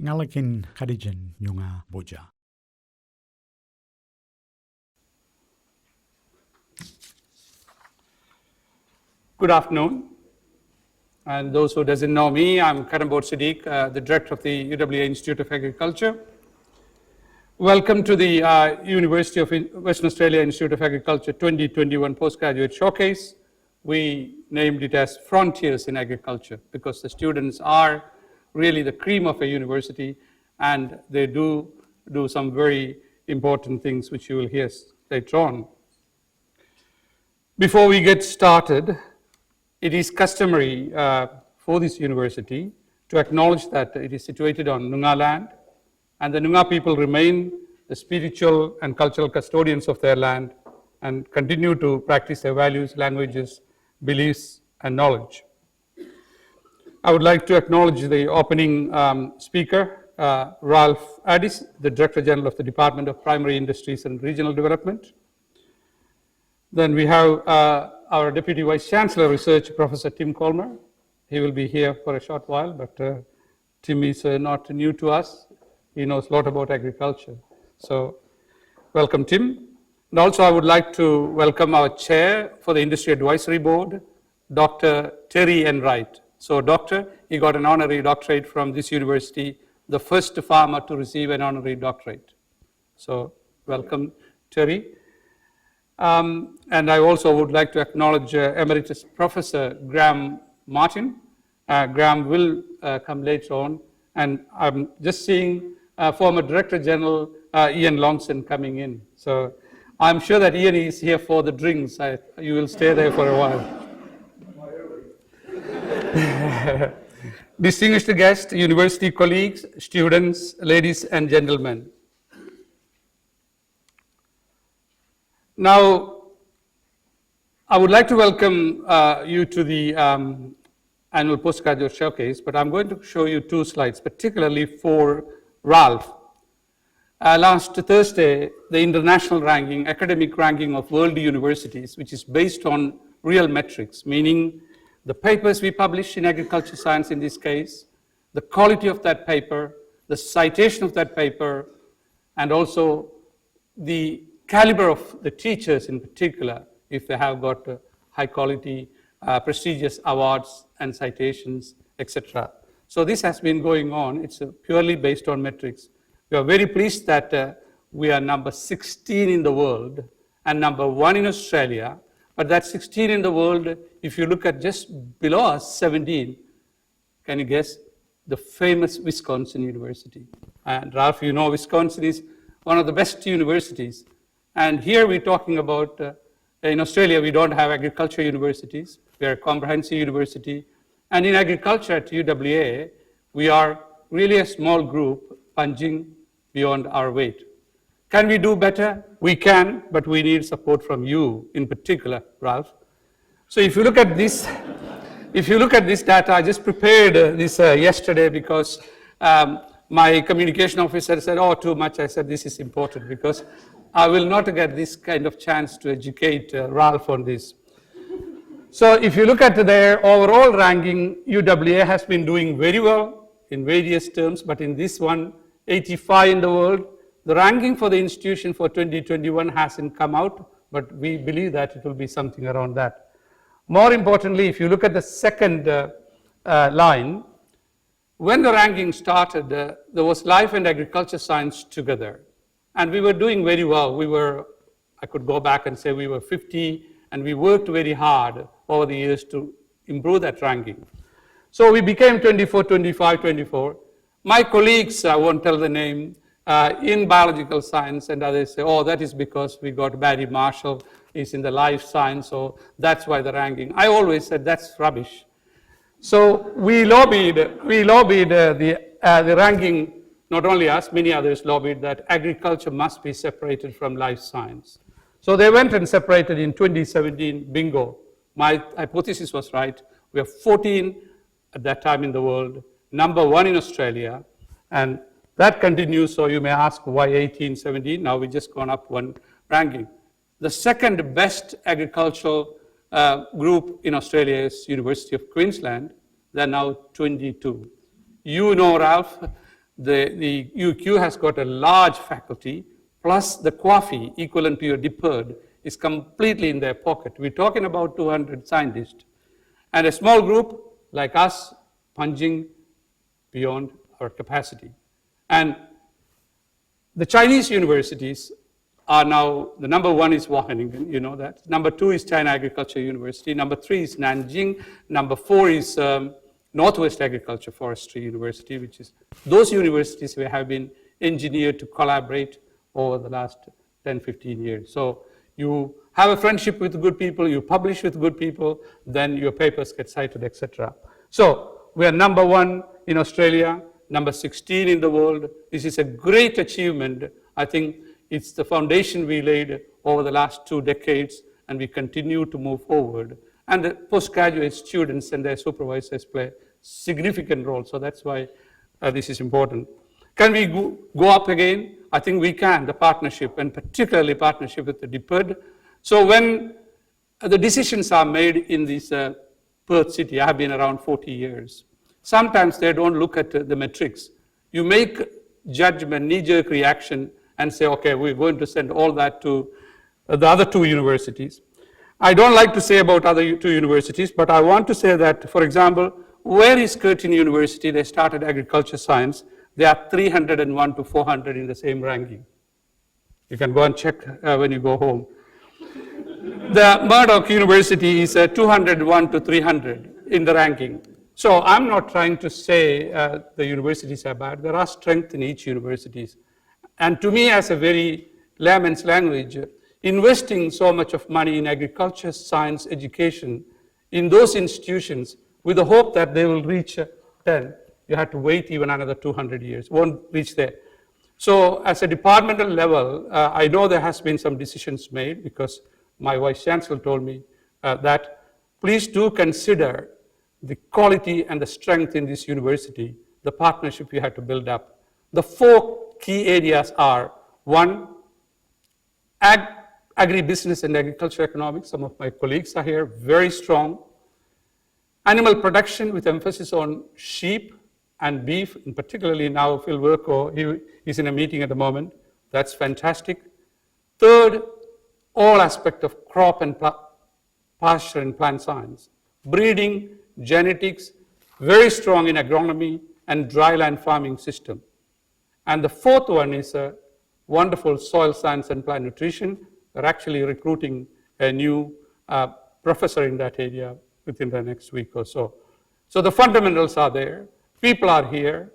Ngalakin Khadijan Nyunga Boja. Good afternoon. And those who doesn't know me, I'm Karambod Siddiq, the director of the UWA Institute of Agriculture. Welcome to the University of Western Australia Institute of Agriculture 2021 Postgraduate Showcase. We named it as Frontiers in Agriculture because the students are really the cream of a university and they do some very important things which you will hear later on. Before we get started, it is customary for this university to acknowledge that it is situated on Noongar land, and the Noongar people remain the spiritual and cultural custodians of their land and continue to practice their values, languages, beliefs, and knowledge. I would like to acknowledge the opening speaker, Ralph Addis, the Director General of the Department of Primary Industries and Regional Development. Then we have our Deputy Vice Chancellor Research, Professor Tim Colmer. He will be here for a short while, but Tim is not new to us. He knows a lot about agriculture. So welcome, Tim. And also I would like to welcome our chair for the Industry Advisory Board, Dr. Terry Enright. So doctor, he got an honorary doctorate from this university, the first farmer to receive an honorary doctorate. So welcome, Terry. And I also would like to acknowledge Emeritus Professor Graham Martin. Graham will come later on. And I'm just seeing former Director General Ian Longson coming in. So I'm sure that Ian is here for the drinks. You will stay there for a while. Distinguished guests, university colleagues, students, ladies and gentlemen. Now, I would like to welcome you to the annual Postgraduate Showcase, but I'm going to show you two slides, particularly for Ralph. Last Thursday, the international ranking, academic ranking of world universities, which is based on real metrics, meaning the papers we publish in agriculture science in this case, the quality of that paper, the citation of that paper, and also the caliber of the teachers in particular, if they have got high quality, prestigious awards and citations, etc. So this has been going on. It's purely based on metrics. We are very pleased that we are number 16 in the world and number 1 in Australia. But that 16 in the world, if you look at just below us, 17, can you guess? The famous Wisconsin University. And Ralph, you know Wisconsin is one of the best universities. And here we're talking about, in Australia, we don't have agriculture universities. We are a comprehensive university. And in agriculture at UWA, we are really a small group punching beyond our weight. Can we do better? We can, but we need support from you in particular, Ralph. So if you look at this, data, I just prepared this yesterday because my communication officer said, oh, too much. I said, this is important because I will not get this kind of chance to educate Ralph on this. So if you look at their overall ranking, UWA has been doing very well in various terms, but in this one, 85 in the world. The ranking for the institution for 2021 hasn't come out, but we believe that it will be something around that. More importantly, if you look at the second line, when the ranking started, there was life and agriculture science together. And we were doing very well. I could go back and say we were 50, and we worked very hard over the years to improve that ranking. So we became 24, 25, 24. My colleagues, I won't tell the name, in biological science and others say, oh, that is because we got Barry Marshall, is in the life science, so that's why the ranking. I always said that's rubbish. So we lobbied the ranking, not only us, many others lobbied that agriculture must be separated from life science. So they went and separated in 2017, bingo. My hypothesis was right. We are 14 at that time in the world, number 1 in Australia, and that continues, so you may ask why 18, 17, now we just gone up one ranking. The second best agricultural group in Australia is University of Queensland. They're now 22. You know, Ralph, The UQ has got a large faculty, plus the QAFI, equivalent to your DPIRD, is completely in their pocket. We're talking about 200 scientists. And a small group like us punching beyond our capacity. And the Chinese universities are now, the number one is Wageningen, you know that. Number two is China Agriculture University. Number three is Nanjing. Number four is Northwest Agriculture Forestry University, which is those universities we have been engineered to collaborate over the last 10, 15 years. So you have a friendship with good people, you publish with good people, then your papers get cited, etc. So we are number one in Australia, number 16 in the world. This is a great achievement. I think it's the foundation we laid over the last 2 decades, and we continue to move forward. And the postgraduate students and their supervisors play significant role, so that's why this is important. Can we go up again? I think we can, the partnership, and particularly partnership with the DPIRD. So when the decisions are made in this Perth city, I have been around 40 years. Sometimes they don't look at the metrics. You make judgment, knee-jerk reaction, and say, okay, we're going to send all that to the other 2 universities. I don't like to say about other 2 universities, but I want to say that, for example, where is Curtin University? They started agriculture science. They are 301 to 400 in the same ranking. You can go and check when you go home. The Murdoch University is 201 to 300 in the ranking. So I'm not trying to say the universities are bad. There are strengths in each university. And to me, as a very layman's language, investing so much of money in agriculture, science, education, in those institutions, with the hope that they will reach 10, you have to wait even another 200 years, won't reach there. So as a departmental level, I know there has been some decisions made, because my Vice Chancellor told me that please do consider the quality and the strength in this university, the partnership we have to build up. The 4 key areas are, 1, agribusiness and agriculture economics. Some of my colleagues are here, very strong. Animal production with emphasis on sheep and beef, and particularly now Phil Werko, he is in a meeting at the moment. That's fantastic. 3rd, all aspect of crop and pasture and plant science. Breeding, genetics, very strong in agronomy and dryland farming system. And the 4th one is a wonderful soil science and plant nutrition. They're actually recruiting a new professor in that area within the next week or so. So the fundamentals are there. People are here.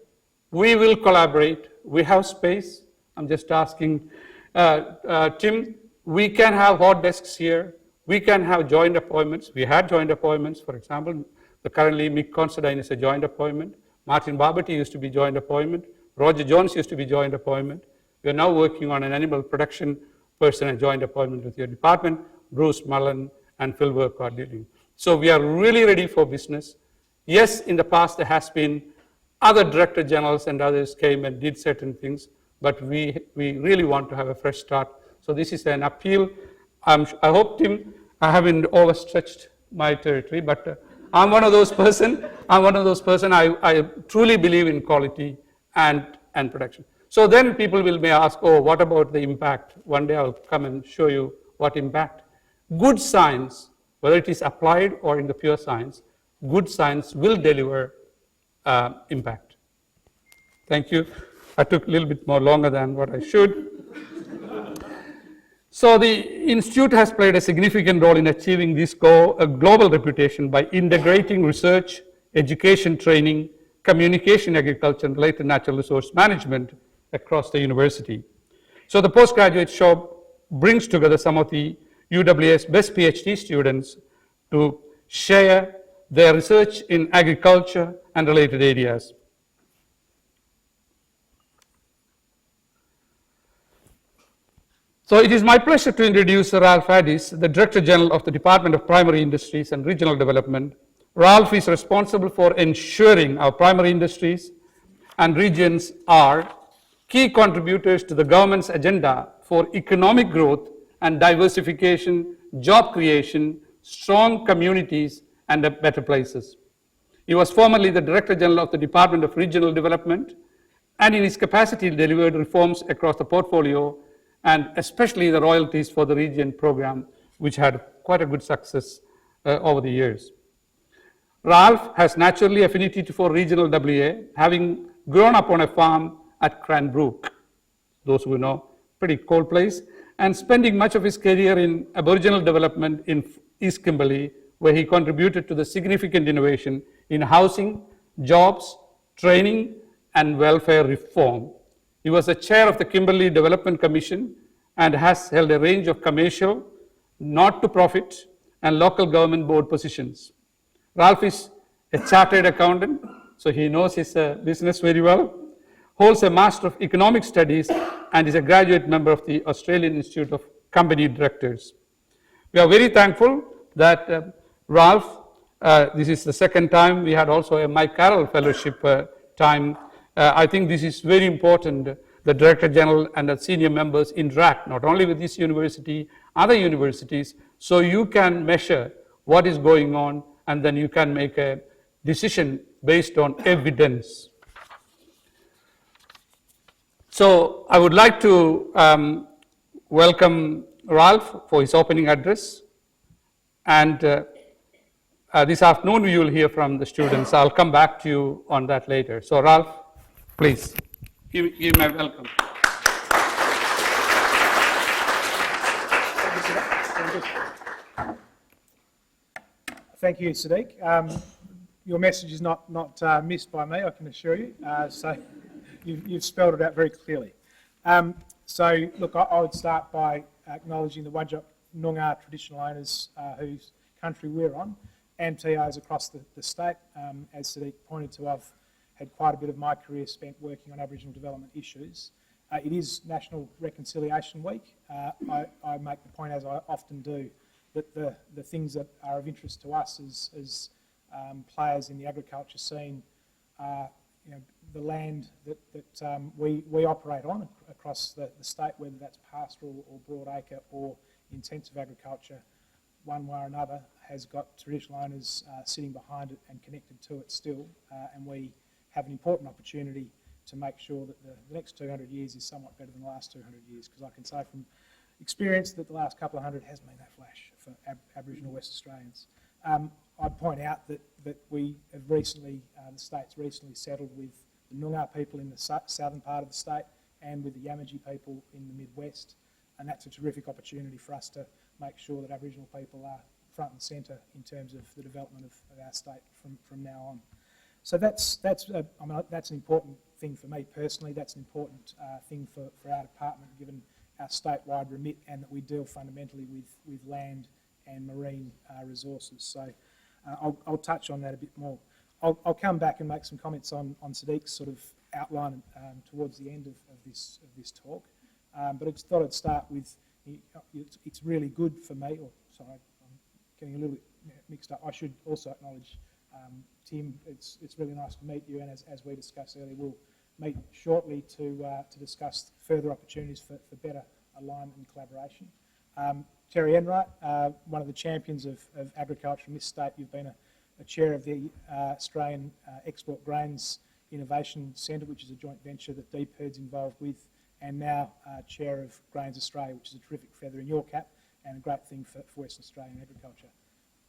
We will collaborate. We have space. I'm just asking Tim, we can have hot desks here. We can have joint appointments. We had joint appointments, for example. Currently, Mick Considine is a joint appointment. Martin Barberty used to be joint appointment. Roger Jones used to be joint appointment. We are now working on an animal production person, a joint appointment with your department. Bruce Mullen and Phil Work are dealing. So we are really ready for business. Yes, in the past there has been other director generals and others came and did certain things, but we really want to have a fresh start. So this is an appeal. I hope, Tim, I haven't overstretched my territory, but I'm one of those person. I truly believe in quality and production. So then people may ask, oh, what about the impact? One day I'll come and show you what impact. Good science, whether it is applied or in the pure science, good science will deliver impact. Thank you. I took a little bit more longer than what I should. So the Institute has played a significant role in achieving this global reputation by integrating research, education training, communication, agriculture, and related natural resource management across the university. So the postgraduate show brings together some of the UWA's best PhD students to share their research in agriculture and related areas. So it is my pleasure to introduce Ralph Addis, the Director General of the Department of Primary Industries and Regional Development. Ralph is responsible for ensuring our primary industries and regions are key contributors to the government's agenda for economic growth and diversification, job creation, strong communities, and better places. He was formerly the Director General of the Department of Regional Development and in his capacity delivered reforms across the portfolio and especially the royalties for the region program, which had quite a good success over the years. Ralph has naturally affinity for regional WA, having grown up on a farm at Cranbrook, those who know, pretty cold place, and spending much of his career in Aboriginal development in East Kimberley, where he contributed to the significant innovation in housing, jobs, training, and welfare reform. He was the chair of the Kimberley Development Commission and has held a range of commercial, not-to-profit, and local government board positions. Ralph is a chartered accountant, so he knows his business very well, holds a Master of Economic Studies, and is a graduate member of the Australian Institute of Company Directors. We are very thankful that Ralph, this is the second time, we had also a Mike Carroll Fellowship time. I think this is very important. The Director General and the senior members interact not only with this university, other universities, so you can measure what is going on and then you can make a decision based on evidence. So I would like to welcome Ralph for his opening address. And this afternoon you will hear from the students. I'll come back to you on that later. So Ralph, please, give my welcome. Thank you, Sadiq. Your message is not missed by me, I can assure you. So you've spelled it out very clearly. So look, I would start by acknowledging the Whadjuk Noongar traditional owners whose country we're on, and TOs across the state. As Sadiq pointed to, I've had quite a bit of my career spent working on Aboriginal development issues. It is National Reconciliation Week. I make the point, as I often do, that the things that are of interest to us as players in the agriculture scene are, the land that we operate on across the state, whether that's pastoral or broadacre or intensive agriculture, one way or another, has got traditional owners sitting behind it and connected to it still, and we have an important opportunity to make sure that the next 200 years is somewhat better than the last 200 years, because I can say from experience that the last couple of hundred hasn't been that flash for Aboriginal West Australians. I'd point out that we have recently, the state's recently settled with the Noongar people in the southern part of the state and with the Yamatji people in the Midwest, and that's a terrific opportunity for us to make sure that Aboriginal people are front and centre in terms of the development of our state from now on. So that's an important thing for me personally. That's an important thing for our department, given our statewide remit, and that we deal fundamentally with land and marine resources. So I'll touch on that a bit more. I'll come back and make some comments on Sadiq's sort of outline towards the end of this talk. But I just thought I'd start with, it's really good for me, or sorry, I'm getting a little bit mixed up. I should also acknowledge Tim. It's really nice to meet you, and as we discussed earlier, we'll meet shortly to discuss further opportunities for better alignment and collaboration. Terry Enright, one of the champions of agriculture in this state. You've been a chair of the Australian Export Grains Innovation Centre, which is a joint venture that DPIRD's involved with, and now chair of Grains Australia, which is a terrific feather in your cap and a great thing for Western Australian agriculture.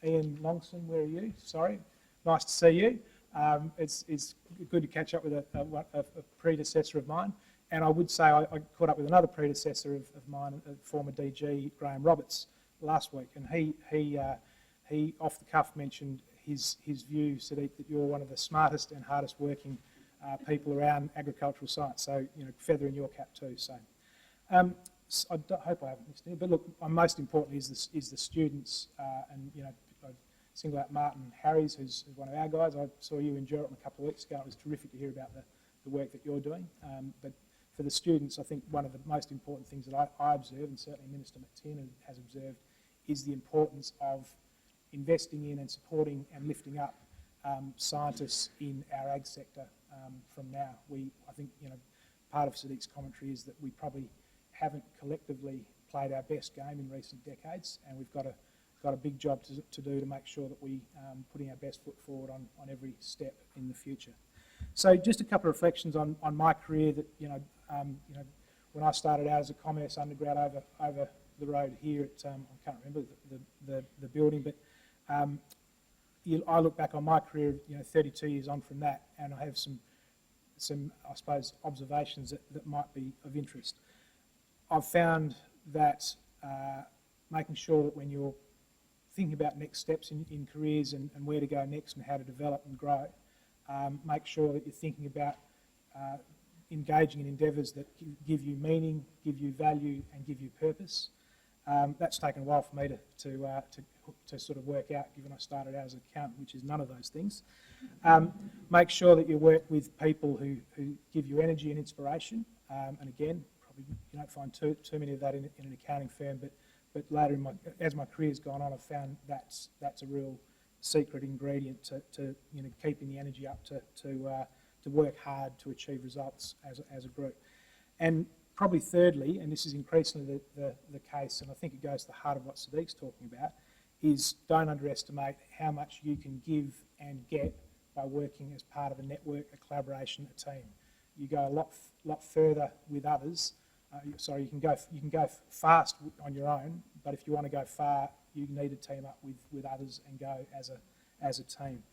Ian Longson, where are you? Sorry, nice to see you. It's good to catch up with a predecessor of mine, and I would say I caught up with another predecessor of mine, a former DG, Graham Roberts, last week, and he off the cuff mentioned his view, Sadiq, that you're one of the smartest and hardest working people around agricultural science. So feather in your cap too. So I hope I haven't missed any. But look, most importantly is the students, and I single out Martin Harries, who's one of our guys. I saw you in Geraldton a couple of weeks ago. It was terrific to hear about the work that you're doing. But for the students, I think one of the most important things that I observe, and certainly Minister McTiernan has observed, is the importance of investing in and supporting and lifting up scientists in our ag sector from now. I think part of Sadiq's commentary is that we probably haven't collectively played our best game in recent decades, and we've got a big job to do to make sure that we putting our best foot forward on every step in the future. So just a couple of reflections on my career that, when I started out as a commerce undergrad over the road here at, I can't remember the building, but I look back on my career, 32 years on from that, and I have some I suppose, observations that might be of interest. I've found that making sure that when you're thinking about next steps in careers and where to go next and how to develop and grow, make sure that you're thinking about engaging in endeavours that give you meaning, give you value and give you purpose. That's taken a while for me to sort of work out, given I started out as an accountant, which is none of those things. Make sure that you work with people who give you energy and inspiration. And again, probably you don't find too many of that in an accounting firm, but later as my career's gone on, I've found that's a real secret ingredient to keeping the energy up to work hard to achieve results as a group. And probably thirdly, and this is increasingly the case, and I think it goes to the heart of what Sadiq's talking about, is don't underestimate how much you can give and get by working as part of a network, a collaboration, a team. You go a lot further with others. You can go fast on your own, but if you want to go far, you need to team up with others and go as a team.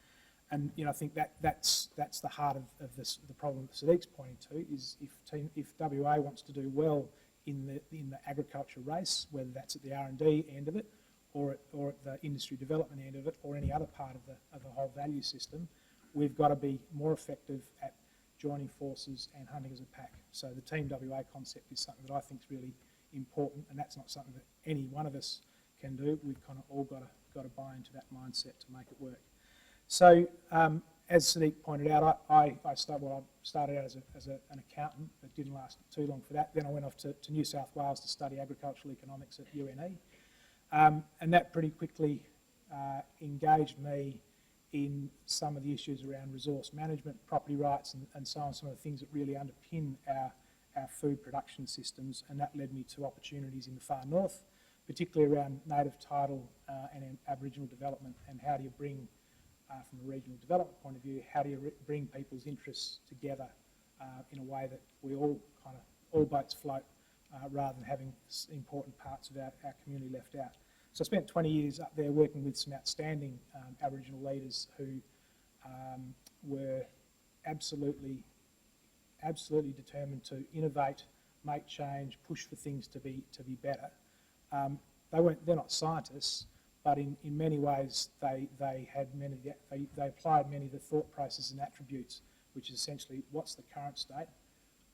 And I think that's the heart of the problem that Sadiq's pointing to, is if WA wants to do well in the agriculture race, whether that's at the R&D end of it, or at the industry development end of it, or any other part of the whole value system, we've got to be more effective at joining forces and hunting as a pack. So the Team WA concept is something that I think is really important, and that's not something that any one of us can do. We've kind of all got to buy into that mindset to make it work. So as Sadiq pointed out, I started out as an accountant, but didn't last too long for that. Then I went off to New South Wales to study agricultural economics at UNE, and that pretty quickly engaged me in some of the issues around resource management, property rights, and so on, some of the things that really underpin our food production systems, and that led me to opportunities in the far north, particularly around native title and Aboriginal development, and how do you bring, from a regional development point of view, how do you bring people's interests together in a way that we all boats float, rather than having important parts of our community left out. So I spent 20 years up there working with some outstanding Aboriginal leaders who were absolutely determined to innovate, make change, push for things to be better. They're not scientists, but in many ways they applied many of the thought processes and attributes, which is essentially what's the current state,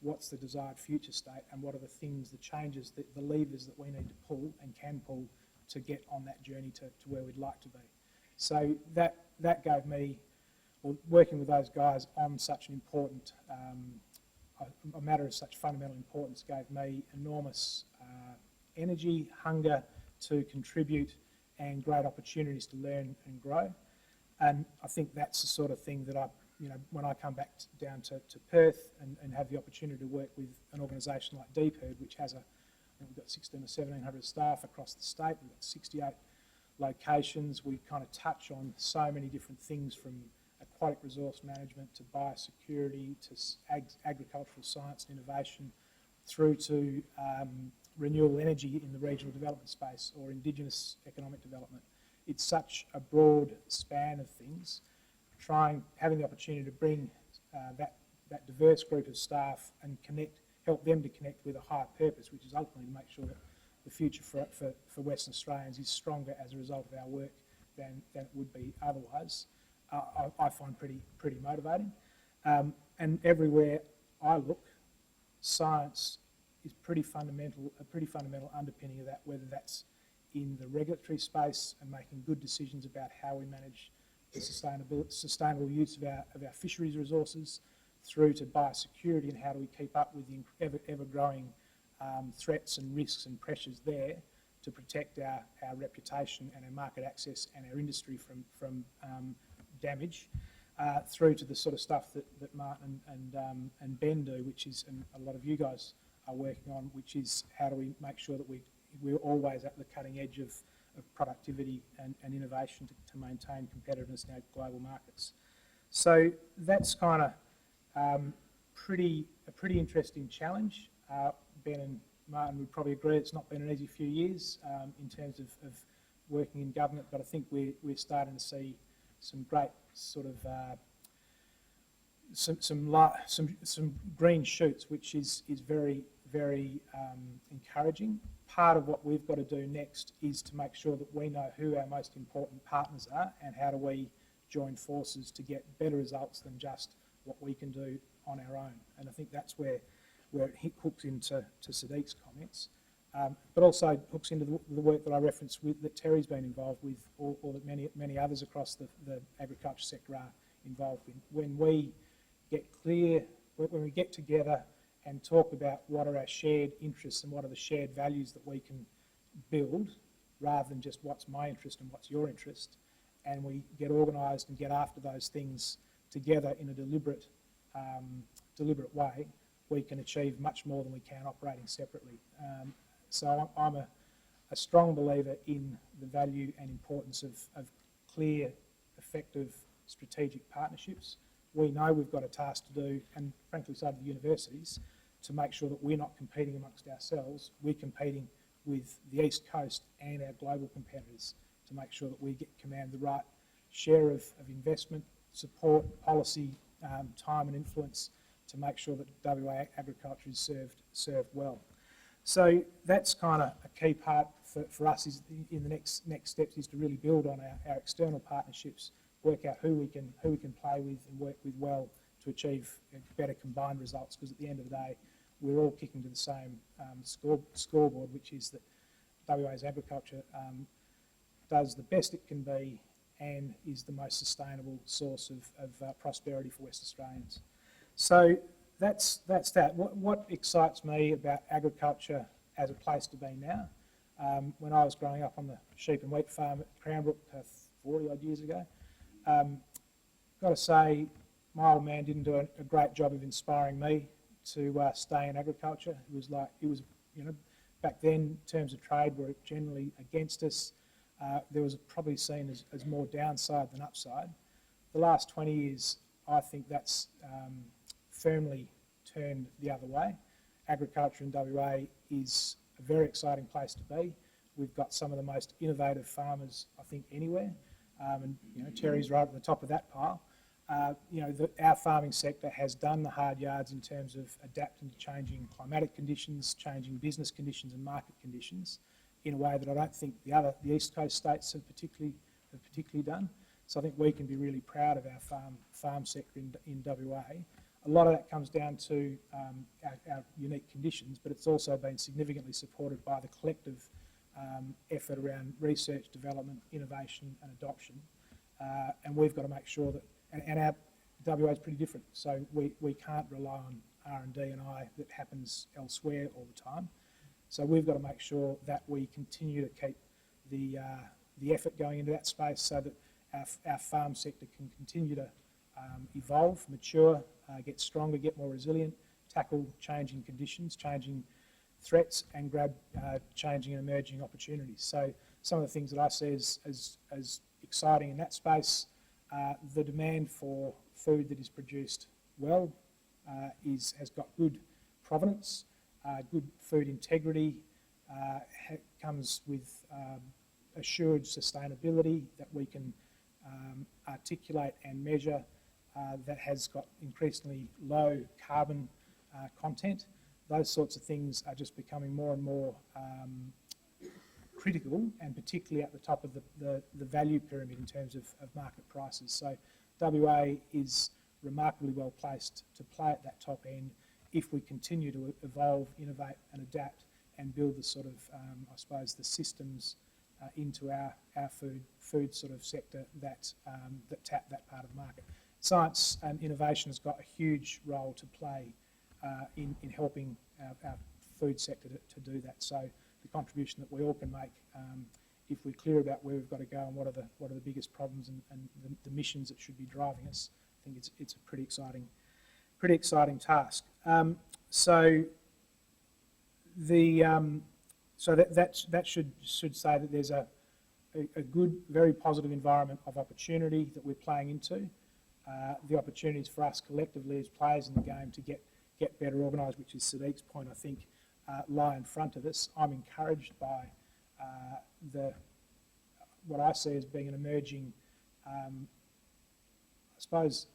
what's the desired future state, and what are the things, the changes, the levers that we need to pull and can pull to get on that journey to where we'd like to be. So that gave me, well, working with those guys on such an important, a matter of such fundamental importance, gave me enormous energy, hunger to contribute, and great opportunities to learn and grow. And I think that's the sort of thing that when I come back down to Perth and have the opportunity to work with an organisation like DPIRD, which has I think we've got 16 or 1700 staff across the state. We've got 68 locations. We kind of touch on so many different things, from aquatic resource management to biosecurity to agricultural science and innovation, through to renewable energy in the regional development space or Indigenous economic development. It's such a broad span of things. Having the opportunity to bring that diverse group of staff and help them to connect with a higher purpose, which is ultimately to make sure that the future for Western Australians is stronger as a result of our work than it would be otherwise, I find pretty motivating. And everywhere I look, science is a pretty fundamental underpinning of that, whether that's in the regulatory space and making good decisions about how we manage the sustainable use of our fisheries resources, through to biosecurity and how do we keep up with the ever-growing threats and risks and pressures there to protect our reputation and our market access and our industry from damage, through to the sort of stuff that Martin and Ben do, which is, and a lot of you guys are working on, which is how do we make sure that we're always at the cutting edge of productivity and innovation to maintain competitiveness in our global markets. So that's kind of A pretty interesting challenge. Ben and Martin would probably agree it's not been an easy few years in terms of working in government, but I think we're starting to see some great sort of some green shoots, which is very encouraging. Part of what we've got to do next is to make sure that we know who our most important partners are and how do we join forces to get better results than just what we can do on our own. And I think that's where it hooks into Sadiq's comments, but also hooks into the work that I referenced that Terry's been involved with, or that many others across the agriculture sector are involved in. When we get clear, when we get together and talk about what are our shared interests and what are the shared values that we can build, rather than just what's my interest and what's your interest, and we get organised and get after those things together in a deliberate way, we can achieve much more than we can operating separately. So I'm a strong believer in the value and importance of clear, effective, strategic partnerships. We know we've got a task to do, and frankly so do the universities, to make sure that we're not competing amongst ourselves. We're competing with the East Coast and our global competitors to make sure that we command the right share of investment, support, policy, time and influence to make sure that WA agriculture is served well. So that's kind of a key part for us is in the next steps is to really build on our external partnerships, work out who we can play with and work with well to achieve better combined results, because at the end of the day we're all kicking to the same scoreboard, which is that WA's agriculture does the best it can be and is the most sustainable source of prosperity for West Australians. So that's that. What excites me about agriculture as a place to be now, when I was growing up on the sheep and wheat farm at Cranbrook 40 odd years ago, got to say my old man didn't do a great job of inspiring me to stay in agriculture. It was back then in terms of trade were generally against us. There was probably seen as more downside than upside. The last 20 years, I think that's firmly turned the other way. Agriculture in WA is a very exciting place to be. We've got some of the most innovative farmers, I think, anywhere. And Terry's right at the top of that pile. Our farming sector has done the hard yards in terms of adapting to changing climatic conditions, changing business conditions and market conditions in a way that I don't think the East Coast states have particularly done. So I think we can be really proud of our farm sector in WA. A lot of that comes down to our unique conditions, but it's also been significantly supported by the collective effort around research, development, innovation and adoption. And we've got to make sure that, and our WA is pretty different, so we can't rely on R&D and I that happens elsewhere all the time. So we've got to make sure that we continue to keep the effort going into that space so that our farm sector can continue to evolve, mature, get stronger, get more resilient, tackle changing conditions, changing threats and grab changing and emerging opportunities. So some of the things that I see as exciting in that space, the demand for food that is produced well has got good provenance, good food integrity, comes with assured sustainability that we can articulate and measure, that has got increasingly low carbon content. Those sorts of things are just becoming more and more critical, and particularly at the top of the value pyramid in terms of market prices. So WA is remarkably well placed to play at that top end if we continue to evolve, innovate and adapt and build the sort of, I suppose, the systems into our food sort of sector that tap that part of the market. Science and innovation has got a huge role to play in helping our food sector to do that. So the contribution that we all can make, if we're clear about where we've got to go and what are the biggest problems and the missions that should be driving us, I think it's a pretty exciting task. So that should say that there's a good, very positive environment of opportunity that we're playing into. the opportunities for us collectively as players in the game to get better organised, which is Sadiq's point, I think, lie in front of us. I'm encouraged by what I see as being an emerging, I suppose,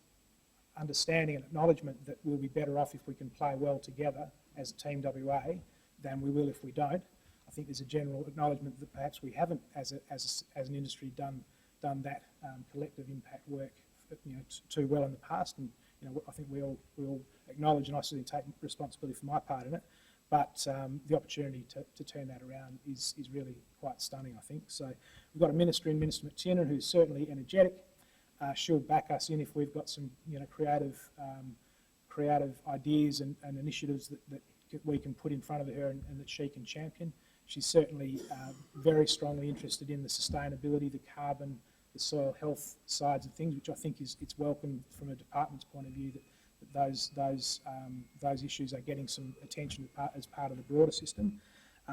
understanding and acknowledgement that we'll be better off if we can play well together as Team WA than we will if we don't. I think there's a general acknowledgement that perhaps we haven't, as an industry, done that collective impact work, too well in the past, and I think we all acknowledge, and I certainly take responsibility for my part in it. But the opportunity to turn that around is really quite stunning, I think. So we've got a Minister in Minister McTiernan who's certainly energetic. She'll back us in if we've got some creative ideas and initiatives that we can put in front of her and that she can champion. She's certainly very strongly interested in the sustainability, the carbon, the soil health sides of things, which I think it's welcome from a department's point of view that those issues are getting some attention as part of the broader system.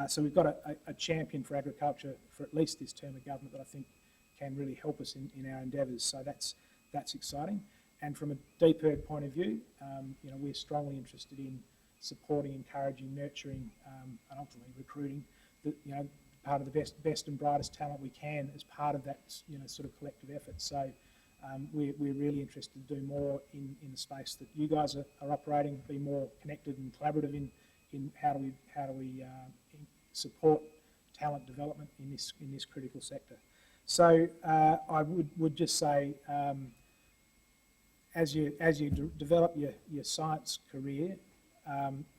So we've got a champion for agriculture for at least this term of government that I think can really help us in our endeavours. So that's exciting. And from a DPERG point of view, we're strongly interested in supporting, encouraging, nurturing, and ultimately recruiting part of the best and brightest talent we can as part of that sort of collective effort. So we're really interested to do more in the space that you guys are operating, be more connected and collaborative in how do we support talent development in this critical sector. So I would just say, as you develop your science career,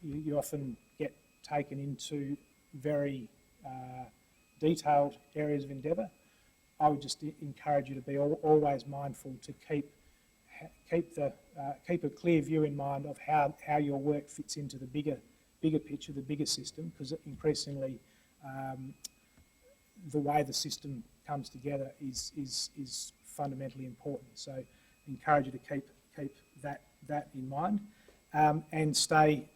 you often get taken into very detailed areas of endeavour. I would just encourage you to be always mindful to keep a clear view in mind of how your work fits into the bigger picture, the bigger system, because increasingly the way the system comes together is fundamentally important. So I encourage you to keep that in mind, and stay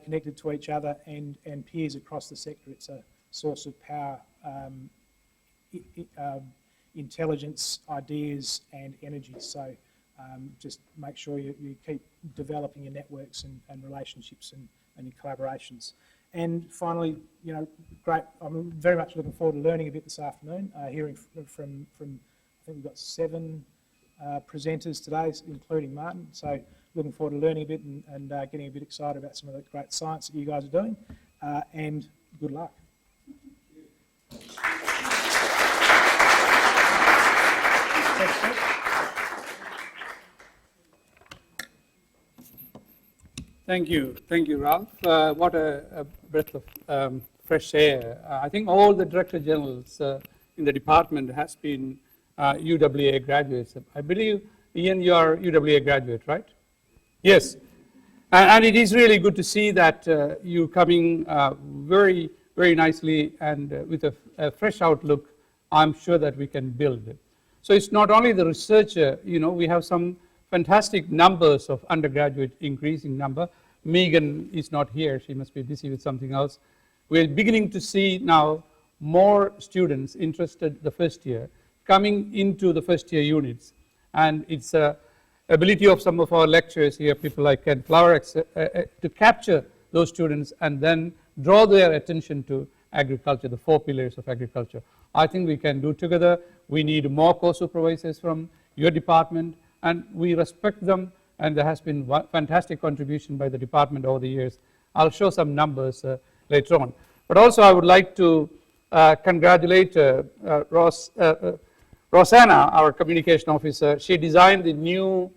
connected to each other and peers across the sector. It's a source of power, intelligence, ideas and energy. So just make sure you keep developing your networks and relationships and your collaborations. And finally, great, I'm very much looking forward to learning a bit this afternoon, hearing from I think we've got 7 presenters today, including Martin. So looking forward to learning a bit and getting a bit excited about some of the great science that you guys are doing, and good luck. Thank you, Ralph. What a breath of fresh air. I think all the Director Generals in the department has been UWA graduates. I believe, Ian, you are UWA graduate, right? Yes. And it is really good to see that you coming very, very nicely and with a fresh outlook. I'm sure that we can build it. So it's not only the researcher, we have some fantastic numbers of undergraduate increasing number. Megan is not here, she must be busy with something else. We're beginning to see now more students interested the first year coming into the first year units. And it's ability of some of our lecturers here, people like Ken Flower, to capture those students and then draw their attention to agriculture, the 4 pillars of agriculture. I think we can do together. We need more co-supervisors from your department, and we respect them, and there has been fantastic contribution by the department over the years. I'll show some numbers later on. But also I would like to congratulate Rosanna, our communication officer. She designed the new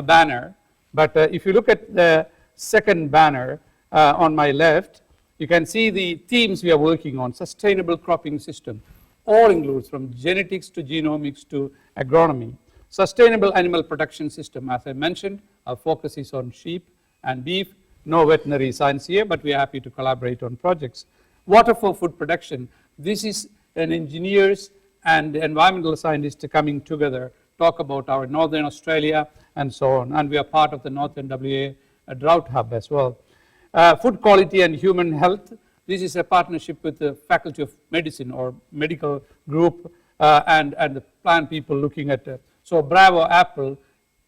banner, but if you look at the second banner on my left, you can see the themes we are working on. Sustainable cropping system, all includes from genetics to genomics to agronomy. Sustainable animal production system, as I mentioned, our focus is on sheep and beef. No veterinary science here, but we are happy to collaborate on projects. Water for food production. This is an engineers and environmental scientists coming together, talk about our Northern Australia and so on. And we are part of the Northern WA Drought Hub as well. Food quality and human health. This is a partnership with the Faculty of Medicine or medical group and the plant people looking at. So Bravo Apple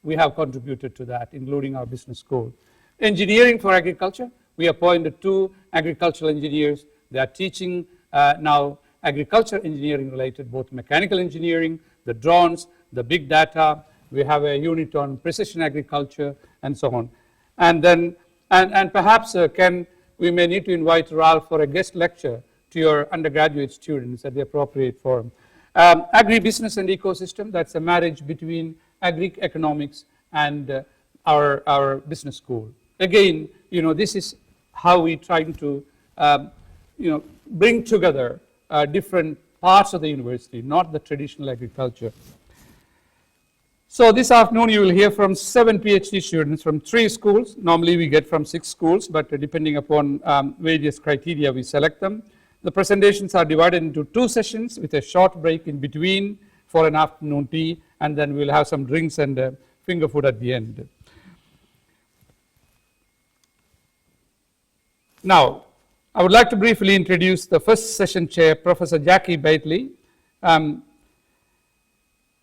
we have contributed to that, including our business school. Engineering for agriculture, we appointed 2 agricultural engineers. They are teaching now agriculture engineering related, both mechanical engineering, the drones, the big data. We have a unit on precision agriculture and so on. And then, and perhaps, Ken, we may need to invite Ralph for a guest lecture to your undergraduate students at the appropriate forum. Agribusiness and ecosystem, that's a marriage between agri-economics and our business school. Again, this is how we try to, bring together different parts of the university, not the traditional agriculture. So this afternoon you will hear from 7 PhD students from 3 schools. Normally we get from 6 schools, but depending upon various criteria we select them. The presentations are divided into 2 sessions with a short break in between for an afternoon tea, and then we'll have some drinks and finger food at the end. Now, I would like to briefly introduce the first session chair, Professor Jackie Bately.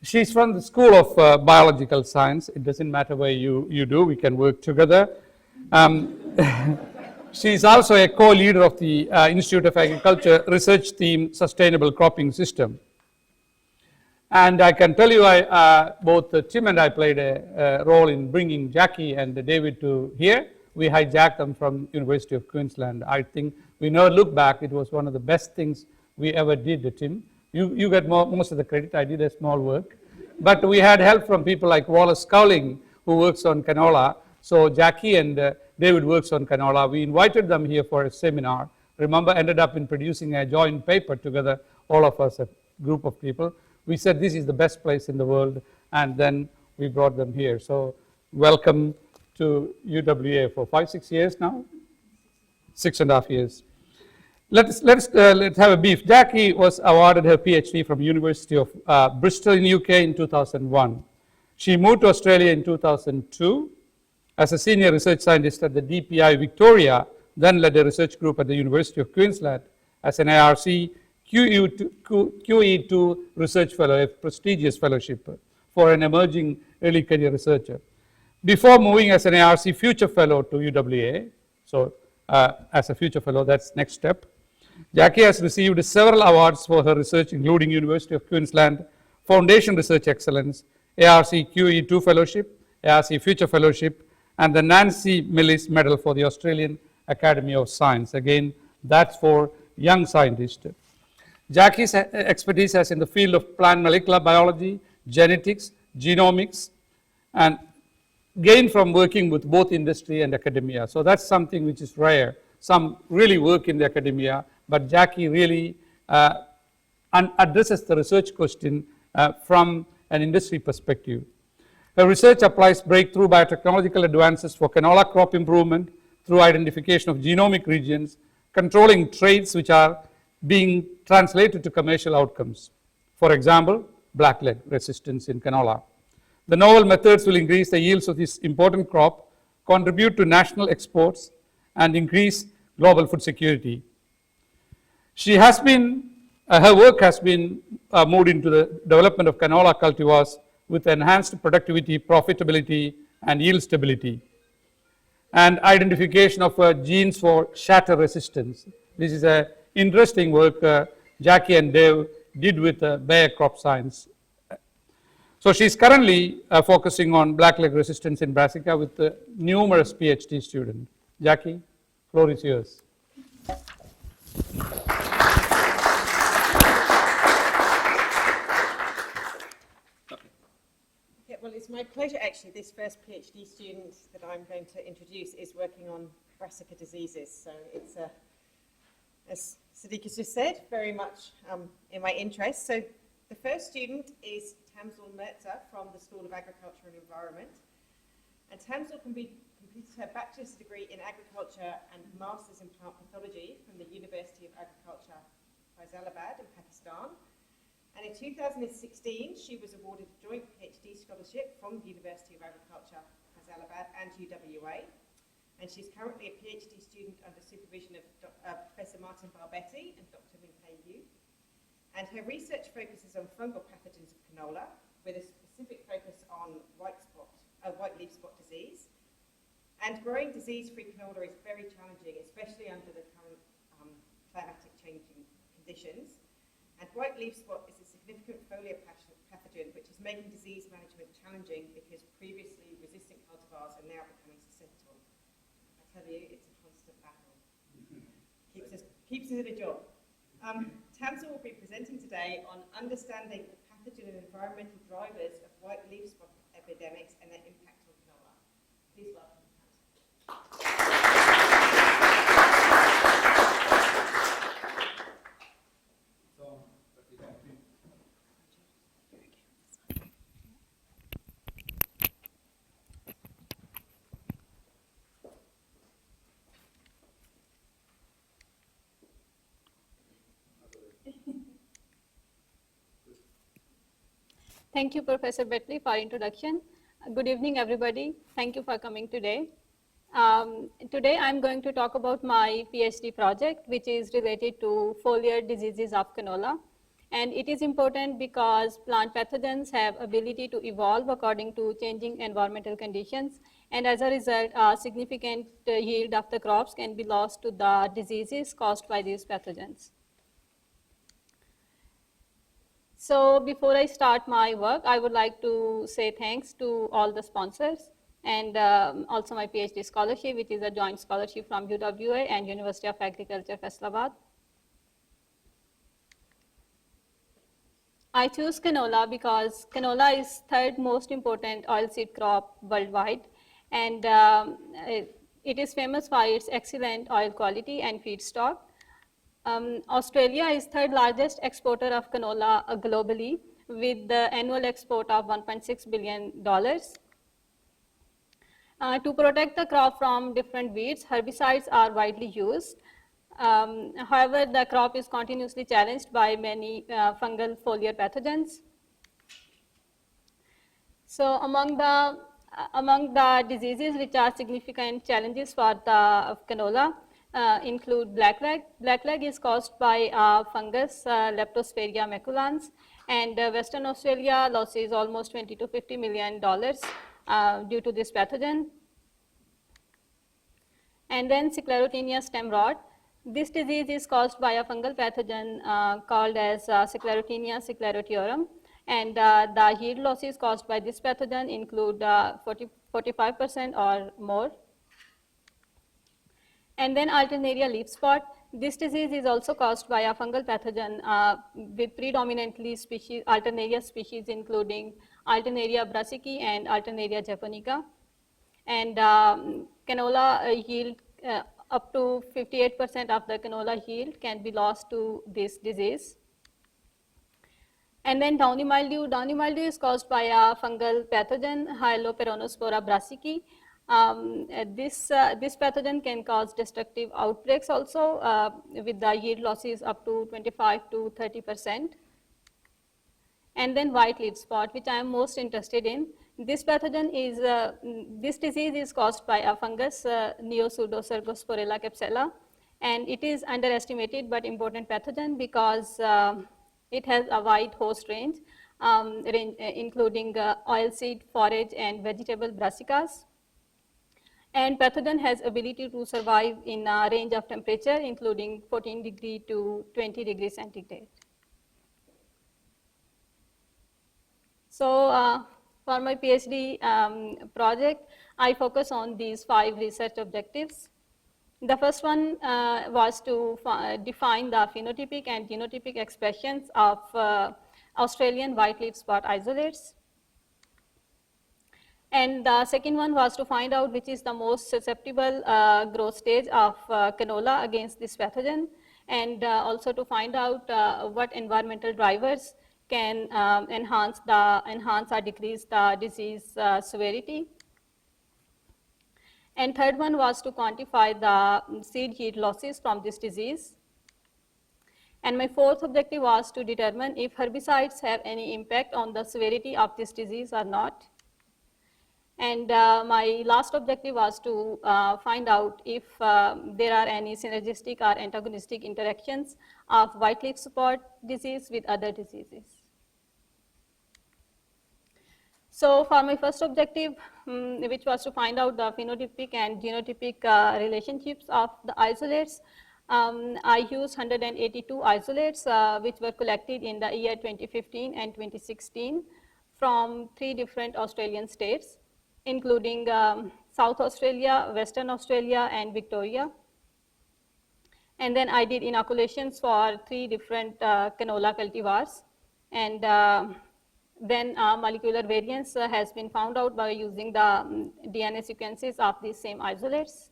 She's from the School of Biological Science. It doesn't matter where you do, we can work together. She's also a co-leader of the Institute of Agriculture research team, Sustainable Cropping System. And I can tell you, both Tim and I played a role in bringing Jackie and David to here. We hijacked them from University of Queensland. I think we now look back, it was one of the best things we ever did, Tim. You get most of the credit, I did a small work. But we had help from people like Wallace Cowling, who works on canola. So Jackie and David works on canola. We invited them here for a seminar. Remember, ended up in producing a joint paper together, all of us, a group of people. We said this is the best place in the world, and then we brought them here. So welcome to UWA for 5-6 years now? 6.5 years. Let's have a beef. Jackie was awarded her PhD from University of Bristol in UK in 2001. She moved to Australia in 2002 as a senior research scientist at the DPI Victoria, then led a research group at the University of Queensland as an ARC QE2 research fellow, a prestigious fellowship for an emerging early career researcher. Before moving as an ARC future fellow to UWA, so as a future fellow, that's next step. Jackie has received several awards for her research, including University of Queensland Foundation Research Excellence, ARC QE2 Fellowship, ARC Future Fellowship, and the Nancy Millis Medal for the Australian Academy of Science. Again, that's for young scientists. Jackie's expertise is in the field of plant molecular biology, genetics, genomics, and gained from working with both industry and academia. So that's something which is rare. Some really work in the academia, but Jackie really addresses the research question from an industry perspective. Her research applies breakthrough biotechnological advances for canola crop improvement through identification of genomic regions, controlling traits which are being translated to commercial outcomes. For example, blackleg resistance in canola. The novel methods will increase the yields of this important crop, contribute to national exports, and increase global food security. She has been, her work has been moved into the development of canola cultivars with enhanced productivity, profitability, and yield stability, and identification of genes for shatter resistance. This is an interesting work Jackie and Dave did with Bayer Crop Science. So she's currently focusing on blackleg resistance in Brassica with numerous PhD students. Jackie, floor is yours. Yeah, well, it's my pleasure actually. This first PhD student that I'm going to introduce is working on Brassica diseases. So it's, as Sadiq has just said, very much in my interest. So the first student is Tamzil Mirza from the School of Agriculture and Environment. And Tamzil completed her bachelor's degree in agriculture and master's in plant pathology from the University of Agriculture, Faisalabad in Pakistan. And in 2016, she was awarded a joint PhD scholarship from the University of Agriculture, Faisalabad and UWA. And she's currently a PhD student under supervision of Professor Martin Barbetti and Dr. Min-Pei Yu. And her research focuses on fungal pathogens of canola with a specific focus on white spot white leaf spot disease. And growing disease-free canola is very challenging, especially under the current climatic changing conditions. And white leaf spot is a significant foliar pathogen which is making disease management challenging because previously resistant cultivars are now becoming susceptible. I tell you, it's a constant battle. Keeps us in a job. Tamsin will be presenting today on understanding the pathogen and environmental drivers of white leaf spot epidemics and their impact on canola. Please welcome Tamsin. Thank you, Professor Betley, for introduction. Good evening, everybody. Thank you for coming today. Today, I'm going to talk about my PhD project, which is related to foliar diseases of canola. And it is important because plant pathogens have ability to evolve according to changing environmental conditions. And as a result, a significant yield of the crops can be lost to the diseases caused by these pathogens. So before I start my work, I would like to say thanks to all the sponsors and also my PhD scholarship, which is a joint scholarship from UWA and University of Agriculture, Faisalabad. I choose canola because canola is third most important oilseed crop worldwide, and it is famous for its excellent oil quality and feedstock. Australia is third largest exporter of canola globally with the annual export of $1.6 billion. To protect the crop from different weeds, herbicides are widely used. However, the crop is continuously challenged by many fungal foliar pathogens. So among the diseases which are significant challenges for the canola, include blackleg. Blackleg is caused by fungus Leptosphaeria maculans, and Western Australia loses almost $20 to $50 million due to this pathogen. And then Sclerotinia stem rot. This disease is caused by a fungal pathogen called as Sclerotinia sclerotiorum, and the yield losses caused by this pathogen include 45% or more. And then Alternaria leaf spot. This disease is also caused by a fungal pathogen with predominantly Alternaria species including Alternaria brassica and Alternaria japonica. And canola yield, up to 58% of the canola yield can be lost to this disease. And then downy mildew. Downy mildew is caused by a fungal pathogen, Hyeloperonospora brassica. This pathogen can cause destructive outbreaks also with the yield losses up to 25 to 30%. And then white leaf spot, which I am most interested in. This pathogen is, this disease is caused by a fungus Neopseudocercosporella capsella, and it is underestimated but important pathogen because it has a wide host range, including oilseed, forage, and vegetable brassicas. And pathogen has ability to survive in a range of temperature, including 14 degree to 20 degrees centigrade. So for my PhD project, I focus on these 5 research objectives. The first one was to define the phenotypic and genotypic expressions of Australian white leaf spot isolates. And the second one was to find out which is the most susceptible growth stage of canola against this pathogen, and also to find out what environmental drivers can enhance or decrease the disease severity. And third one was to quantify the seed yield losses from this disease. And my fourth objective was to determine if herbicides have any impact on the severity of this disease or not. And my last objective was to find out if there are any synergistic or antagonistic interactions of white leaf spot disease with other diseases. So for my first objective, which was to find out the phenotypic and genotypic relationships of the isolates, I used 182 isolates which were collected in the year 2015 and 2016 from 3 different Australian states, including South Australia, Western Australia, and Victoria. And then I did inoculations for 3 different canola cultivars, and then molecular variance has been found out by using the DNA sequences of these same isolates.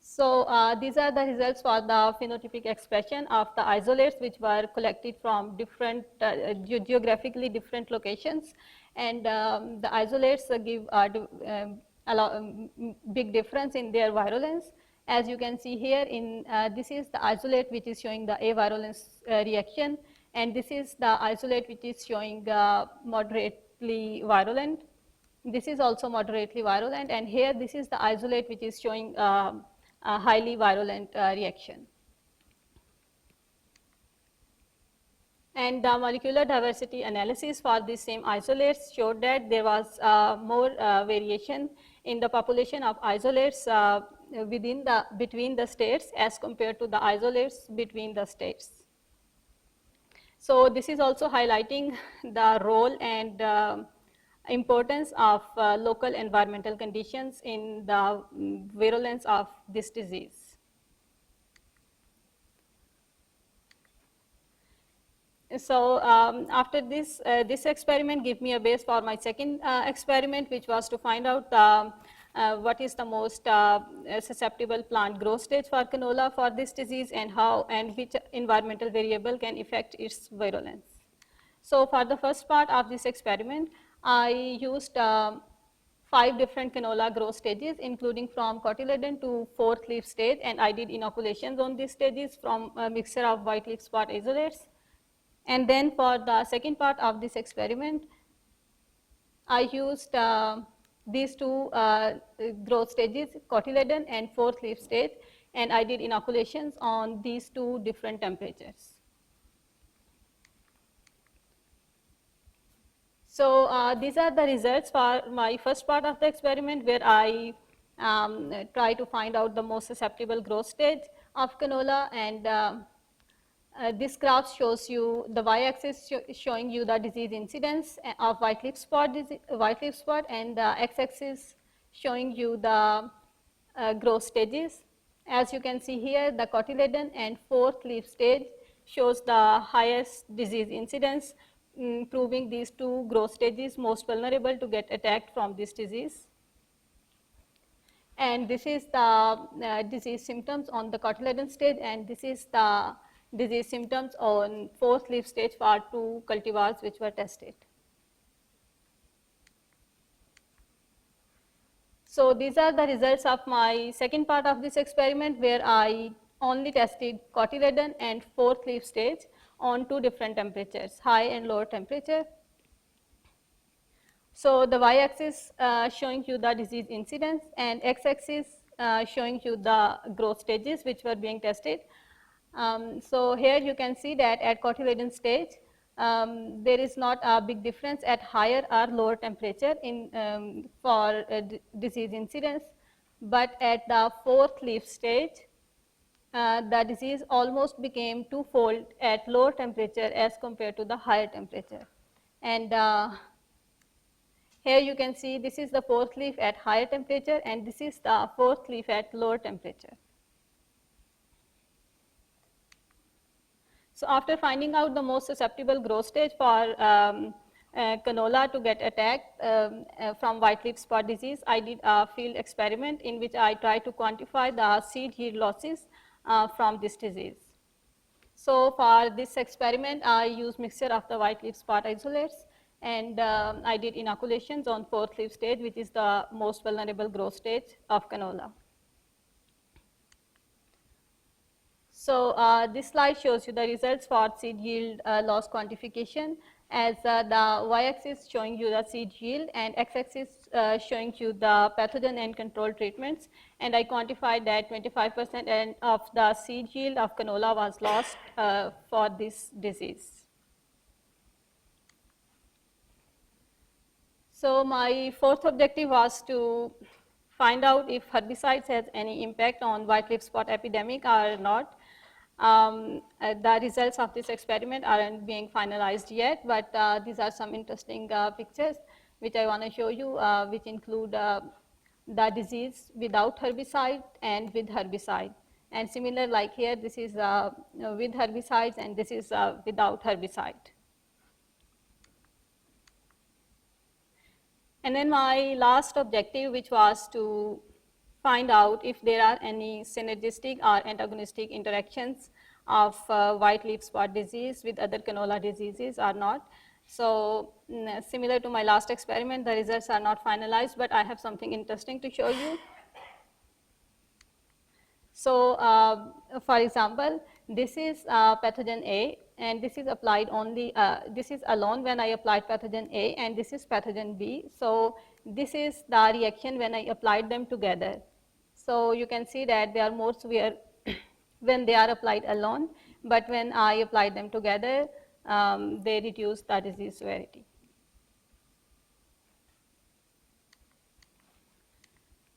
So these are the results for the phenotypic expression of the isolates which were collected from different geographically different locations, and the isolates give big difference in their virulence. As you can see here, in this is the isolate which is showing the avirulence reaction, and this is the isolate which is showing moderately virulent. This is also moderately virulent, and here this is the isolate which is showing a highly virulent reaction. And the molecular diversity analysis for these same isolates showed that there was more variation in the population of isolates between the states as compared to the isolates between the states. So this is also highlighting the role and importance of local environmental conditions in the virulence of this disease. So after this, this experiment gave me a base for my second experiment, which was to find out what is the most susceptible plant growth stage for canola for this disease, and how and which environmental variable can affect its virulence. So for the first part of this experiment, I used 5 different canola growth stages, including from cotyledon to 4th leaf stage, and I did inoculations on these stages from a mixture of white leaf spot isolates. And then for the second part of this experiment, I used these 2 growth stages, cotyledon and 4th leaf stage, and I did inoculations on these 2 different temperatures. So these are the results for my first part of the experiment, where I try to find out the most susceptible growth stage of canola, and this graph shows you the y-axis showing you the disease incidence of white leaf spot, and the x-axis showing you the growth stages. As you can see here, the cotyledon and 4th leaf stage shows the highest disease incidence, proving these 2 growth stages most vulnerable to get attacked from this disease. And this is the disease symptoms on the cotyledon stage, and this is the disease symptoms on 4th leaf stage for 2 cultivars which were tested. So these are the results of my second part of this experiment, where I only tested cotyledon and 4th leaf stage on 2 different temperatures, high and lower temperature. So the y-axis showing you the disease incidence, and x-axis showing you the growth stages which were being tested. So here you can see that at cotyledon stage, there is not a big difference at higher or lower temperature for disease incidence, but at the 4th leaf stage, the disease almost became 2-fold at lower temperature as compared to the higher temperature. And here you can see this is the 4th leaf at higher temperature, and this is the 4th leaf at lower temperature. So after finding out the most susceptible growth stage for canola to get attacked from white leaf spot disease, I did a field experiment in which I tried to quantify the seed yield losses from this disease. So for this experiment, I used mixture of the white leaf spot isolates, and I did inoculations on 4th leaf stage, which is the most vulnerable growth stage of canola. So this slide shows you the results for seed yield loss quantification, as the y-axis showing you the seed yield and x-axis showing you the pathogen and control treatments, and I quantified that 25% of the seed yield of canola was lost for this disease. So my fourth objective was to find out if herbicides has any impact on white leaf spot epidemic or not. The results of this experiment aren't being finalized yet, but these are some interesting pictures which I want to show you, which include the disease without herbicide and with herbicide. And similar, like here, this is with herbicides and this is without herbicide. And then my last objective, which was to find out if there are any synergistic or antagonistic interactions of white leaf spot disease with other canola diseases or not. So similar to my last experiment, the results are not finalized, but I have something interesting to show you. So for example, this is pathogen A, and this is applied only, this is alone when I applied pathogen A, and this is pathogen B. So this is the reaction when I applied them together. So you can see that they are more severe when they are applied alone, but when I applied them together, they reduce the disease severity.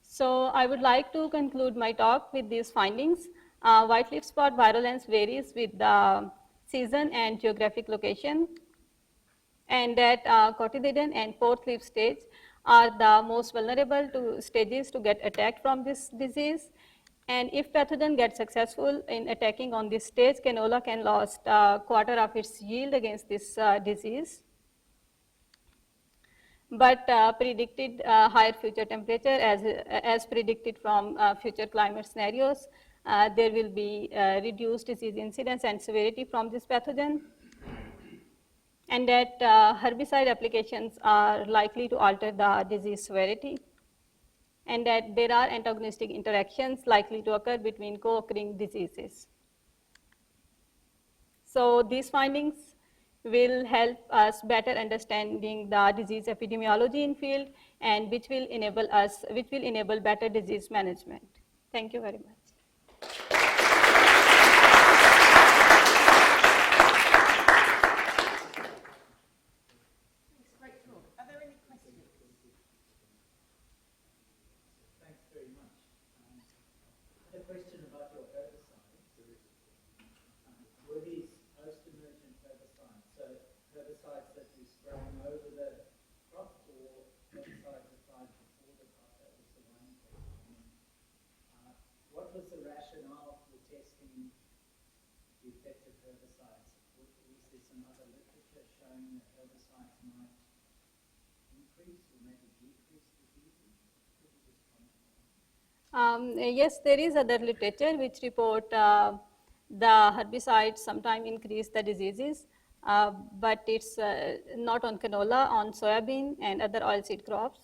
So I would like to conclude my talk with these findings. White leaf spot virulence varies with the season and geographic location, and that cotyledon and fourth leaf stage are the most vulnerable to stages to get attacked from this disease. And if pathogen gets successful in attacking on this stage, canola can lose a quarter of its yield against this disease. But predicted higher future temperature, as predicted from future climate scenarios, there will be reduced disease incidence and severity from this pathogen, and that herbicide applications are likely to alter the disease severity, and that there are antagonistic interactions likely to occur between co-occurring diseases. So these findings will help us better understanding the disease epidemiology in field, and which will enable better disease management. Thank you very much. Great talk. Are there any questions? Thanks very much. I had a question about your herbicides. Were these post-emergent herbicides, so herbicides that you spraying over the crop, or herbicides applied before the crop? That was the one question. What was the rationale for testing the effect of herbicides? Was there some other literature showing that herbicides might increase or maybe decrease diseases? Could you just comment on that? Yes, there is other literature which report the herbicides sometimes increase the diseases, but it's not on canola, on soybean and other oilseed crops.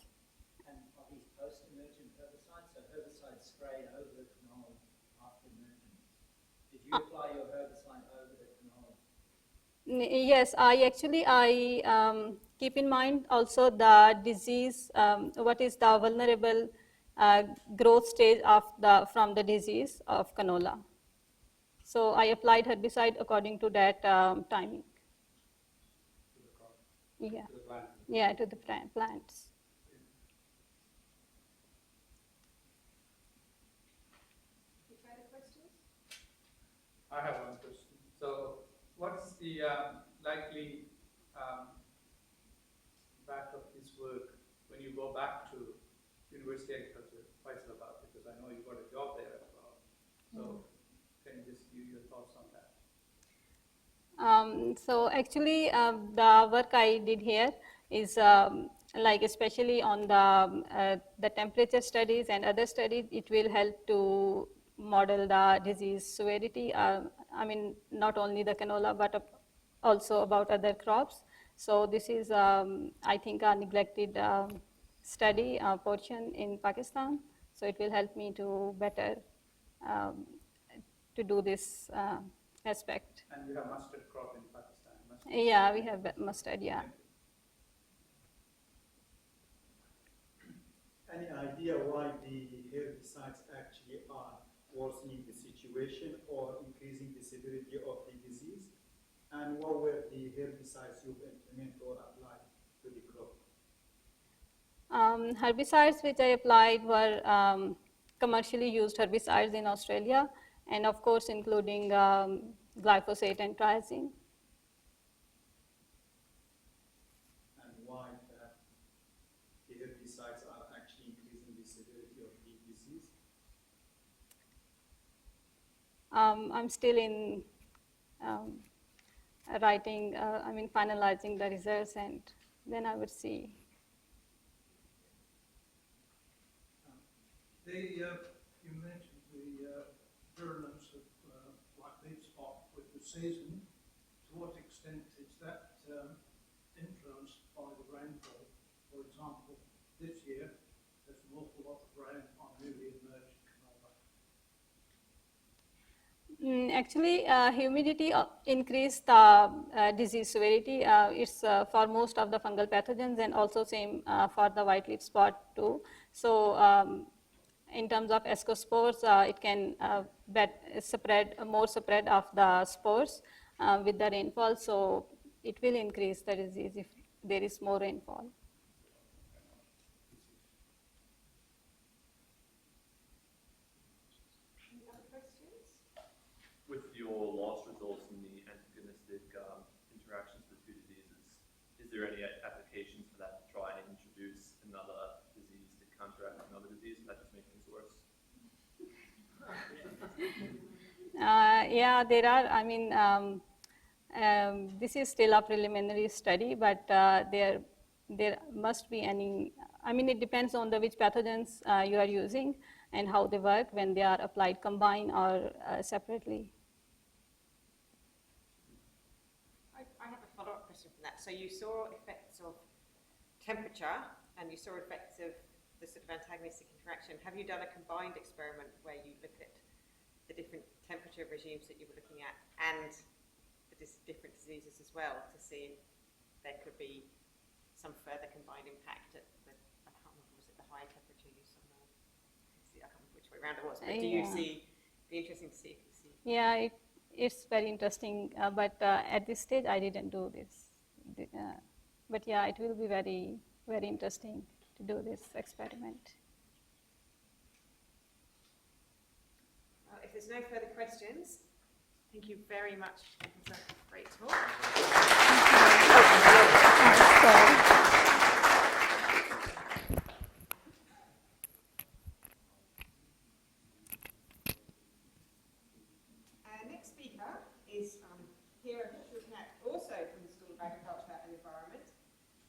And are these post-emergent herbicides, so herbicides sprayed over the canola after emergence? Did you apply your herbicide over the canola? Yes, I keep in mind also the disease, what is the vulnerable growth stage of from the disease of canola. So I applied herbicide according to that timing. To the crop, Yeah, to the plant. yeah, to the plants. Any further questions? I have one question. So what's the likely impact of this work when you go back to University of Agriculture, Hyderabad, because I know you got a job there as well. So can you just give your thoughts on that? So actually, the work I did here is like especially on the temperature studies and other studies. It will help to model the disease severity. I mean, not only the canola, but also about other crops. So this is, I think, a neglected study portion in Pakistan. So it will help me to better to do this aspect. And you have mustard crop in Pakistan. Mustard. Yeah, we have mustard, yeah. Any idea why the herbicides actually are worsening the situation or increasing the severity of the disease? And what were the herbicides you've implemented or applied to the crop? Herbicides which I applied were commercially used herbicides in Australia, and of course including glyphosate and triazine. And why that the herbicides are actually increasing the severity of the disease? I'm still in writing, finalizing the results, and then I would see. You mentioned the virulence of white leaf spot with the season. To what extent is that influenced by the rainfall? For example, this year there's an awful lot of rain on newly emerged canola. Actually, humidity increased the disease severity. It's for most of the fungal pathogens, and also same for the white leaf spot too. So in terms of ascospores, it can more spread of the spores with the rainfall. So it will increase the disease if there is more rainfall. Any other questions? With your last results in the antagonistic interactions of the two diseases, is there any applications for that to try and introduce another disease to counteract another disease? That just makes things worse. Yeah, there are. This is still a preliminary study, but there must be any. It depends on which pathogens you are using and how they work when they are applied combined or separately. I have a follow-up question from that. So you saw effects of temperature and you saw effects of the sort of antagonistic interaction. Have you done a combined experiment where you look at the different temperature regimes that you were looking at and the different diseases as well to see if there could be some further combined impact at the, I can't remember, was it the high temperature you saw? I can't remember which way around it was, but do you see, it'd be interesting to see if you see. Yeah, it's very interesting, but at this stage I didn't do this. But yeah, it will be very, very interesting to do this experiment. Well, if there's no further questions, thank you very much. It was a great talk. Our next speaker is Hira Shuknak, also from the School of Agriculture and Environment.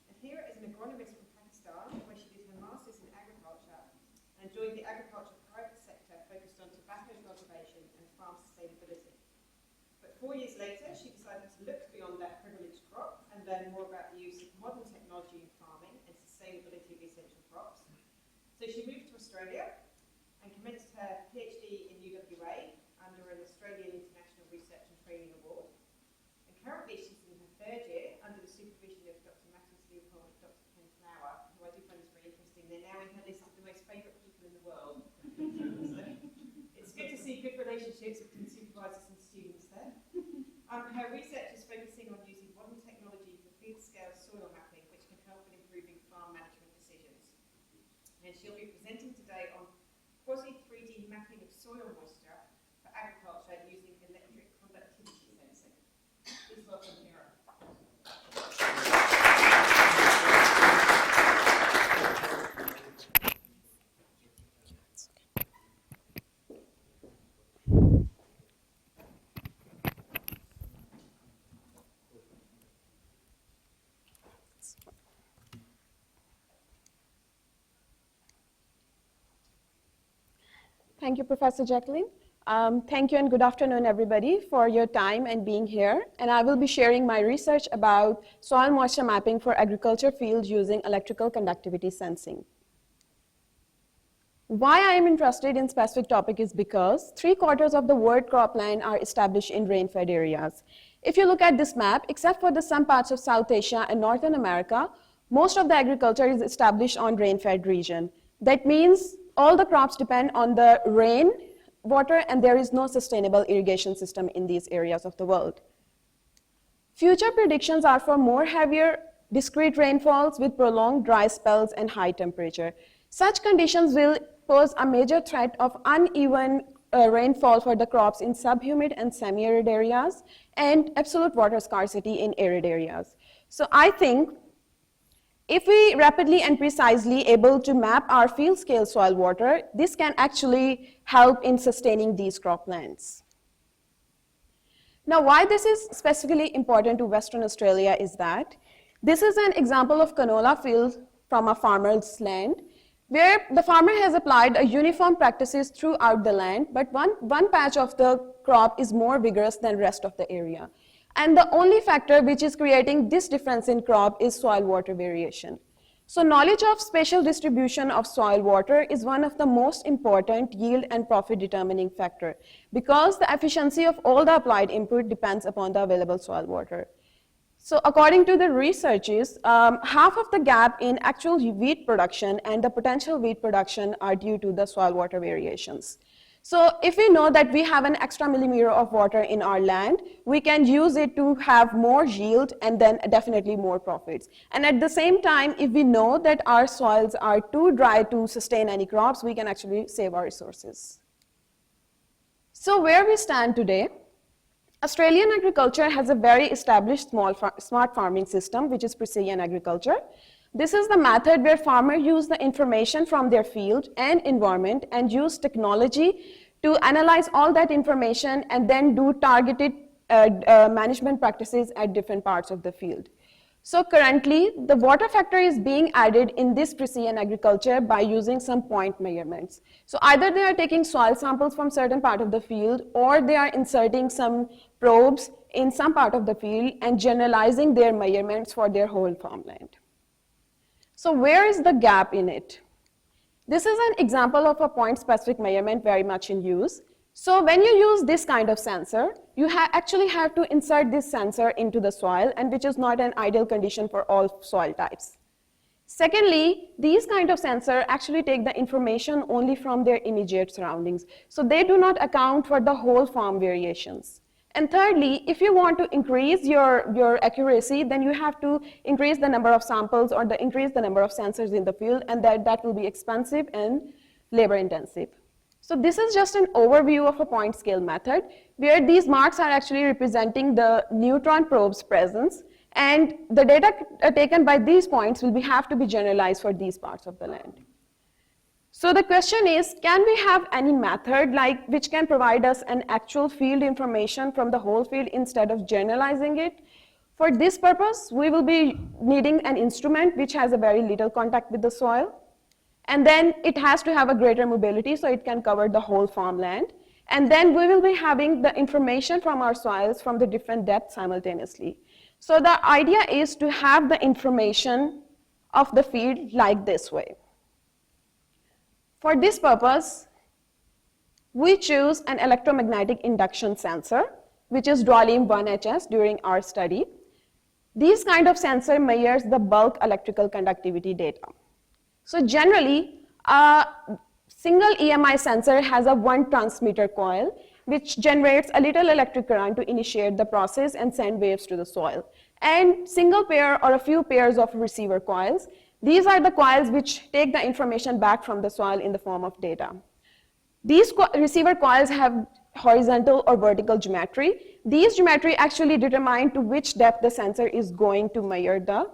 And Hira is an agronomist from Pakistan, where she did her Masters in Agriculture and joined the agriculture private sector focused on tobacco cultivation and farm sustainability. But 4 years later, she decided to look beyond that privileged crop and learn more about the use of modern technology in farming and sustainability of essential crops. So she moved to Australia and commenced her PhD in UWA under an Australian International Research and Training Award. And currently she's in her third year under the supervision of Dr. Matthews Leopold and Dr. Ken Flower, who I do find is very interesting. They're now in her list of the most favourite people in the world. So it's good to see good relationships between supervisors and students there. Her research is focusing on using modern technology for field-scale soil mapping, which can help in improving farm management decisions. And she'll be presenting today on quasi-3D mapping of soil moisture for agriculture using electric conductivity sensing. Please welcome Hira. Thank you, Professor Jacqueline. Thank you and good afternoon, everybody, for your time and being here. And I will be sharing my research about soil moisture mapping for agriculture fields using electrical conductivity sensing. Why I am interested in specific topic is because 3/4 of the world cropland are established in rain-fed areas. If you look at this map, except for some parts of South Asia and Northern America, most of the agriculture is established on rain-fed region. That means all the crops depend on the rain water, and there is no sustainable irrigation system in these areas of the world. Future predictions are for more heavier discrete rainfalls with prolonged dry spells and high temperature. Such conditions will pose a major threat of uneven rainfall for the crops in subhumid and semi-arid areas and absolute water scarcity in arid areas. So I think if we rapidly and precisely able to map our field scale soil water, this can actually help in sustaining these croplands. Now, why this is specifically important to Western Australia is that this is an example of canola field from a farmer's land, where the farmer has applied a uniform practices throughout the land, but one patch of the crop is more vigorous than rest of the area. And the only factor which is creating this difference in crop is soil water variation. So knowledge of spatial distribution of soil water is one of the most important yield and profit determining factor, because the efficiency of all the applied input depends upon the available soil water. So according to the researches, half of the gap in actual wheat production and the potential wheat production are due to the soil water variations. So if we know that we have an extra millimeter of water in our land, we can use it to have more yield and then definitely more profits. And at the same time, if we know that our soils are too dry to sustain any crops, we can actually save our resources. So where we stand today, Australian agriculture has a very established smart farming system, which is precision agriculture. This is the method where farmers use the information from their field and environment and use technology to analyze all that information and then do targeted management practices at different parts of the field. So currently, the water factor is being added in this precision agriculture by using some point measurements. So either they are taking soil samples from certain part of the field, or they are inserting some probes in some part of the field and generalizing their measurements for their whole farmland. So where is the gap in it? This is an example of a point-specific measurement very much in use. So when you use this kind of sensor, you actually have to insert this sensor into the soil, and which is not an ideal condition for all soil types. Secondly, these kind of sensors actually take the information only from their immediate surroundings. So they do not account for the whole farm variations. And thirdly, if you want to increase your accuracy, then you have to increase the number of samples or increase the number of sensors in the field, and that will be expensive and labor intensive. So this is just an overview of a point scale method, where these marks are actually representing the neutron probe's presence, and the data taken by these points will have to be generalized for these parts of the land. So the question is, can we have any method which can provide us an actual field information from the whole field instead of generalizing it? For this purpose, we will be needing an instrument which has a very little contact with the soil. And then it has to have a greater mobility so it can cover the whole farmland. And then we will be having the information from our soils from the different depths simultaneously. So the idea is to have the information of the field like this way. For this purpose, we choose an electromagnetic induction sensor, which is Dwalin 1HS during our study. These kind of sensor measures the bulk electrical conductivity data. So generally, a single EMI sensor has a one transmitter coil, which generates a little electric current to initiate the process and send waves to the soil. And single pair or a few pairs of receiver coils. These are the coils which take the information back from the soil in the form of data. These receiver coils have horizontal or vertical geometry. These geometry actually determine to which depth the sensor is going to measure the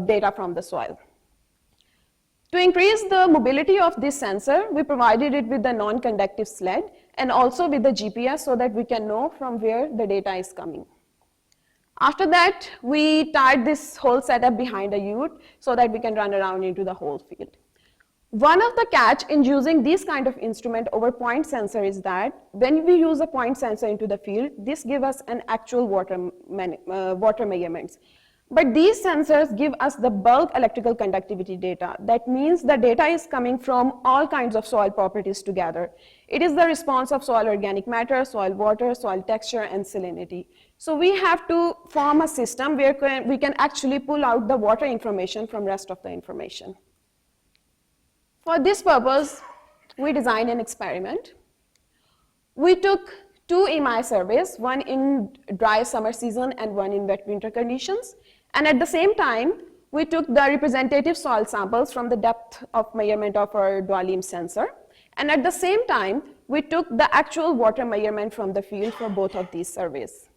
data from the soil. To increase the mobility of this sensor, we provided it with the non-conductive sled and also with the GPS so that we can know from where the data is coming. After that, we tied this whole setup behind a ute so that we can run around into the whole field. One of the catch in using this kind of instrument over point sensor is that when we use a point sensor into the field, this gives us an actual water measurements. But these sensors give us the bulk electrical conductivity data. That means the data is coming from all kinds of soil properties together. It is the response of soil organic matter, soil water, soil texture, and salinity. So we have to form a system where we can actually pull out the water information from rest of the information. For this purpose, we designed an experiment. We took two EMI surveys, one in dry summer season and one in wet winter conditions. And at the same time, we took the representative soil samples from the depth of measurement of our Dwalim sensor. And at the same time, we took the actual water measurement from the field for both of these surveys.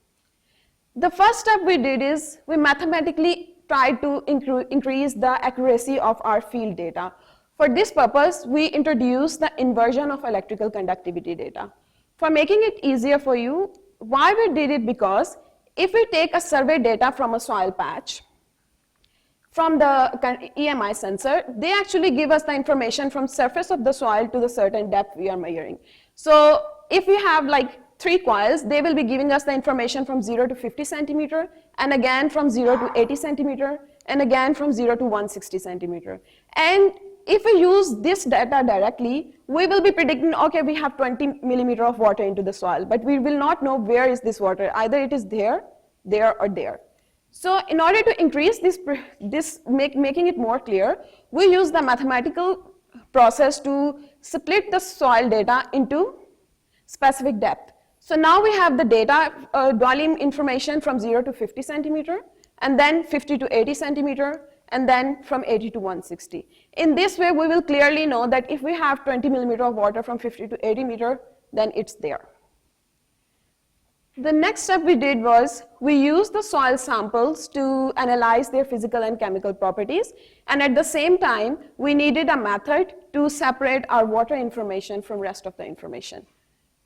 The first step we did is we mathematically tried to increase the accuracy of our field data. For this purpose, we introduced the inversion of electrical conducticity data. For making it easier for you, why we did it? Because if we take a survey data from a soil patch, from the EMI sensor, they actually give us the information from surface of the soil to the certain depth we are measuring. So if we have like 3 coils, they will be giving us the information from 0 to 50 centimeter, and again from 0 to 80 centimeter, and again from 0 to 160 centimeter. And if we use this data directly, we will be predicting, okay, we have 20 millimeter of water into the soil, but we will not know where is this water. Either it is there, there, or there. So in order to increase making it more clear, we use the mathematical process to split the soil data into specific depth. So now we have the data, Dwalim information from 0 to 50 centimeter, and then 50 to 80 centimeter, and then from 80 to 160. In this way, we will clearly know that if we have 20 millimeter of water from 50 to 80 meter, then it's there. The next step we did was we used the soil samples to analyze their physical and chemical properties, and at the same time, we needed a method to separate our water information from rest of the information.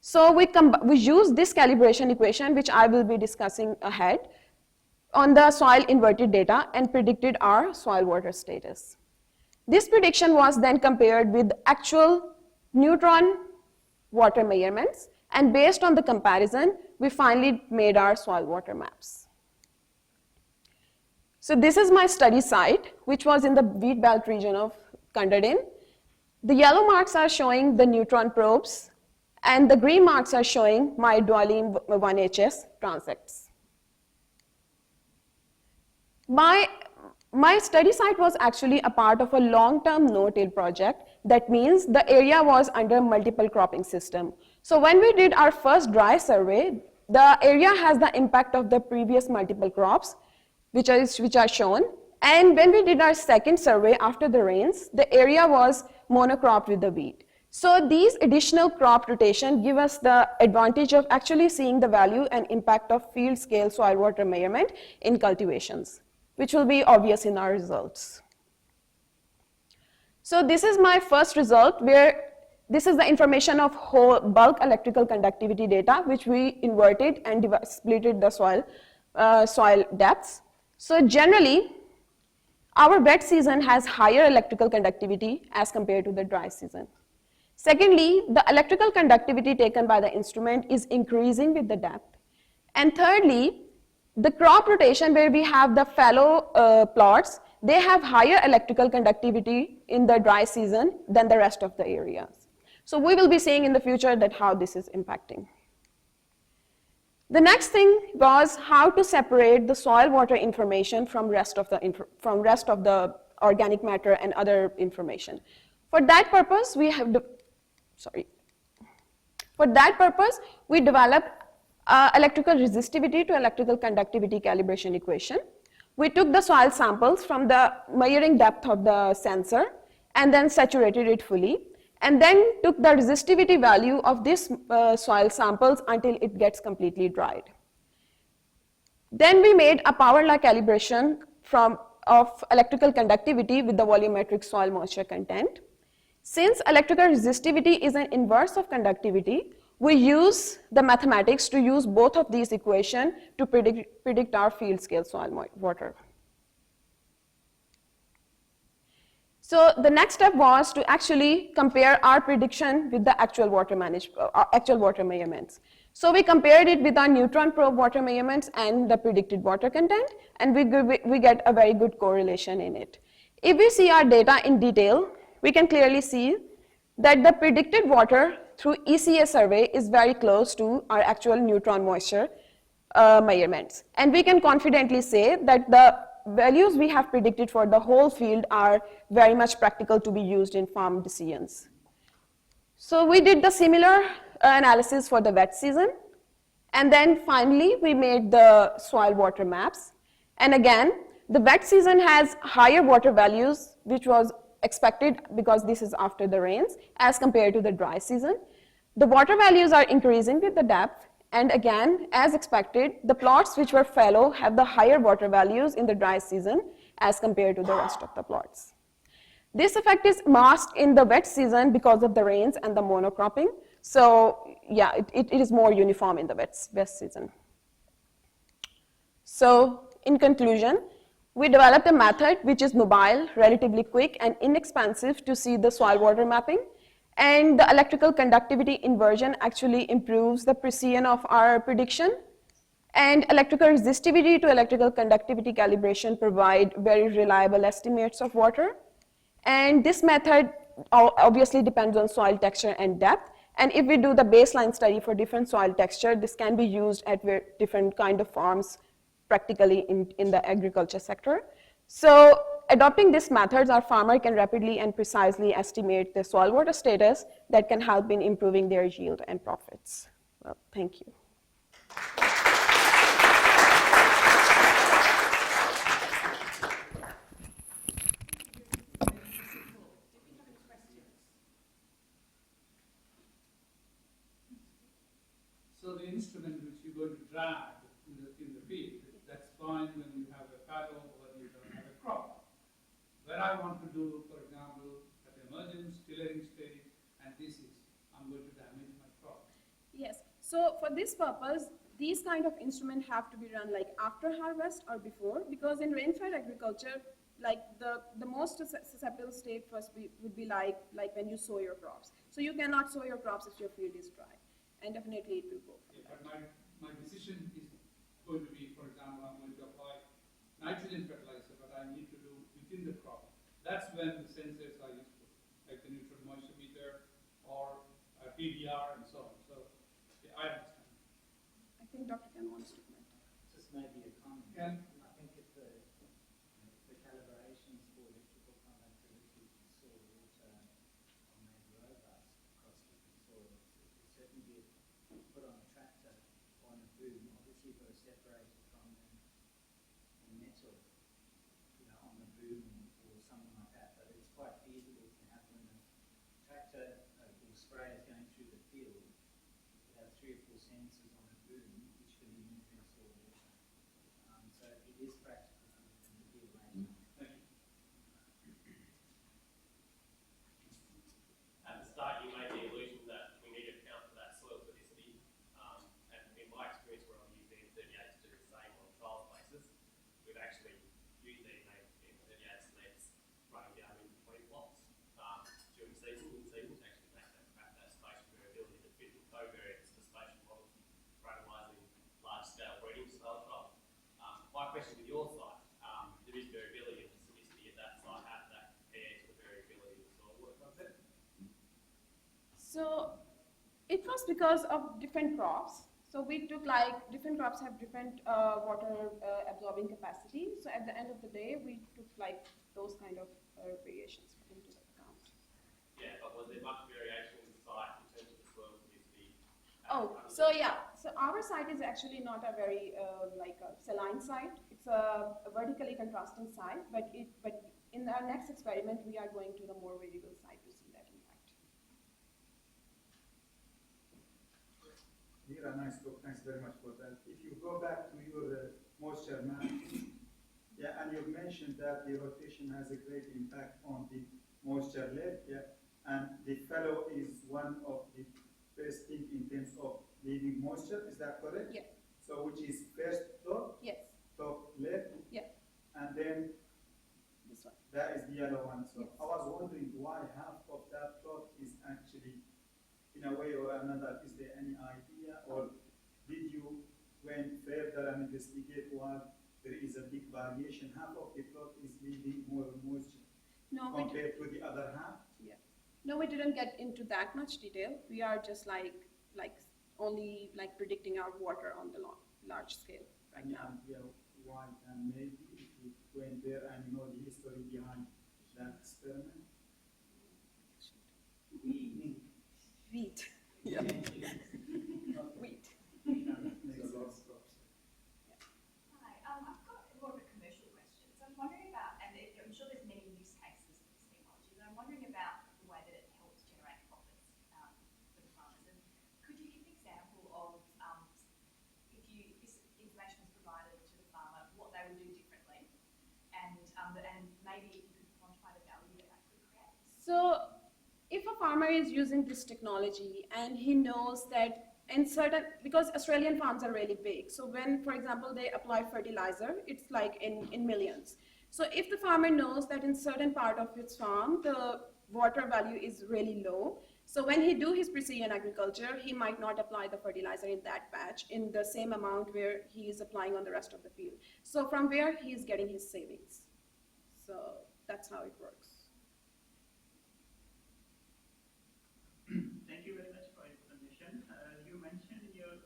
So we used this calibration equation, which I will be discussing ahead, on the soil inverted data and predicted our soil water status. This prediction was then compared with actual neutron water measurements, and based on the comparison, we finally made our soil water maps. So this is my study site, which was in the wheat belt region of Kandadin. The yellow marks are showing the neutron probes, and the green marks are showing my Dwalim 1HS transects. My study site was actually a part of a long-term no-till project. That means the area was under multiple cropping system. So when we did our first dry survey, the area has the impact of the previous multiple crops, which are shown. And when we did our second survey after the rains, the area was monocropped with the wheat. So these additional crop rotation give us the advantage of actually seeing the value and impact of field scale soil water measurement in cultivations, which will be obvious in our results. So this is my first result, where this is the information of whole bulk electrical conductivity data, which we inverted and splitted the soil depths. So generally, our wet season has higher electrical conductivity as compared to the dry season. Secondly, the electrical conductivity taken by the instrument is increasing with the depth. And thirdly, the crop rotation, where we have the fallow plots, they have higher electrical conductivity in the dry season than the rest of the areas. So we will be seeing in the future that how this is impacting. The next thing was how to separate the soil water information from rest of the organic matter and other information. For that purpose, we developed electrical resistivity to electrical conductivity calibration equation. We took the soil samples from the measuring depth of the sensor and then saturated it fully, and then took the resistivity value of this soil samples until it gets completely dried. Then we made a power law calibration of electrical conductivity with the volumetric soil moisture content. Since electrical resistivity is an inverse of conductivity, we use the mathematics to use both of these equations to predict our field scale soil water. So the next step was to actually compare our prediction with the actual water measurements. So we compared it with our neutron probe water measurements and the predicted water content, and we get a very good correlation in it. If we see our data in detail, we can clearly see that the predicted water through ECA survey is very close to our actual neutron moisture measurements. And we can confidently say that the values we have predicted for the whole field are very much practical to be used in farm decisions. So we did the similar analysis for the wet season. And then finally, we made the soil water maps. And again, the wet season has higher water values, which was expected because this is after the rains, as compared to the dry season. The water values are increasing with the depth, and again, as expected, the plots which were fallow have the higher water values in the dry season as compared to the rest of the plots. This effect is masked in the wet season because of the rains and the monocropping. So yeah, it is more uniform in the wet season. So in conclusion, we developed a method which is mobile, relatively quick, and inexpensive to see the soil water mapping. And the electrical conductivity inversion actually improves the precision of our prediction. And electrical resistivity to electrical conductivity calibration provide very reliable estimates of water. And this method obviously depends on soil texture and depth. And if we do the baseline study for different soil texture, this can be used at different kind of farms practically in the agriculture sector. So adopting these methods, our farmer can rapidly and precisely estimate the soil water status that can help in improving their yield and profits. Well, thank you. So the instrument which you're going to drag in the field, that's fine when you have a fallow or you don't have a crop. Where I want to do, for example, at emergence, tillering stage, and this is, I'm going to damage my crop. Yes, so for this purpose, these kind of instruments have to be run like after harvest or before, because in rainfed agriculture, like the most susceptible state first would be like when you sow your crops. So you cannot sow your crops if your field is dry. And definitely it will go. Yeah, but my decision is going to be, for example, I'm going to apply nitrogen fertilizer, but I need to do within the crop. That's when the sensors are useful, like the neutral moisture meter or PDR and so on. So yeah, I understand. I think Dr. Ken wants to comment. Just maybe a comment. Ken? I think if the calibrations for electrical conductivity to soil water are made robust across different soils, it will certainly be put on a tractor or on a boom. Obviously, you've got to separate it from the metal, on the boom or something like that. But it's quite feasible to have when the tractor or spray is going through the field, you could have 3 or 4 sensors on a boom, which can be monitoring soil water. So it is practical to be away. Thank you. At the start, you made the illusion that we need to account for that soil tonicity. And in my experience, where I'm using 38 to do the same on a trial basis, we've actually used DNA in 38 nets running down in between plots during season to actually make that spatial variability that fit with covariance to spatial models randomizing large-scale breeding style crop. My question with your site, there is variability in the tonicity at that site. How does that compare to the variability of the soil water content? So it was because of different crops. So we took different crops have different water absorbing capacity. So at the end of the day, we took those kind of variations into account. Yeah, but was there much variation in the site in terms of the soil tonicity? Oh, so yeah. So our site is actually not a very a saline site. It's a vertically contrasting site. But in our next experiment, we are going to the more variable site to see that impact. Mira, nice talk. Thanks very much for that. If you go back to your moisture map, yeah, and you mentioned that the rotation has a great impact on the moisture level, yeah, and the fallow is one of the best thing in terms of leaving moisture. Is that correct? Yeah. So which is first top? Yes. Top left? Yeah. And then This one. that is the yellow one. So Yes. I was wondering why half of that plot is actually, in a way or another, is there any idea, or did you went further and investigate why there is a big variation? Half of the plot is leaving more moisture compared to the other half. Yeah. No, we didn't get into that much detail. We are just only predicting our water on the large scale right now. Yeah, why? And maybe if you went there and you know the history behind that experiment. Wheat. Yeah. Wheat. Hi, I've got more of a commercial question. So maybe if you could quantify the value that that could create? So if a farmer is using this technology and he knows that in certain, because Australian farms are really big, so when, for example, they apply fertilizer, it's like in millions. So if the farmer knows that in certain part of his farm, the water value is really low, so when he do his precision agriculture, he might not apply the fertilizer in that patch in the same amount where he is applying on the rest of the field. So from where he is getting his savings. So that's how it works. Thank you very much for your presentation. You mentioned in your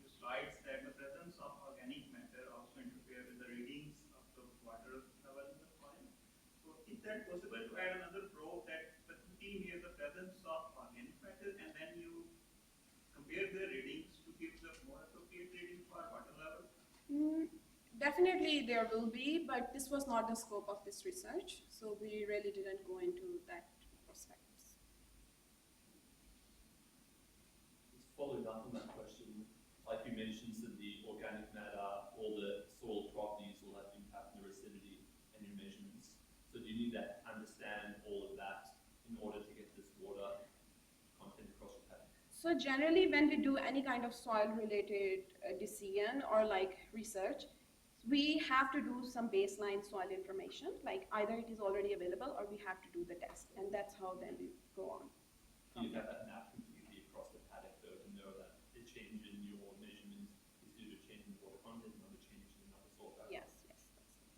slides that the presence of organic matter also interfere with the readings of the water level in the soil. So is that possible to add another probe that specifically here the presence of organic matter and then you compare the readings to give the more appropriate reading for water level? Definitely there will be, but this was not the scope of this research, so we really didn't go into that perspectives. Following up on that question, like you mentioned, so the organic matter, all the soil properties will have impact on the recidivity and your measurements. So do you need to understand all of that in order to get this water content across your paddock? So generally when we do any kind of soil related decision or like research, we have to do some baseline soil information, like either it is already available or we have to do the test, and that's how then we go on. Do you have that map completely across the paddock though to know that the change in your measurement is due to change in water content, not a change in another soil value? Yes, yes, that's it.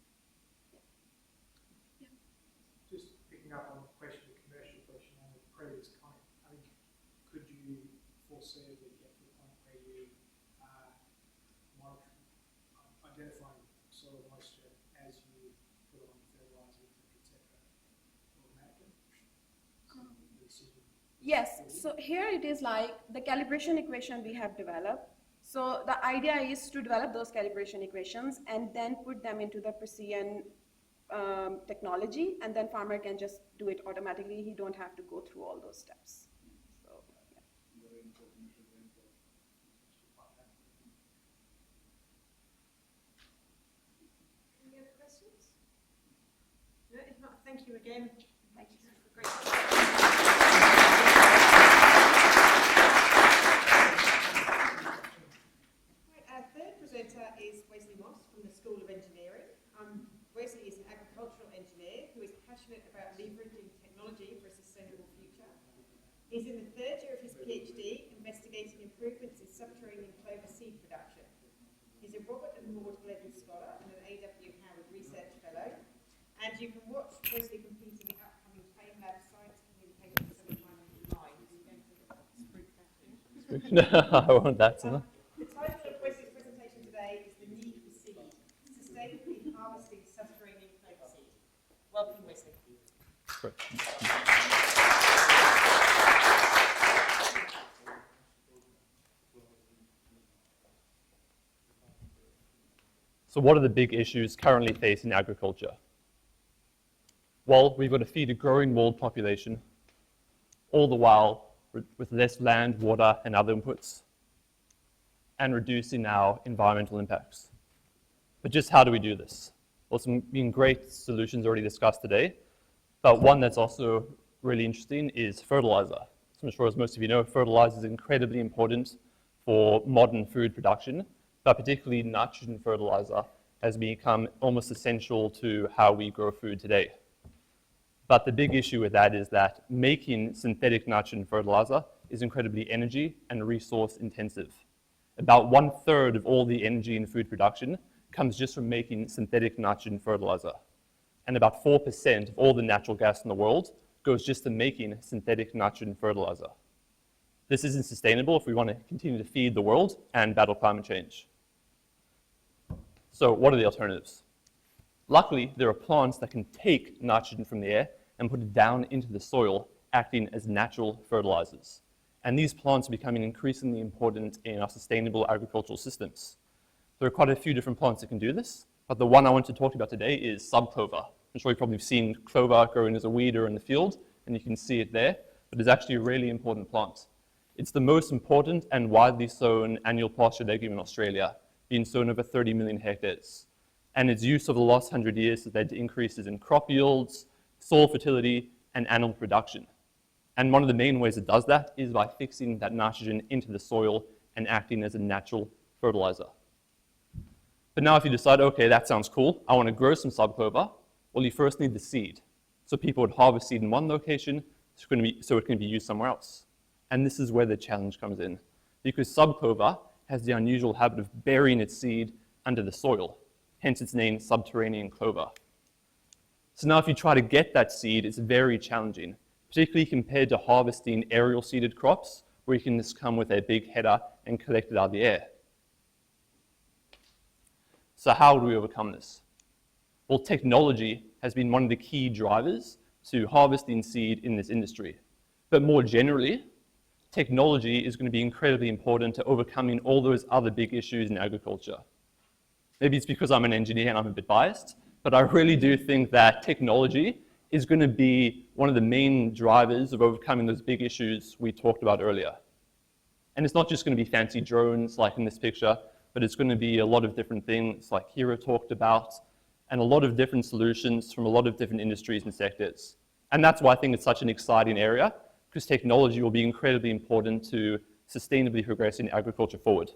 Yeah. Just picking up on the question, the commercial question on the previous comment, I mean, could you foresee that you get to the point where you monitor, identifying soil moisture as you put on fertilizer, etc., automatically? Yes, so here it is like the calibration equation we have developed. So the idea is to develop those calibration equations and then put them into the precision technology, and then farmer can just do it automatically. He don't have to go through all those steps. So, yeah. Any other questions? No, if not, thank you again. Thank you. Great. Our third presenter is Wesley Moss from the School of Engineering. Wesley is an agricultural engineer who is passionate about leveraging technology for a sustainable future. He's in the third year of his PhD, investigating improvements in subterranean clover seed production. He's a Robert and Maud Gledden Scholar and an A.W. Howard Research Fellow. And you can watch Wesley compete in the upcoming FameLab Science Communication Semi-Final live. You're going to spruik that in. No, I want that to know. The title of Wesley's presentation today is The Need for Seed, Sustainably Harvesting Subterranean Clover Seed. Welcome, Wesley. Great. So what are the big issues currently facing agriculture? Well, we've got to feed a growing world population, all the while with less land, water, and other inputs, and reducing our environmental impacts. But just how do we do this? Well, some been great solutions already discussed today, but one that's also really interesting is fertilizer. So I'm sure, as most of you know, fertilizer is incredibly important for modern food production, but particularly nitrogen fertilizer has become almost essential to how we grow food today. But the big issue with that is that making synthetic nitrogen fertilizer is incredibly energy and resource intensive. About 1/3 of all the energy in food production comes just from making synthetic nitrogen fertilizer. And about 4% of all the natural gas in the world goes just to making synthetic nitrogen fertilizer. This isn't sustainable if we want to continue to feed the world and battle climate change. So what are the alternatives? Luckily, there are plants that can take nitrogen from the air and put it down into the soil, acting as natural fertilizers. And these plants are becoming increasingly important in our sustainable agricultural systems. There are quite a few different plants that can do this, but the one I want to talk about today is subclover. I'm sure you've probably seen clover growing as a weeder in the field, and you can see it there, but it's actually a really important plant. It's the most important and widely sown annual pasture legume in Australia, being sown over 30 million hectares. and its use over the last 100 years has led to increases in crop yields, soil fertility, and animal production. And one of the main ways it does that is by fixing that nitrogen into the soil and acting as a natural fertilizer. But now if you decide, okay, that sounds cool, I want to grow some subclover, well, you first need the seed. So people would harvest seed in one location so it can be used somewhere else. And this is where the challenge comes in, because subclover has the unusual habit of burying its seed under the soil, hence its name, subterranean clover. So now if you try to get that seed, it's very challenging, particularly compared to harvesting aerial seeded crops, where you can just come with a big header and collect it out of the air. So how do we overcome this? Well, technology has been one of the key drivers to harvesting seed in this industry. But more generally, technology is going to be incredibly important to overcoming all those other big issues in agriculture. Maybe it's because I'm an engineer and I'm a bit biased, but I really do think that technology is going to be one of the main drivers of overcoming those big issues we talked about earlier. And it's not just going to be fancy drones like in this picture, but it's going to be a lot of different things like Hira talked about, and a lot of different solutions from a lot of different industries and sectors. And that's why I think it's such an exciting area, because technology will be incredibly important to sustainably progressing agriculture forward.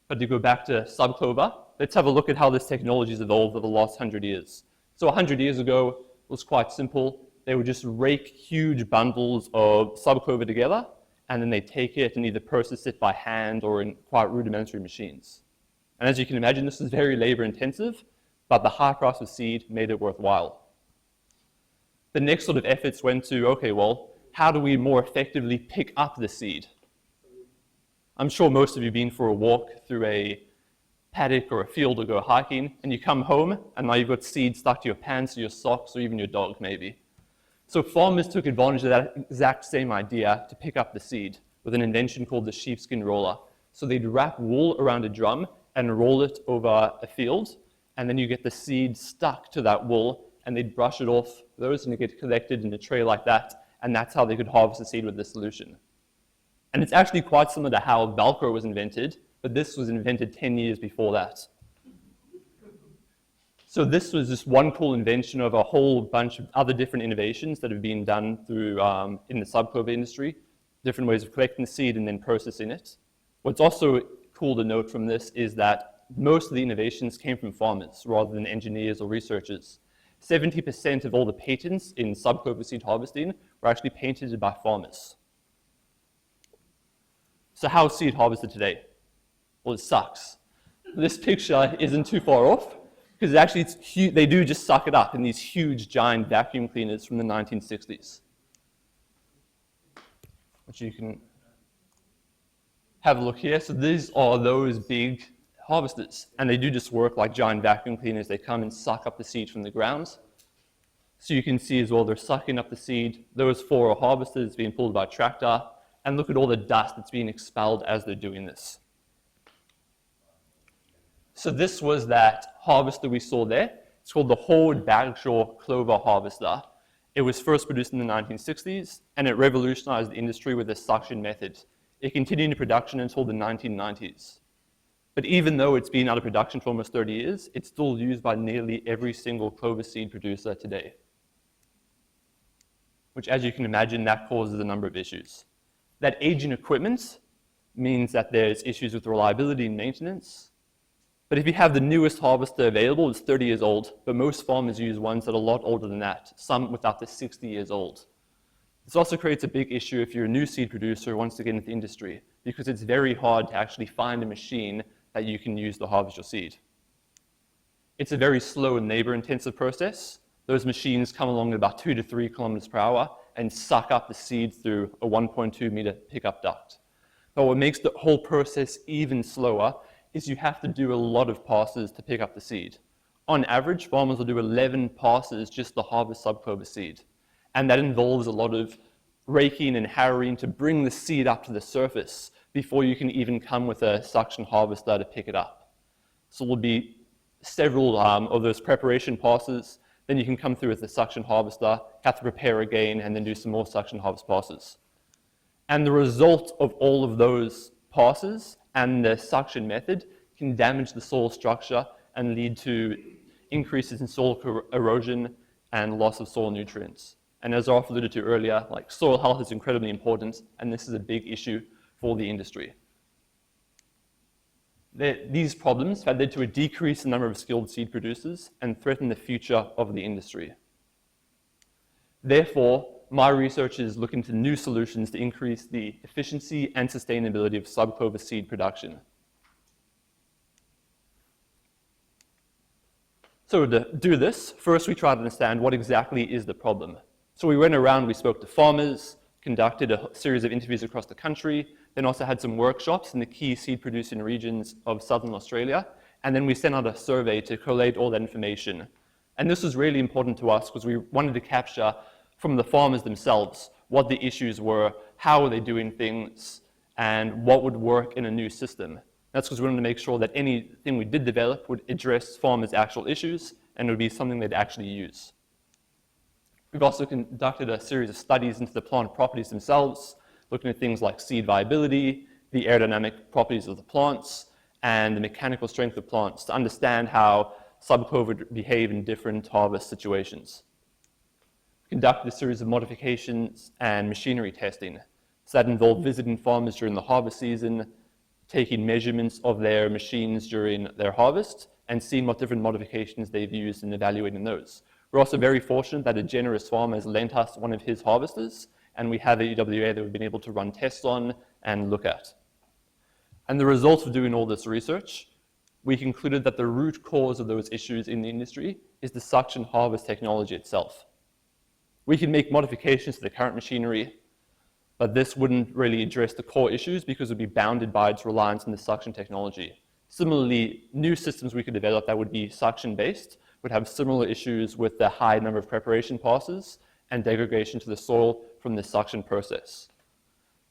But to go back to subclover, let's have a look at how this technology has evolved over the last 100 years. So 100 years ago, it was quite simple. They would just rake huge bundles of subclover together, and then they take it and either process it by hand or in quite rudimentary machines. And as you can imagine, this is very labor intensive, but the high price of seed made it worthwhile. The next sort of efforts went to, okay, well, how do we more effectively pick up the seed? I'm sure most of you have been for a walk through a paddock or a field or go hiking, and you come home, and now you've got seed stuck to your pants or your socks or even your dog, maybe. So farmers took advantage of that exact same idea to pick up the seed with an invention called the sheepskin roller. So they'd wrap wool around a drum and roll it over a field, and then you get the seed stuck to that wool, and they'd brush it off those and it get collected in a tray like that, and that's how they could harvest the seed with this solution. And it's actually quite similar to how Velcro was invented, but this was invented 10 years before that. So this was just one cool invention of a whole bunch of other different innovations that have been done through in the subclover industry, different ways of collecting the seed and then processing it. What's also cool to note from this is that most of the innovations came from farmers rather than engineers or researchers. 70% of all the patents in subclover seed harvesting were actually patented by farmers. So how is seed harvested today? Well, it sucks. This picture isn't too far off, because actually they do just suck it up in these huge giant vacuum cleaners from the 1960s. Which you can have a look here. So these are those big harvesters, and they do just work like giant vacuum cleaners. They come and suck up the seed from the ground. So you can see as well, they're sucking up the seed. Those 4 are harvesters being pulled by a tractor, and look at all the dust that's being expelled as they're doing this. So this was that harvester we saw there. It's called the Horde Bagshaw Clover Harvester. It was first produced in the 1960s, and it revolutionized the industry with the suction method. It continued in production until the 1990s. But even though it's been out of production for almost 30 years, it's still used by nearly every single clover seed producer today. Which, as you can imagine, that causes a number of issues. That aging equipment means that there's issues with reliability and maintenance. But if you have the newest harvester available, it's 30 years old, but most farmers use ones that are a lot older than that, some with up to 60 years old. This also creates a big issue if you're a new seed producer who wants to get into the industry, because it's very hard to actually find a machine that you can use to harvest your seed. It's a very slow and labor-intensive process. Those machines come along at about 2 to 3 kilometers per hour and suck up the seed through a 1.2 meter pickup duct. But what makes the whole process even slower is you have to do a lot of passes to pick up the seed. On average, farmers will do 11 passes just to harvest subclover seed. And that involves a lot of raking and harrowing to bring the seed up to the surface before you can even come with a suction harvester to pick it up. So there'll be several of those preparation passes, then you can come through with the suction harvester, have to prepare again, and then do some more suction harvest passes. And the result of all of those passes and the suction method can damage the soil structure and lead to increases in soil erosion and loss of soil nutrients. And as Arthur alluded to earlier, like soil health is incredibly important, and this is a big issue for the industry. These problems have led to a decrease in the number of skilled seed producers and threaten the future of the industry. Therefore, my research is looking into new solutions to increase the efficiency and sustainability of subclover seed production. So to do this, first we tried to understand what exactly is the problem. So we went around, we spoke to farmers, conducted a series of interviews across the country, then also had some workshops in the key seed producing regions of southern Australia, and then we sent out a survey to collate all that information. And this was really important to us because we wanted to capture from the farmers themselves what the issues were, how were they doing things, and what would work in a new system. That's because we wanted to make sure that anything we did develop would address farmers' actual issues and it would be something they'd actually use. We've also conducted a series of studies into the plant properties themselves, looking at things like seed viability, the aerodynamic properties of the plants, and the mechanical strength of plants to understand how subclover behave in different harvest situations. We conducted a series of modifications and machinery testing. So that involved visiting farmers during the harvest season, taking measurements of their machines during their harvest, and seeing what different modifications they've used and evaluating those. We're also very fortunate that a generous farmer has lent us one of his harvesters, and we have a UWA that we've been able to run tests on and look at. And the results of doing all this research, we concluded that the root cause of those issues in the industry is the suction harvest technology itself. We can make modifications to the current machinery, but this wouldn't really address the core issues because it would be bounded by its reliance on the suction technology. Similarly, new systems we could develop that would be suction-based would have similar issues with the high number of preparation passes and degradation to the soil from the suction process.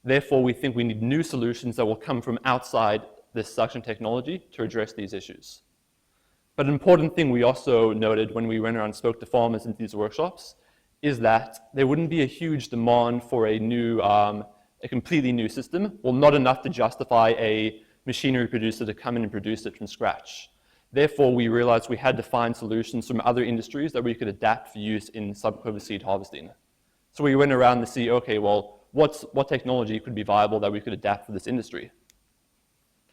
Therefore, we think we need new solutions that will come from outside this suction technology to address these issues. But an important thing we also noted when we went around and spoke to farmers in these workshops is that there wouldn't be a huge demand for a completely new system, well, not enough to justify a machinery producer to come in and produce it from scratch. Therefore, we realized we had to find solutions from other industries that we could adapt for use in subclover seed harvesting. So we went around to see, okay, well, what technology could be viable that we could adapt for this industry?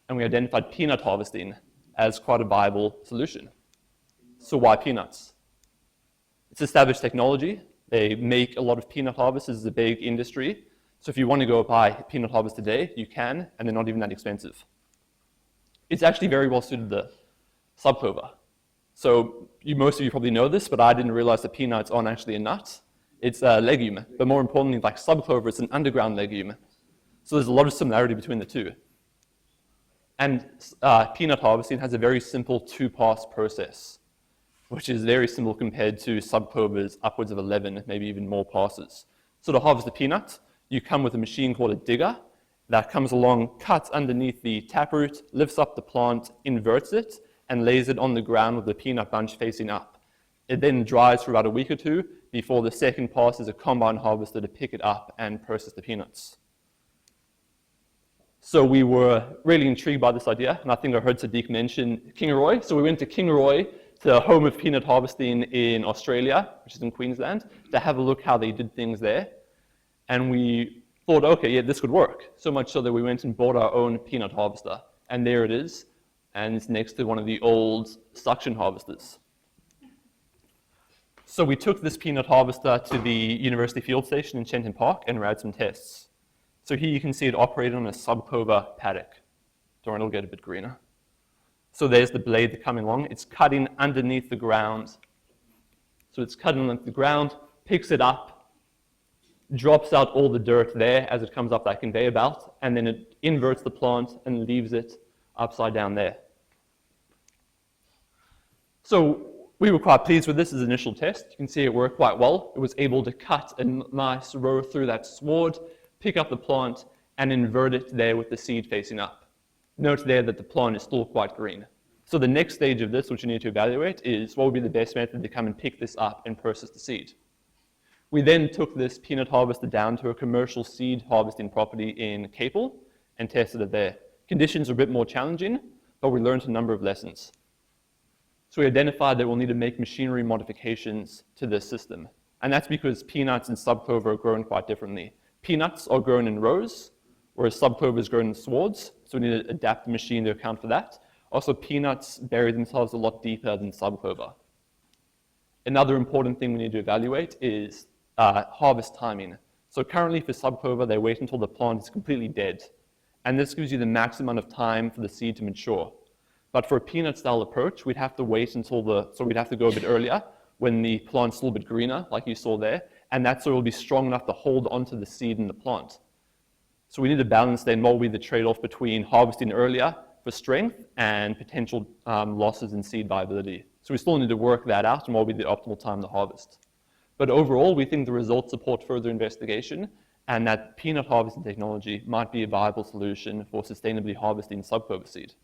And we identified peanut harvesting as quite a viable solution. So why peanuts? It's established technology. They make a lot of peanut harvest. This is a big industry. So if you want to go buy peanut harvest today, you can, and they're not even that expensive. It's actually very well suited to subclover. So most of you probably know this, but I didn't realize that peanuts aren't actually a nut. It's a legume, but more importantly, like subclover, it's an underground legume. So there's a lot of similarity between the two. And peanut harvesting has a very simple two-pass process, which is very simple compared to subclover's upwards of 11, maybe even more passes. So to harvest the peanut, you come with a machine called a digger that comes along, cuts underneath the taproot, lifts up the plant, inverts it, and lays it on the ground with the peanut bunch facing up. It then dries for about a week or two before the second pass is a combine harvester to pick it up and process the peanuts. So we were really intrigued by this idea, and I think I heard Sadiq mention Kingaroy. So we went to Kingaroy, the home of peanut harvesting in Australia, which is in Queensland, to have a look how they did things there. And we thought, okay, yeah, this could work. So much so that we went and bought our own peanut harvester. And there it is, and it's next to one of the old suction harvesters. So we took this peanut harvester to the university field station in Shenton Park and ran some tests. So here you can see it operated on a subclover paddock. Doran will get a bit greener. So there's the blade coming along. It's cutting underneath the ground. So it's cutting underneath the ground, picks it up, drops out all the dirt there as it comes up that conveyor belt, and then it inverts the plant and leaves it upside down there. So we were quite pleased with this as an initial test. You can see it worked quite well. It was able to cut a nice row through that sward, pick up the plant, and invert it there with the seed facing up. Note there that the plant is still quite green. So the next stage of this, which you need to evaluate, is what would be the best method to come and pick this up and process the seed. We then took this peanut harvester down to a commercial seed harvesting property in Capel and tested it there. Conditions were a bit more challenging, but we learned a number of lessons. So we identified that we'll need to make machinery modifications to this system. And that's because peanuts and subclover are grown quite differently. Peanuts are grown in rows, whereas subclover is grown in swards. So we need to adapt the machine to account for that. Also, peanuts bury themselves a lot deeper than subclover. Another important thing we need to evaluate is harvest timing. So currently for subclover, they wait until the plant is completely dead. And this gives you the max amount of time for the seed to mature. But for a peanut-style approach, we'd have to wait until so we'd have to go a bit earlier when the plant's a little bit greener, like you saw there, and that soil will be strong enough to hold onto the seed in the plant. So we need to balance then what will be the trade-off between harvesting earlier for strength and potential losses in seed viability. So we still need to work that out and what will be the optimal time to harvest. But overall, we think the results support further investigation and that peanut harvesting technology might be a viable solution for sustainably harvesting subclover seed.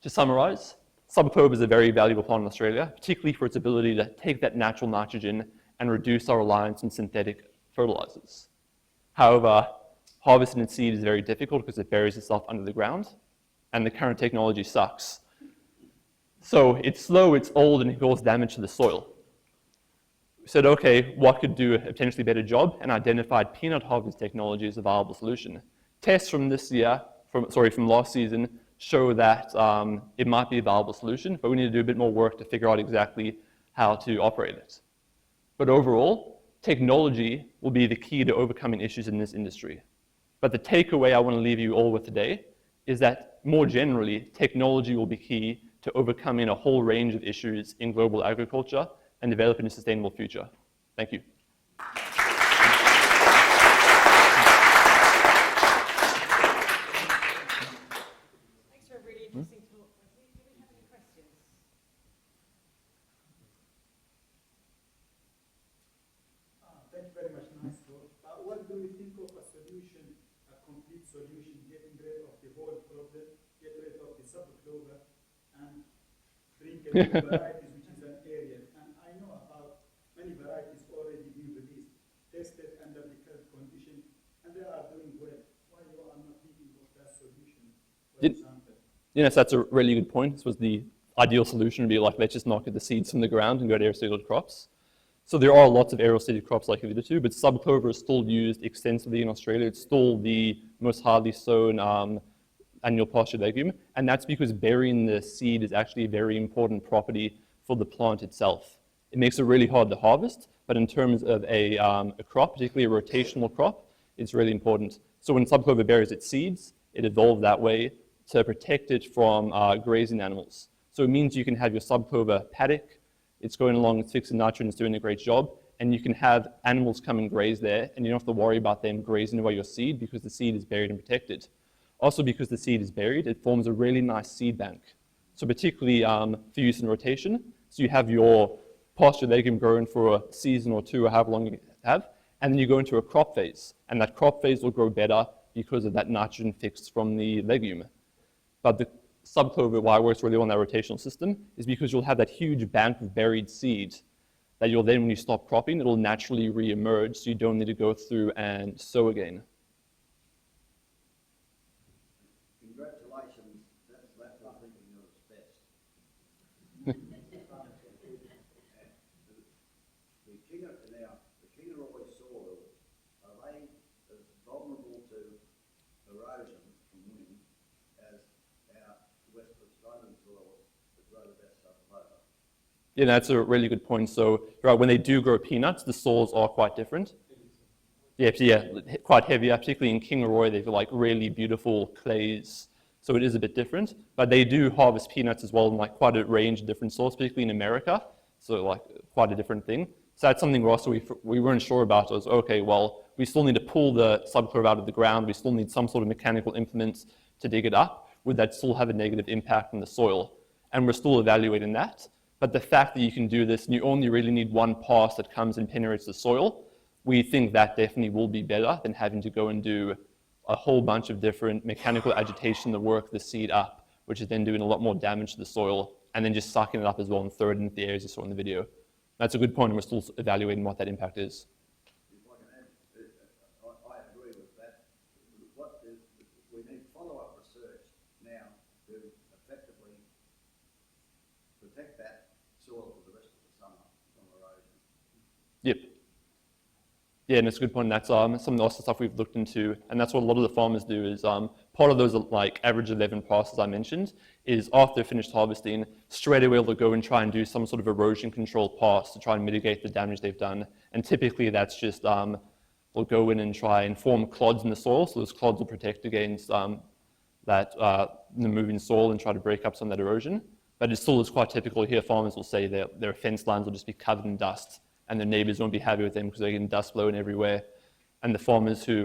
To summarize, subclover is a very valuable plant in Australia, particularly for its ability to take that natural nitrogen and reduce our reliance on synthetic fertilizers. However, harvesting its seed is very difficult because it buries itself under the ground, and the current technology sucks. So it's slow, it's old, and it causes damage to the soil. We said, okay, what could do a potentially better job, and identified peanut harvest technology as a viable solution. Tests from from last season, show that it might be a viable solution, but we need to do a bit more work to figure out exactly how to operate it. But overall, technology will be the key to overcoming issues in this industry. But the takeaway I want to leave you all with today is that more generally, technology will be key to overcoming a whole range of issues in global agriculture and developing a sustainable future. Thank you. Thanks for a really interesting talk. Do we have any questions? Thank you very much. Nice talk. What do you think of a solution, a complete solution, getting rid of the whole problem, get rid of the subclover, and bring a new varieties, which is an area? And I know about many varieties already being released, tested under the current condition, and they are doing well. Why you are not thinking of that solution, for example? Yes, that's a really good point. This was the ideal solution would be like, let's just knock the seeds from the ground and go to air-seeded crops. So there are lots of aerial-seeded crops like you alluded to, but subclover is still used extensively in Australia. It's still the most hardly sown annual pasture legume, and that's because burying the seed is actually a very important property for the plant itself. It makes it really hard to harvest, but in terms of a crop, particularly a rotational crop, it's really important. So when subclover buries its seeds, it evolved that way to protect it from grazing animals. So it means you can have your subclover paddock, it's going along, it's fixing nitrogen, it's doing a great job, and you can have animals come and graze there, and you don't have to worry about them grazing away your seed because the seed is buried and protected. Also, because the seed is buried, it forms a really nice seed bank. So particularly for use in rotation, so you have your pasture legume grown for a season or two, or however long you have, and then you go into a crop phase, and that crop phase will grow better because of that nitrogen fixed from the legume. But the subclover, why it works really well on that rotational system, is because you'll have that huge bank of buried seed that you'll then, when you stop cropping, it'll naturally re-emerge, so you don't need to go through and sow again. Congratulations, that's I think you know it's best. The Keynote soil, are they as vulnerable to erosion from wind as our West Australian soils that grow the best subclover? Yeah, that's a really good point. So when they do grow peanuts, the soils are quite different. Yeah, quite heavier, particularly in Kingaroy, they've like really beautiful clays. So it is a bit different, but they do harvest peanuts as well in like quite a range of different soils, particularly in America. So like quite a different thing. So that's something also we weren't sure about. It was, okay, well, we still need to pull the subclover out of the ground. We still need some sort of mechanical implements to dig it up. Would that still have a negative impact on the soil? And we're still evaluating that. But the fact that you can do this and you only really need one pass that comes and penetrates the soil, we think that definitely will be better than having to go and do a whole bunch of different mechanical agitation to work the seed up, which is then doing a lot more damage to the soil, and then just sucking it up as well and throw it into the areas you saw in the video. That's a good point, and we're still evaluating what that impact is. If I can add, I agree with that. We need follow-up research now to effectively protect that soil for the rest of the summer from erosion. Yep. Yeah, and it's a good point. That's some of the stuff we've looked into, and that's what a lot of the farmers do. Is part of those like average 11 passes I mentioned is after they're finished harvesting, straight away they'll go and try and do some sort of erosion control pass to try and mitigate the damage they've done. And typically that's just they'll go in and try and form clods in the soil, so those clods will protect against the moving soil and try to break up some of that erosion. But it still is quite typical here. Farmers will say that their fence lines will just be covered in dust, and their neighbors won't be happy with them because they're getting dust blowing everywhere. And the farmers who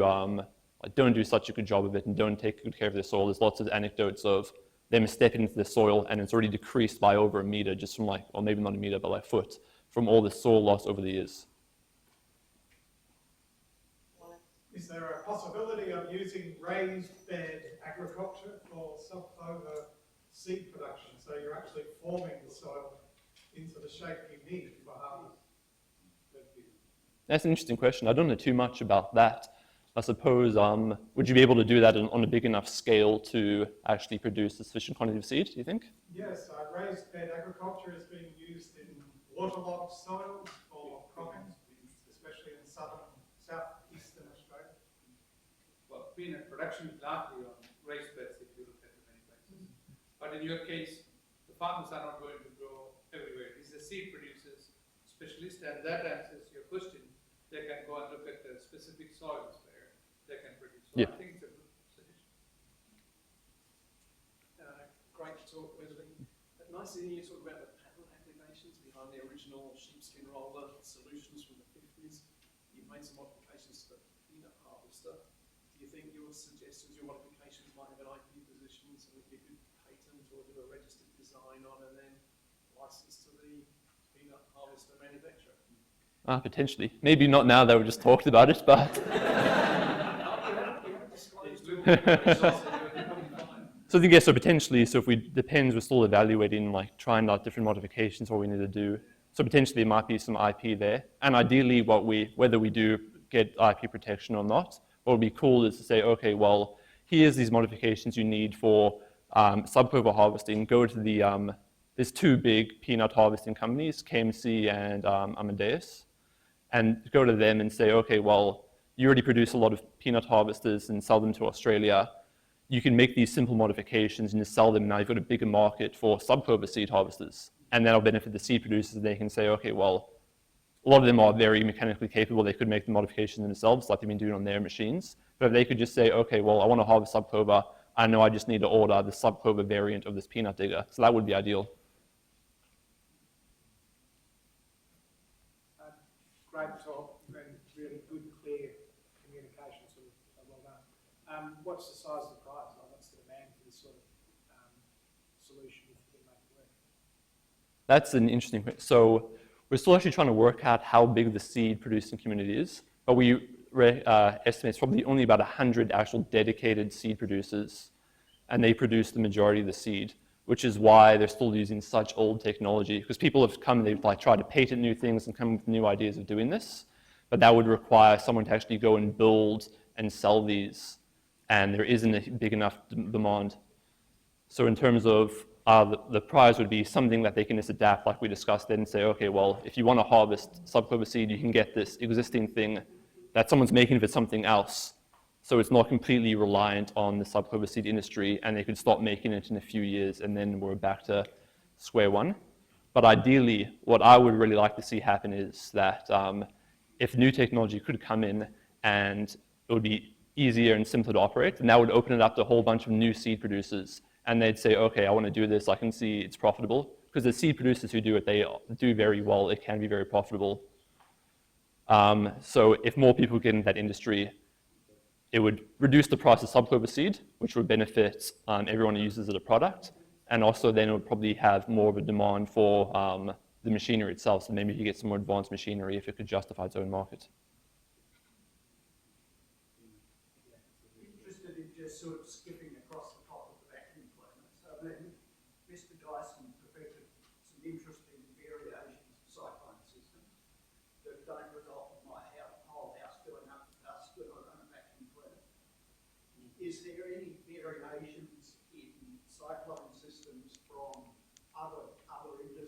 don't do such a good job of it and don't take good care of their soil, there's lots of anecdotes of them stepping into the soil and it's already decreased by over a meter just from like, or maybe not a meter, but like a foot from all the soil loss over the years. Is there a possibility of using raised bed agriculture for subclover seed production? So you're actually forming the soil into the shape you need for harvest? That's an interesting question. I don't know too much about that. I suppose, would you be able to do that on a big enough scale to actually produce a sufficient quantity of seed, do you think? Yes, raised bed agriculture is being used in waterlogged soils for cropping, especially in southeastern Australia. Well, peanut production is largely on raised beds if you look at many places. But in your case, the farmers are not going to grow everywhere. These are seed producers, specialists, and that answers your question. They can go and look at the specific soils where they can produce. So yeah. I think it's a good suggestion. Great talk, Wesley. Nice to hear you talk about the patent applications behind the original sheepskin roller solutions from the 50s. You've made some modifications to the peanut harvester. Do you think your suggestions, your modifications might have an IP position so that you could patent or do a registered design on and then license to the peanut harvester manufacturer? Potentially. Maybe not now that we just talked about it, but... So I think, yeah, so potentially, so if we, depends, we're still evaluating, like trying out different modifications, what we need to do. So potentially there might be some IP there. And ideally, whether we do get IP protection or not, what would be cool is to say, okay, well, here's these modifications you need for subclover harvesting. Go to the, there's two big peanut harvesting companies, KMC and Addis, and go to them and say, okay, well, you already produce a lot of peanut harvesters and sell them to Australia. You can make these simple modifications and just sell them. Now you've got a bigger market for subclover seed harvesters. And that'll benefit the seed producers. They can say, okay, well, a lot of them are very mechanically capable. They could make the modifications themselves like they've been doing on their machines. But if they could just say, okay, well, I want to harvest subclover. I know I just need to order the subclover variant of this peanut digger. So that would be ideal. Great talk and really good, clear communication, so well done. What's the size of the prize? Like, what's the demand for this sort of solution if you can make it work? That's an interesting question. So we're still actually trying to work out how big the seed producing community is, but we estimate it's probably only about 100 actual dedicated seed producers, and they produce the majority of the seed, which is why they're still using such old technology. Because people have come, they've like tried to patent new things and come with new ideas of doing this, but that would require someone to actually go and build and sell these, and there isn't a big enough demand. So in terms of the prize would be something that they can just adapt, like we discussed then, and say, okay, well, if you want to harvest subclover seed, you can get this existing thing that someone's making for something else. So it's not completely reliant on the subclover seed industry, and they could stop making it in a few years, and then we're back to square one. But ideally, what I would really like to see happen is that if new technology could come in and it would be easier and simpler to operate, and that would open it up to a whole bunch of new seed producers. And they'd say, okay, I want to do this. I can see it's profitable. Because the seed producers who do it, they do very well. It can be very profitable. So if more people get into that industry, it would reduce the price of subclover seed, which would benefit everyone who uses it as a product. And also then it would probably have more of a demand for the machinery itself. So maybe you get some more advanced machinery if it could justify its own market. Interested in just sort of skipping across the top of the vacuum cleaner. So then Mr. Dyson perfected some interesting variations of cyclone systems that don't result in my whole house filling up with dust when I run a vacuum cleaner. Is there any variations in cyclone systems from other industries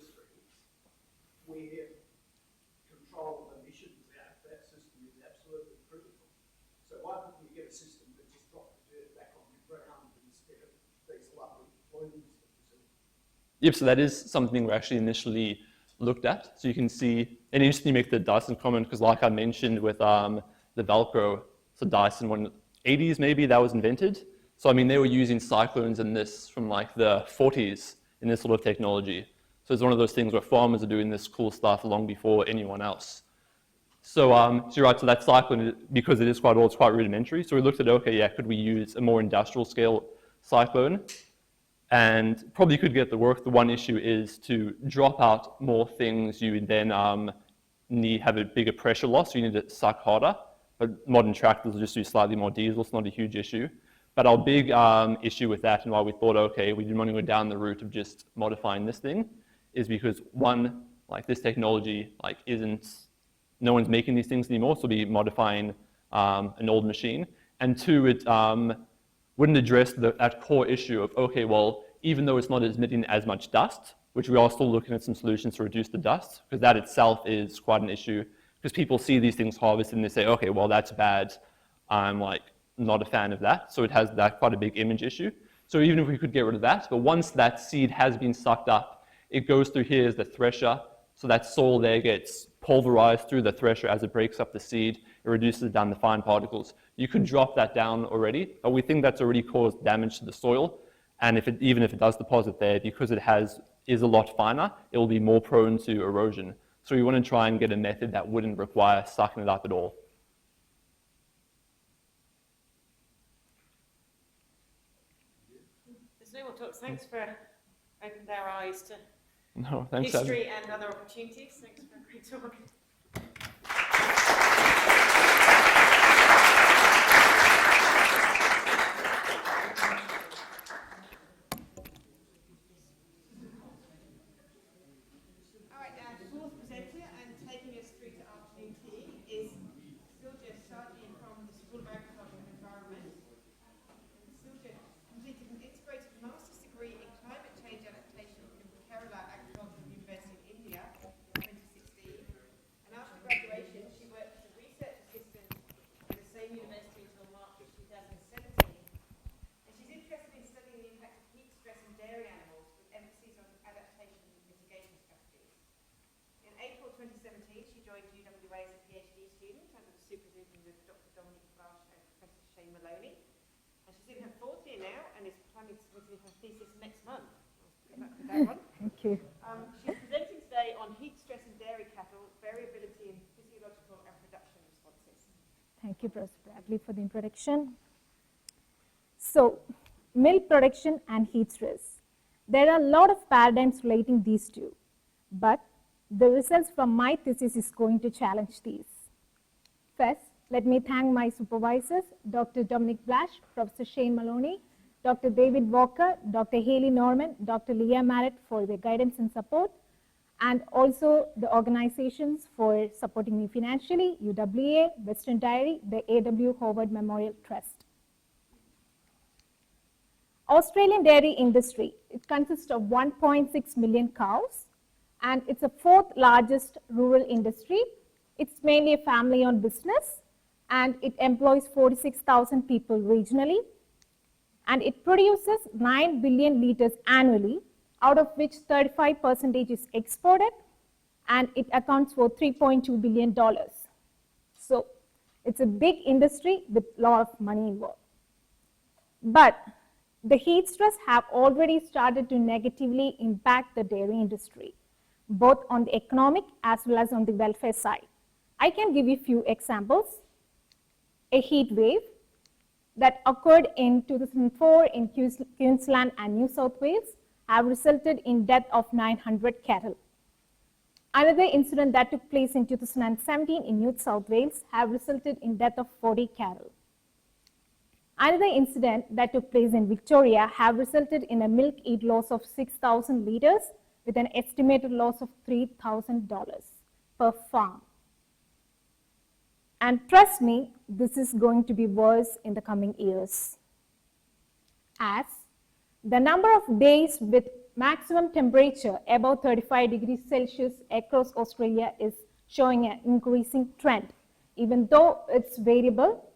air control of emissions out of that system is absolutely critical. So why couldn't you get a system that just dropped the dirt back on the ground instead of these lovely plumes that you see? Yep, so that is something we actually initially looked at. So you can see, and interesting you make the Dyson comment, because like I mentioned with the Velcro, so Dyson, when 80s maybe, that was invented. So I mean, they were using cyclones in this from like the 40s in this sort of technology. So it's one of those things where farmers are doing this cool stuff long before anyone else. So, so you're right, so that cyclone, because it is quite old, it's quite rudimentary. So we looked at, okay, yeah, could we use a more industrial scale cyclone? And probably could get the work. The one issue is to drop out more things, you then have a bigger pressure loss, so you need to suck harder. But modern tractors will just do slightly more diesel, it's not a huge issue. But our big issue with that, and why we thought, okay, we didn't want to go down the route of just modifying this thing, is because one, like this technology, like no one's making these things anymore, so we'll be modifying an old machine. And two, it wouldn't address that core issue of, okay, well, even though it's not emitting as much dust, which we are still looking at some solutions to reduce the dust, because that itself is quite an issue, because people see these things harvested and they say, okay, well, that's bad. I'm like not a fan of that. So it has that quite a big image issue. So even if we could get rid of that, but once that seed has been sucked up, it goes through here as the thresher. So that soil there gets pulverized through the thresher as it breaks up the seed. It reduces down the fine particles. You could drop that down already, but we think that's already caused damage to the soil. And even if it does deposit there, because it is a lot finer, it will be more prone to erosion. So we want to try and get a method that wouldn't require sucking it up at all. There's no more talks. Thanks for opening our eyes to Thanks, history and other opportunities. Thanks for a great talk. She joined UWA as a PhD student under the supervision with Dr. and Professor Shane Maloney. And she's in her fourth year now and is planning to submit her thesis next month. Good luck with that one. Thank you. She's presenting today on heat stress in dairy cattle, variability in physiological and production responses. Thank you, Professor Bradley, for the introduction. So, milk production and heat stress. There are a lot of paradigms relating these two, but the results from my thesis is going to challenge these. First, let me thank my supervisors, Dr. Dominic Blash, Professor Shane Maloney, Dr. David Walker, Dr. Haley Norman, Dr. Leah Marrett for their guidance and support, and also the organizations for supporting me financially, UWA, Western Dairy, the A.W. Howard Memorial Trust. Australian dairy industry, it consists of 1.6 million cows, and it's the fourth largest rural industry. It's mainly a family-owned business, and it employs 46,000 people regionally, and it produces 9 billion liters annually, out of which 35% is exported, and it accounts for $3.2 billion. So it's a big industry with a lot of money involved. But the heat stress have already started to negatively impact the dairy industry, both on the economic as well as on the welfare side. I can give you a few examples. A heat wave that occurred in 2004 in Queensland and New South Wales have resulted in death of 900 cattle. Another incident that took place in 2017 in New South Wales have resulted in death of 40 cattle. Another incident that took place in Victoria have resulted in a milk yield loss of 6,000 liters with an estimated loss of $3,000 per farm. And trust me, this is going to be worse in the coming years, as the number of days with maximum temperature above 35 degrees Celsius across Australia is showing an increasing trend. Even though it's variable,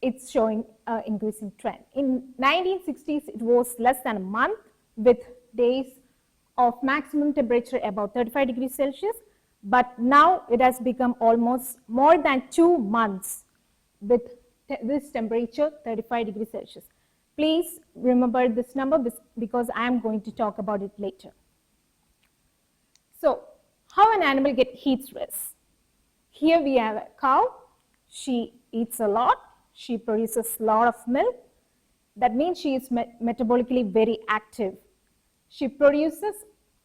it's showing an increasing trend. In 1960s, it was less than a month with days of maximum temperature above 35 degrees Celsius, but now it has become almost more than 2 months with this temperature 35 degrees Celsius. Please remember this number because I am going to talk about it later. So, how an animal gets heat stress? Here we have a cow. She eats a lot. She produces a lot of milk. That means she is metabolically very active. She produces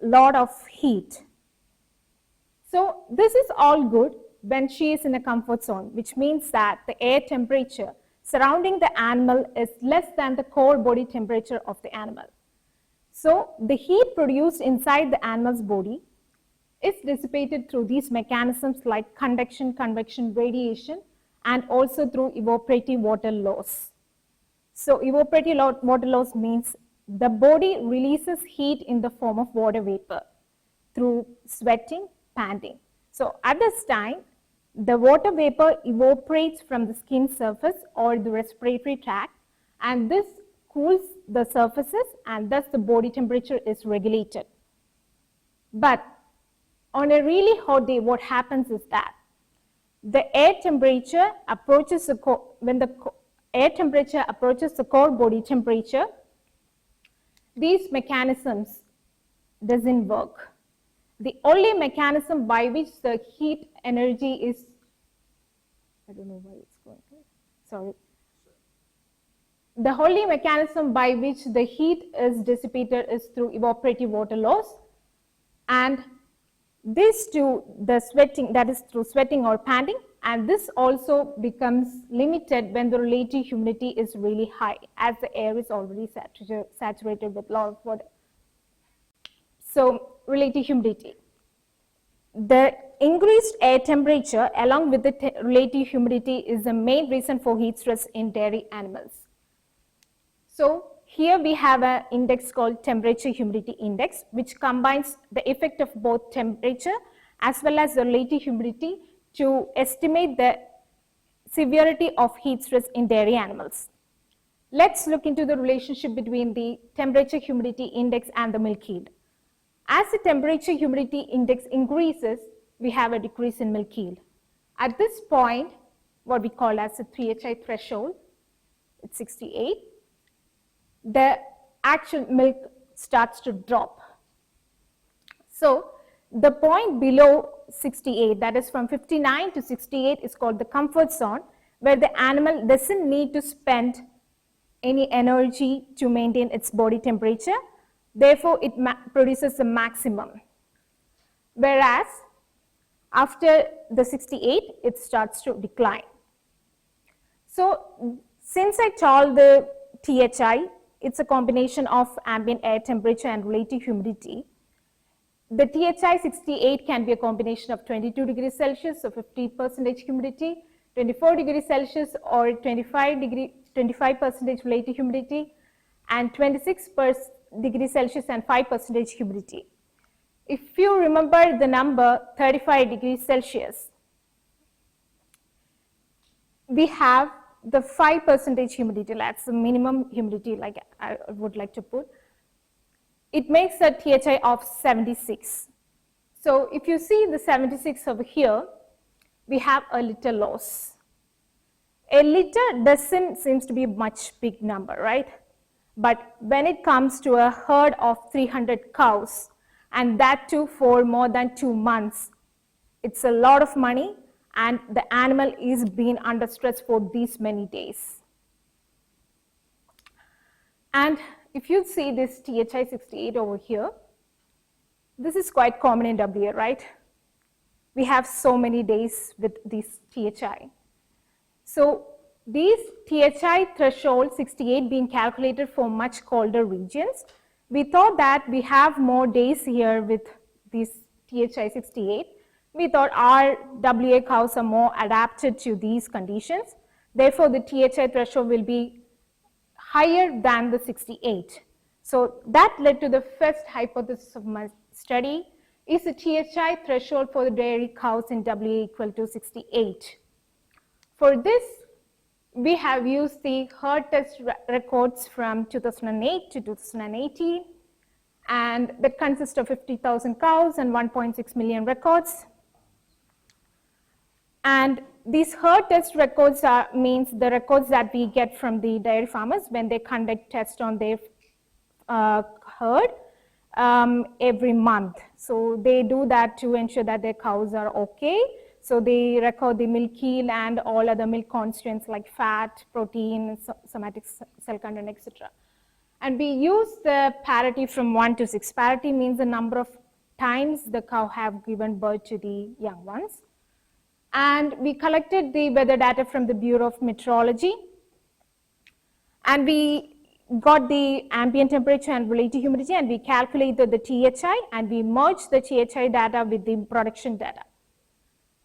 a lot of heat. So this is all good when she is in a comfort zone, which means that the air temperature surrounding the animal is less than the core body temperature of the animal. So the heat produced inside the animal's body is dissipated through these mechanisms like conduction, convection, radiation, and also through evaporative water loss. So evaporative water loss means the body releases heat in the form of water vapor through sweating, panting. So at this time, the water vapor evaporates from the skin surface or the respiratory tract, and this cools the surfaces, and thus the body temperature is regulated. But on a really hot day, what happens is that the air temperature approaches the when the air temperature approaches the core body temperature, these mechanisms doesn't work. The only mechanism by which the heat energy is, I don't know why it's going here, sorry. The only mechanism by which the heat is dissipated is through evaporative water loss, and this to the sweating, that is through sweating or panting, and this also becomes limited when the relative humidity is really high, as the air is already saturated with a lot of water. So, relative humidity. The increased air temperature along with the relative humidity is the main reason for heat stress in dairy animals. So, here we have an index called temperature humidity index, which combines the effect of both temperature as well as the relative humidity to estimate the severity of heat stress in dairy animals. Let's look into the relationship between the temperature humidity index and the milk yield. As the temperature humidity index increases, we have a decrease in milk yield. At this point, what we call as the 3HI threshold, it's 68, the actual milk starts to drop. So the point below 68, that is from 59 to 68, is called the comfort zone, where the animal doesn't need to spend any energy to maintain its body temperature. Therefore, it produces the maximum. Whereas, after the 68, it starts to decline. So, since I told the THI, it's a combination of ambient air temperature and relative humidity. The THI 68 can be a combination of 22 degrees Celsius, so 50% humidity, 24 degrees Celsius or 25% relative humidity, and 26 degrees Celsius and 5% humidity. If you remember the number 35 degrees Celsius, we have the 5% humidity, that's the minimum humidity, like I would like to put. It makes a THI of 76. So if you see the 76 over here, we have a liter loss. A liter doesn't seems to be a much big number, right? But when it comes to a herd of 300 cows, and that too for more than 2 months, it's a lot of money, and the animal is being under stress for these many days. And if you see this THI 68 over here, this is quite common in WA, right? We have so many days with this THI. So these THI threshold 68 being calculated for much colder regions, we thought that we have more days here with this THI 68. We thought our WA cows are more adapted to these conditions. Therefore, the THI threshold will be higher than the 68. So that led to the first hypothesis of my study, is the THI threshold for the dairy cows in WA equal to 68. For this, we have used the herd test records from 2008 to 2018, and that consists of 50,000 cows and 1.6 million records. And these herd test records means the records that we get from the dairy farmers when they conduct tests on their herd every month. So they do that to ensure that their cows are okay. So they record the milk yield and all other milk constituents like fat, protein, somatic cell content, etc. And we use the parity from 1 to 6. Parity means the number of times the cow have given birth to the young ones. And we collected the weather data from the Bureau of Meteorology. And we got the ambient temperature and relative humidity, and we calculated the THI, and we merged the THI data with the production data.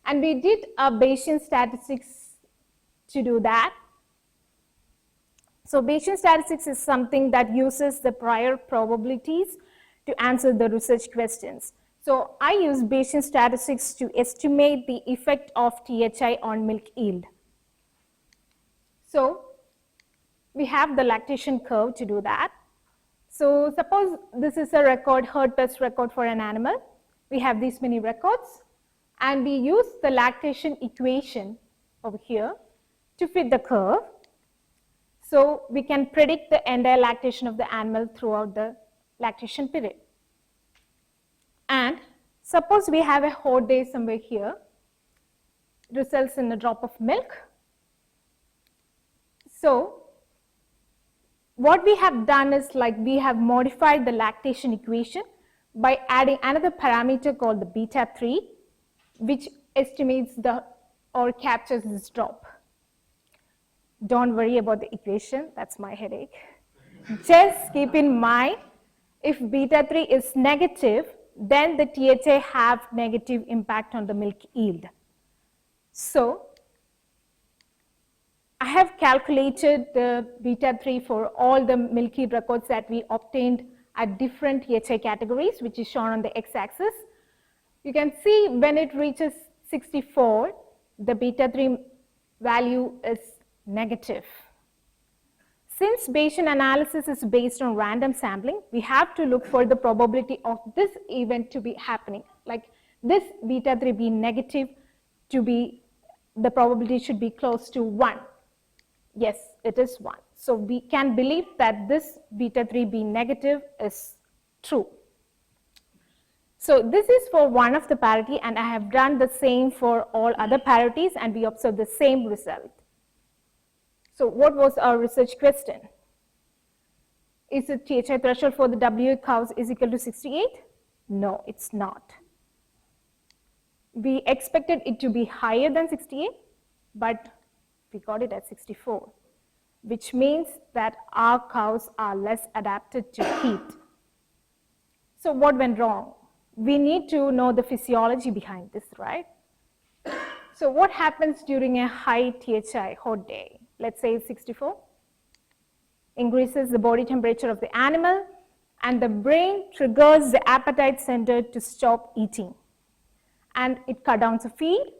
And we did a Bayesian statistics to do that. So Bayesian statistics is something that uses the prior probabilities to answer the research questions. So I use Bayesian statistics to estimate the effect of THI on milk yield. So we have the lactation curve to do that. So suppose this is a record, herd test record for an animal. We have these many records, and we use the lactation equation over here to fit the curve. So we can predict the entire lactation of the animal throughout the lactation period. And suppose we have a hot day somewhere here, results in a drop of milk. So what we have done is, like, we have modified the lactation equation by adding another parameter called the beta 3, which estimates the or captures this drop. Don't worry about the equation, that's my headache. Just keep in mind, if beta 3 is negative, then the THI have negative impact on the milk yield. So I have calculated the beta 3 for all the milk yield records that we obtained at different THI categories, which is shown on the x-axis. You can see when it reaches 64, the beta 3 value is negative. Since Bayesian analysis is based on random sampling, we have to look for the probability of this event to be happening. Like this beta 3 being negative, to be, the probability should be close to 1. Yes, it is 1. So we can believe that this beta 3 being negative is true. So this is for one of the parity, and I have done the same for all other parities, and we observe the same result. So what was our research question? Is the THI threshold for the WA cows is equal to 68? No, it's not. We expected it to be higher than 68, but we got it at 64, which means that our cows are less adapted to heat. So what went wrong? We need to know the physiology behind this, right? So what happens during a high THI hot day? Let's say 64, increases the body temperature of the animal, and the brain triggers the appetite center to stop eating. And it cut down the feed,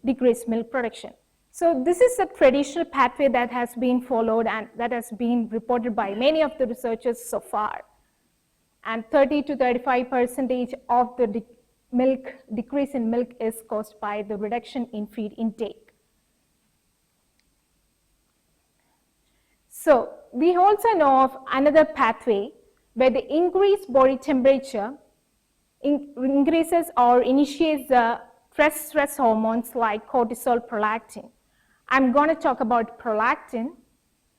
decrease milk production. So this is a traditional pathway that has been followed and that has been reported by many of the researchers so far. And 30 to 35% of the decrease in milk is caused by the reduction in feed intake. So we also know of another pathway where the increased body temperature increases or initiates the stress hormones like cortisol, prolactin. I'm going to talk about prolactin.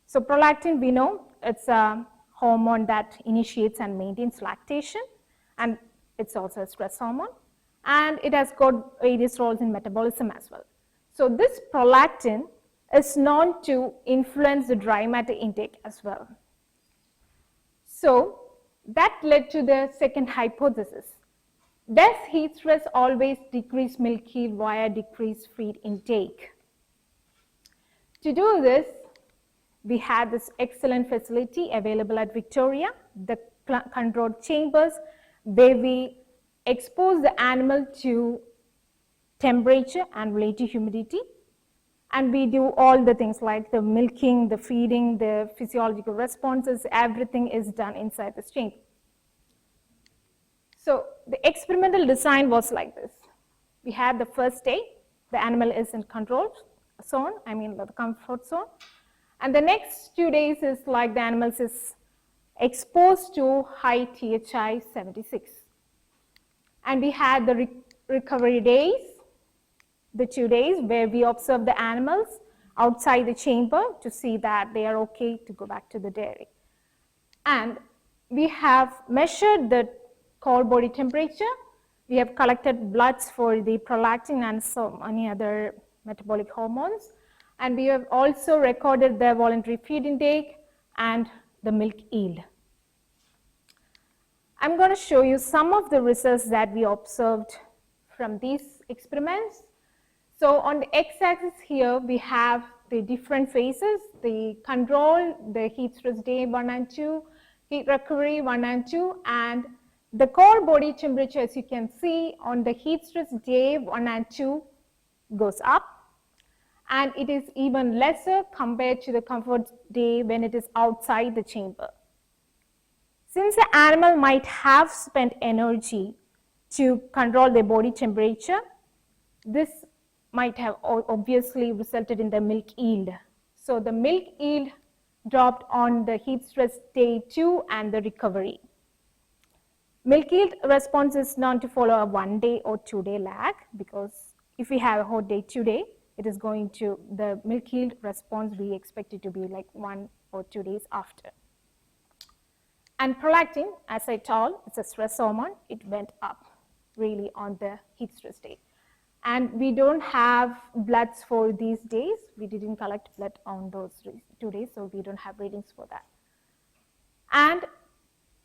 So prolactin, we know it's a hormone that initiates and maintains lactation, and it's also a stress hormone, and it has got various roles in metabolism as well. So this prolactin is known to influence the dry matter intake as well. So that led to the second hypothesis. Does heat stress always decrease milk yield via decreased feed intake? To do this, We had this excellent facility available at Victoria, the controlled chambers, where we expose the animal to temperature and relative humidity. And we do all the things like the milking, the feeding, the physiological responses, everything is done inside this chamber. So the experimental design was like this. We had the first day, the animal is in control zone, the comfort zone. And the next 2 days is like the animals is exposed to high THI 76. And we had the recovery days, the 2 days where we observe the animals outside the chamber to see that they are okay to go back to the dairy. And we have measured the core body temperature. We have collected bloods for the prolactin and so many other metabolic hormones. And we have also recorded the voluntary feed intake and the milk yield. I'm going to show you some of the results that we observed from these experiments. So on the x-axis here, we have the different phases, the control, the heat stress day 1 and 2, heat recovery 1 and 2, and the core body temperature, as you can see, on the heat stress day 1 and 2 goes up, and it is even lesser compared to the comfort day when it is outside the chamber. Since the animal might have spent energy to control their body temperature, this might have obviously resulted in the milk yield. So the milk yield dropped on the heat stress day 2 and the recovery. Milk yield response is known to follow a 1 day or 2 day lag, because if we have a hot day today, it is going to, the milk yield response we expect it to be like 1 or 2 days after. And prolactin, as I told, it's a stress hormone, it went up really on the heat stress day. And we don't have bloods for these days. We didn't collect blood on those 2 days, so we don't have readings for that. And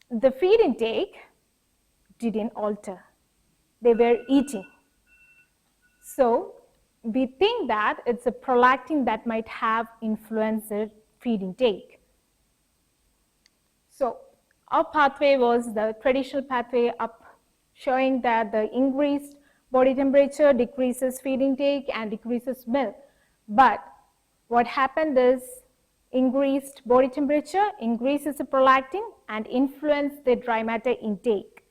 the feed intake didn't alter. They were eating. So we think that it's a prolactin that might have influenced the feed intake. So our pathway was the traditional pathway up, showing that the increased body temperature decreases feed intake and decreases milk. But what happened is increased body temperature increases the prolactin and influences the dry matter intake.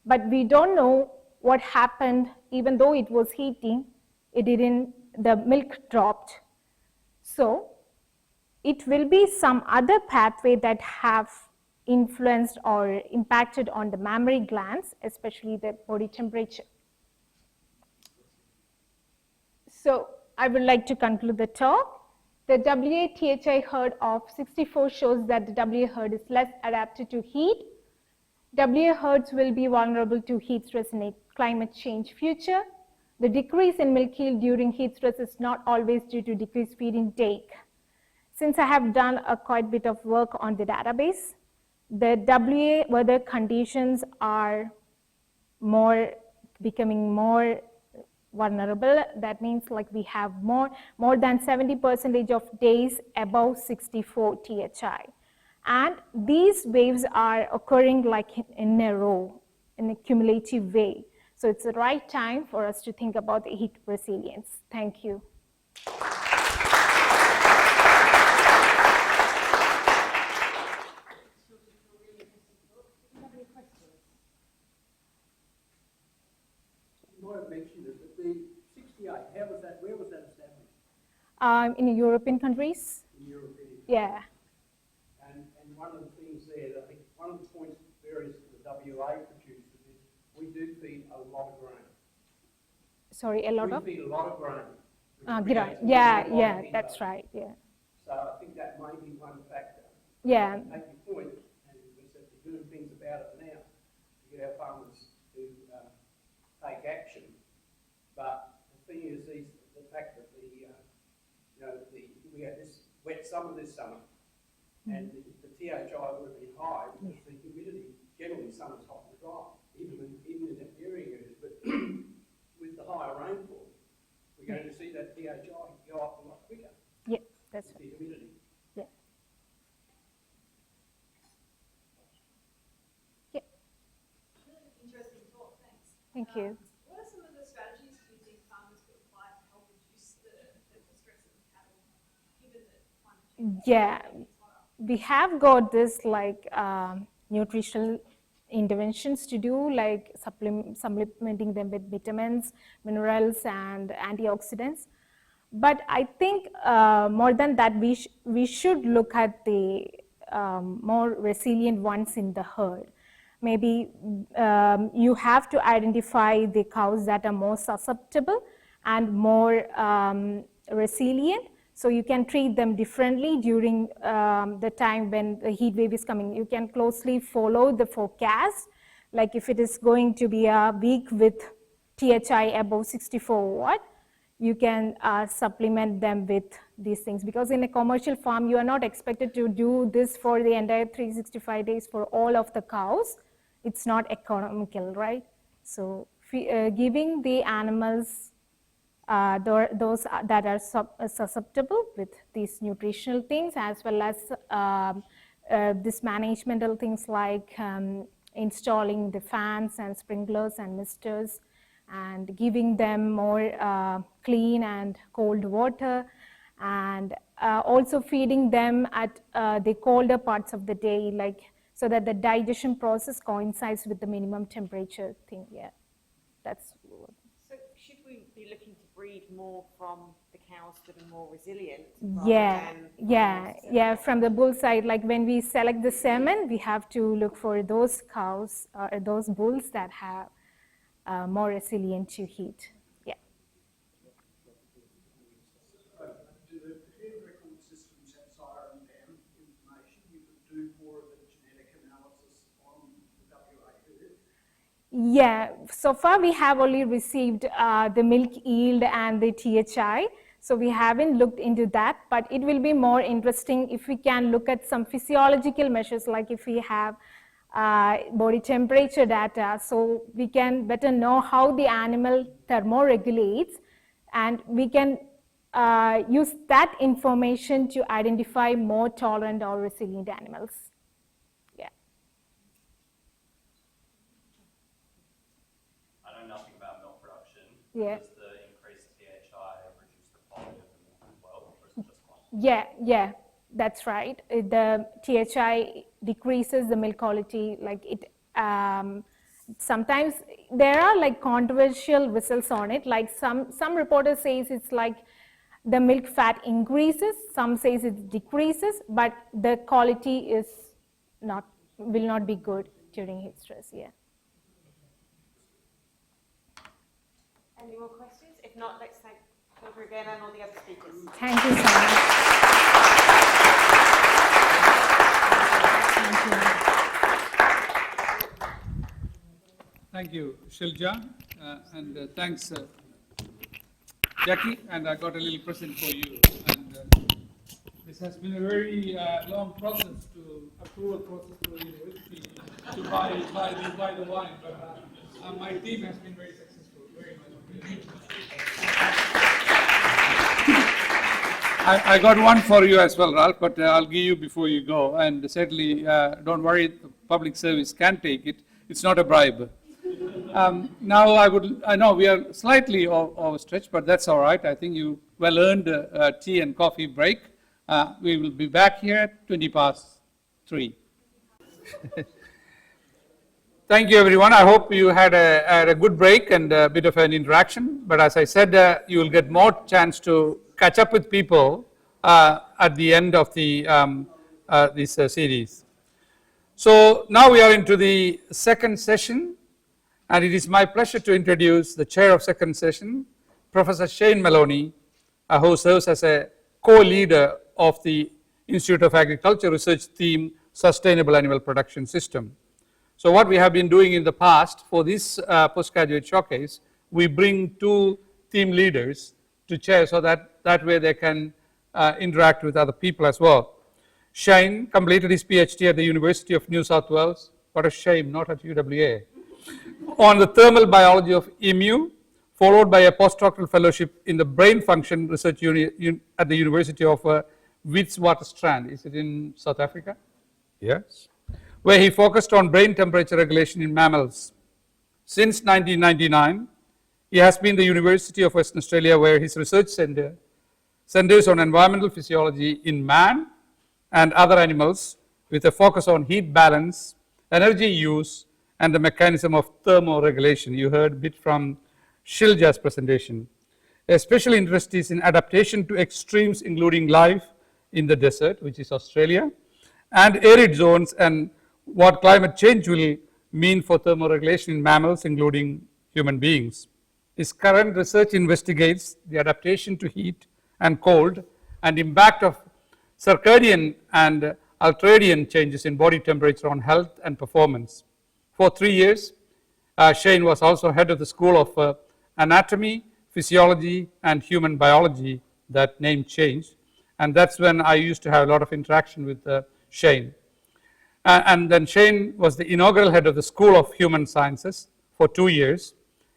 But we don't know what happened. Even though it was heating, the milk dropped. So it will be some other pathway that have influenced or impacted on the mammary glands, especially the body temperature. So I would like to conclude the talk. The WA-THI herd of 64 shows that the WA herd is less adapted to heat. WA herds will be vulnerable to heat stress in a climate change future. The decrease in milk yield during heat stress is not always due to decreased feed intake. Since I have done a quite bit of work on the database, the WA weather conditions are becoming more vulnerable. That means like we have more than 70% of days above 64 THI. And these waves are occurring like in a row, in a cumulative way. So it's the right time for us to think about the heat resilience. Thank you. You might have mentioned it, but the 68, where was that established? In European countries. In European. Yeah. And one of the things there, that I think one of the points various to the WA producers is we do feed a lot of grain. Sorry, a lot of? We feed a lot of grain. Yeah, that's right, yeah. So I think that may be one factor. Yeah. Take your point, and we said we're doing things about it now to get our farmers to take action. But the thing is, the fact that we had this wet summer this summer, and the THI would have been high because the humidity, generally summer's hot and dry, even in the area areas, but with the higher rainfall, we're going to see that THI go up a lot quicker. Yeah, that's the humidity. Yeah. Thank you. What are some of the strategies do you think farmers could apply to help reduce the stress of cattle, given that climate change? Yeah, we have got this like nutritional interventions to do, like supplementing them with vitamins, minerals, and antioxidants. But I think more than that, we should look at the more resilient ones in the herd. Maybe you have to identify the cows that are more susceptible and more resilient, so you can treat them differently during the time when the heat wave is coming. You can closely follow the forecast, like if it is going to be a week with THI above 64 watt, you can supplement them with these things, because in a commercial farm you are not expected to do this for the entire 365 days for all of the cows. It's not economical, right? So giving the animals those that are susceptible with these nutritional things, as well as this managemental things like installing the fans and sprinklers and misters, and giving them more clean and cold water, and also feeding them at the colder parts of the day, like so that the digestion process coincides with the minimum temperature thing. Yeah, that's. So should we be looking to breed more from the cows that are more resilient? Yeah, from the bull side, like when we select the semen, we have to look for those cows or those bulls that have more resilient to heat. Yeah. Do the head record systems have sire and dam information? You could do more of the genetic analysis on the WA herd? Yeah, so far we have only received the milk yield and the THI, so we haven't looked into that, but it will be more interesting if we can look at some physiological measures, like if we have body temperature data, so we can better know how the animal thermoregulates, and we can use that information to identify more tolerant or resilient animals. Yeah. I know nothing about milk production. Yeah. Does the increased THI reduce the quality of the milk as well, or is it just one? Yeah, that's right. The THI decreases the milk quality, like it, sometimes there are like controversial results on it, like some reporters says it's like the milk fat increases, some says it decreases, but the quality is will not be good during heat stress. Yeah. Any more questions? If not, let's thank Clover again and all the other speakers. Thank you so much. Thank you. Thank you, Shilja, and thanks, Jackie, and I got a little present for you. And this has been a very long process approval process for the university to buy the wine, but my team has been very successful, very much. I got one for you as well, Ralph, but I'll give you before you go, and certainly don't worry, the public service can take it. It's not a bribe. Now I know we are slightly overstretched, but that's all right. I think you well earned a tea and coffee break. We will be back here at 3:20. Thank you, everyone. I hope you had a good break and a bit of an interaction. But as I said, you will get more chance to catch up with people at the end of this series. So now we are into the second session. And it is my pleasure to introduce the chair of second session, Professor Shane Maloney, who serves as a co-leader of the Institute of Agriculture research theme, Sustainable Animal Production System. So what we have been doing in the past for this postgraduate showcase, we bring two theme leaders to chair so that way they can interact with other people as well. Shane completed his PhD at the University of New South Wales. What a shame, not at UWA. On the thermal biology of emu, followed by a postdoctoral fellowship in the brain function research unit at the University of Witwatersrand. Is it in South Africa? Yes. Where he focused on brain temperature regulation in mammals. Since 1999, he has been the University of Western Australia, where his research centers on environmental physiology in man and other animals, with a focus on heat balance, energy use, and the mechanism of thermoregulation. You heard a bit from Shilja's presentation. A special interest is in adaptation to extremes, including life in the desert, which is Australia, and arid zones, and what climate change will mean for thermoregulation in mammals, including human beings. His current research investigates the adaptation to heat and cold and impact of circadian and ultradian changes in body temperature on health and performance. For 3 years, Shane was also head of the School of Anatomy, Physiology, and Human Biology. That name changed, and that's when I used to have a lot of interaction with Shane. And then Shane was the inaugural head of the School of Human Sciences for 2 years.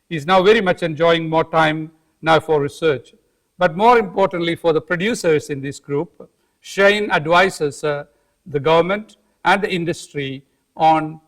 He's now very much enjoying more time now for research. But more importantly, for the producers in this group, Shane advises the government and the industry on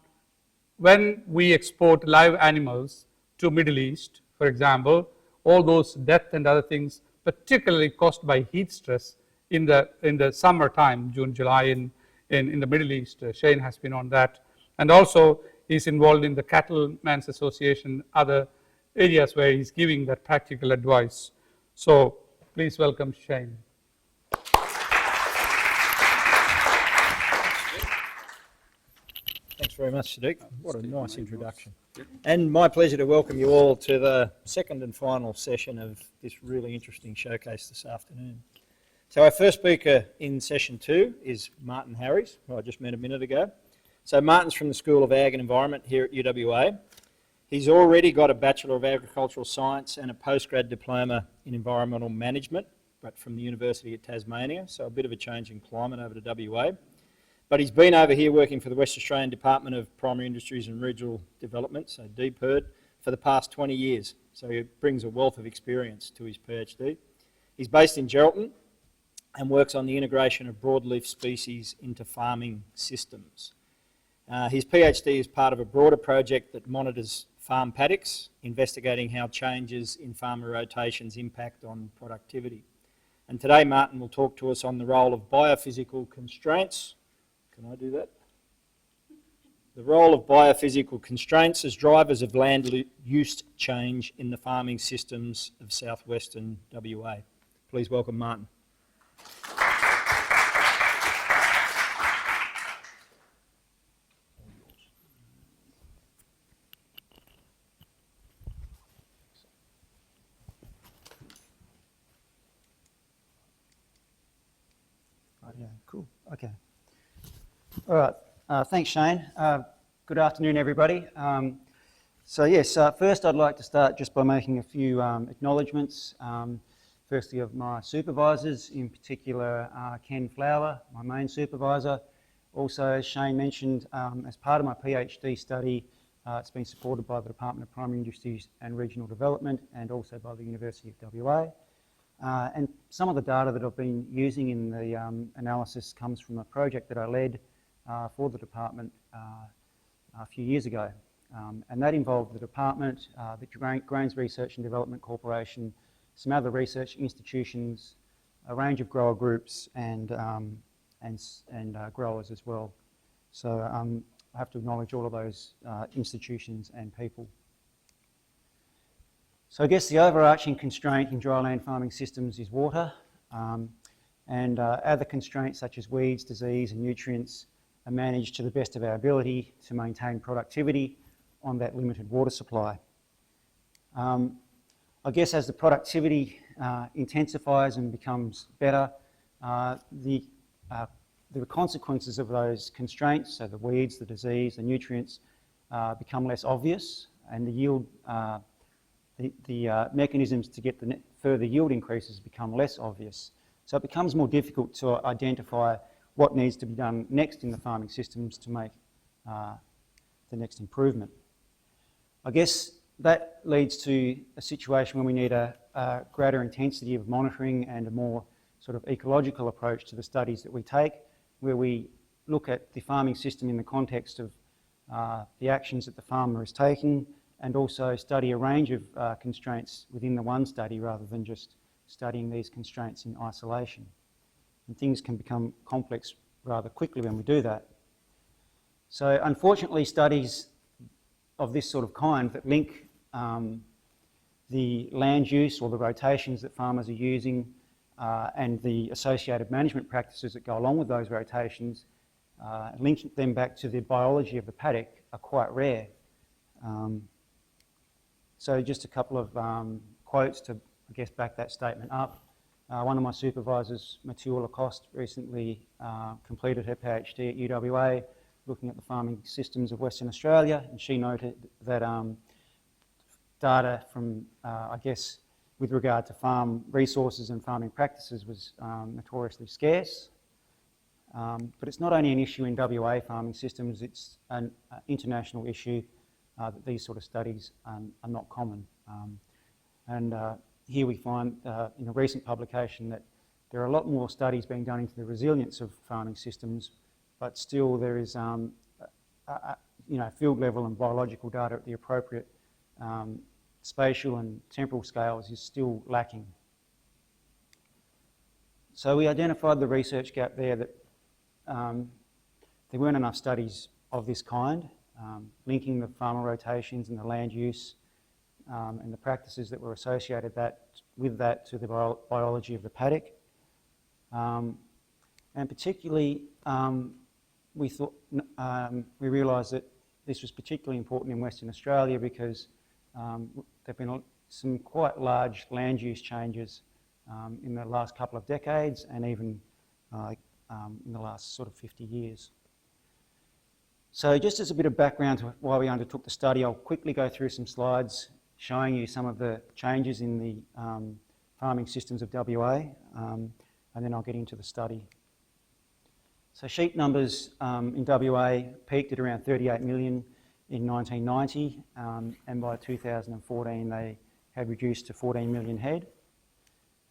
when we export live animals to Middle East, for example, all those death and other things, particularly caused by heat stress in the summertime, June, July in the Middle East. Shane has been on that. And also he's involved in the Cattlemen's Association, other areas where he's giving that practical advice. So please welcome Shane. Thanks very much, Sadiq. What a nice introduction. And my pleasure to welcome you all to the second and final session of this really interesting showcase this afternoon. So our first speaker in session 2 is Martin Harries, who I just met a minute ago. So Martin's from the School of Ag and Environment here at UWA. He's already got a Bachelor of Agricultural Science and a postgrad diploma in Environmental Management, but from the University of Tasmania, so a bit of a change in climate over to WA. But he's been over here working for the West Australian Department of Primary Industries and Regional Development, so DPIRD, for the past 20 years. So he brings a wealth of experience to his PhD. He's based in Geraldton and works on the integration of broadleaf species into farming systems. His PhD is part of a broader project that monitors farm paddocks, investigating how changes in farmer rotations impact on productivity. And today Martin will talk to us on the role of biophysical constraints. Can I do that? The role of biophysical constraints as drivers of land use change in the farming systems of southwestern WA. Please welcome Martin. Yeah, cool. Okay. All right. Thanks, Shane. Good afternoon, everybody. First I'd like to start just by making a few acknowledgements. Firstly, of my supervisors, in particular Ken Fowler, my main supervisor. Also, as Shane mentioned, as part of my PhD study, it's been supported by the Department of Primary Industries and Regional Development and also by the University of WA. And some of the data that I've been using in the analysis comes from a project that I led for the department a few years ago. And that involved the department, the Grains Research and Development Corporation, some other research institutions, a range of grower groups and growers as well. So I have to acknowledge all of those institutions and people. So I guess the overarching constraint in dryland farming systems is water, and other constraints such as weeds, disease and nutrients are managed to the best of our ability to maintain productivity on that limited water supply. I guess as the productivity intensifies and becomes better, the consequences of those constraints, so the weeds, the disease, the nutrients, become less obvious, and the yield the mechanisms to get the further yield increases become less obvious. So it becomes more difficult to identify what needs to be done next in the farming systems to make the next improvement. I guess that leads to a situation where we need a greater intensity of monitoring and a more sort of ecological approach to the studies that we take, where we look at the farming system in the context of the actions that the farmer is taking and also study a range of constraints within the one study rather than just studying these constraints in isolation. And things can become complex rather quickly when we do that. So unfortunately, studies of this sort of kind that link the land use or the rotations that farmers are using and the associated management practices that go along with those rotations, linking them back to the biology of the paddock, are quite rare. So just a couple of quotes to, I guess, back that statement up. One of my supervisors, Matua Lacoste, recently completed her PhD at UWA, looking at the farming systems of Western Australia, and she noted that data from, I guess, with regard to farm resources and farming practices was notoriously scarce. But it's not only an issue in WA farming systems, it's an international issue that these sort of studies are not common. Here we find in a recent publication that there are a lot more studies being done into the resilience of farming systems, but still there is field level and biological data at the appropriate spatial and temporal scales is still lacking. So we identified the research gap there that there weren't enough studies of this kind, linking the farmer rotations and the land use and the practices that were associated with that to the biology of the paddock. And particularly, we realised that this was particularly important in Western Australia because there have been some quite large land use changes in the last couple of decades and even in the last sort of 50 years. So just as a bit of background to why we undertook the study, I'll quickly go through some slides showing you some of the changes in the farming systems of WA, and then I'll get into the study. So sheep numbers in WA peaked at around 38 million in 1990, and by 2014 they had reduced to 14 million head.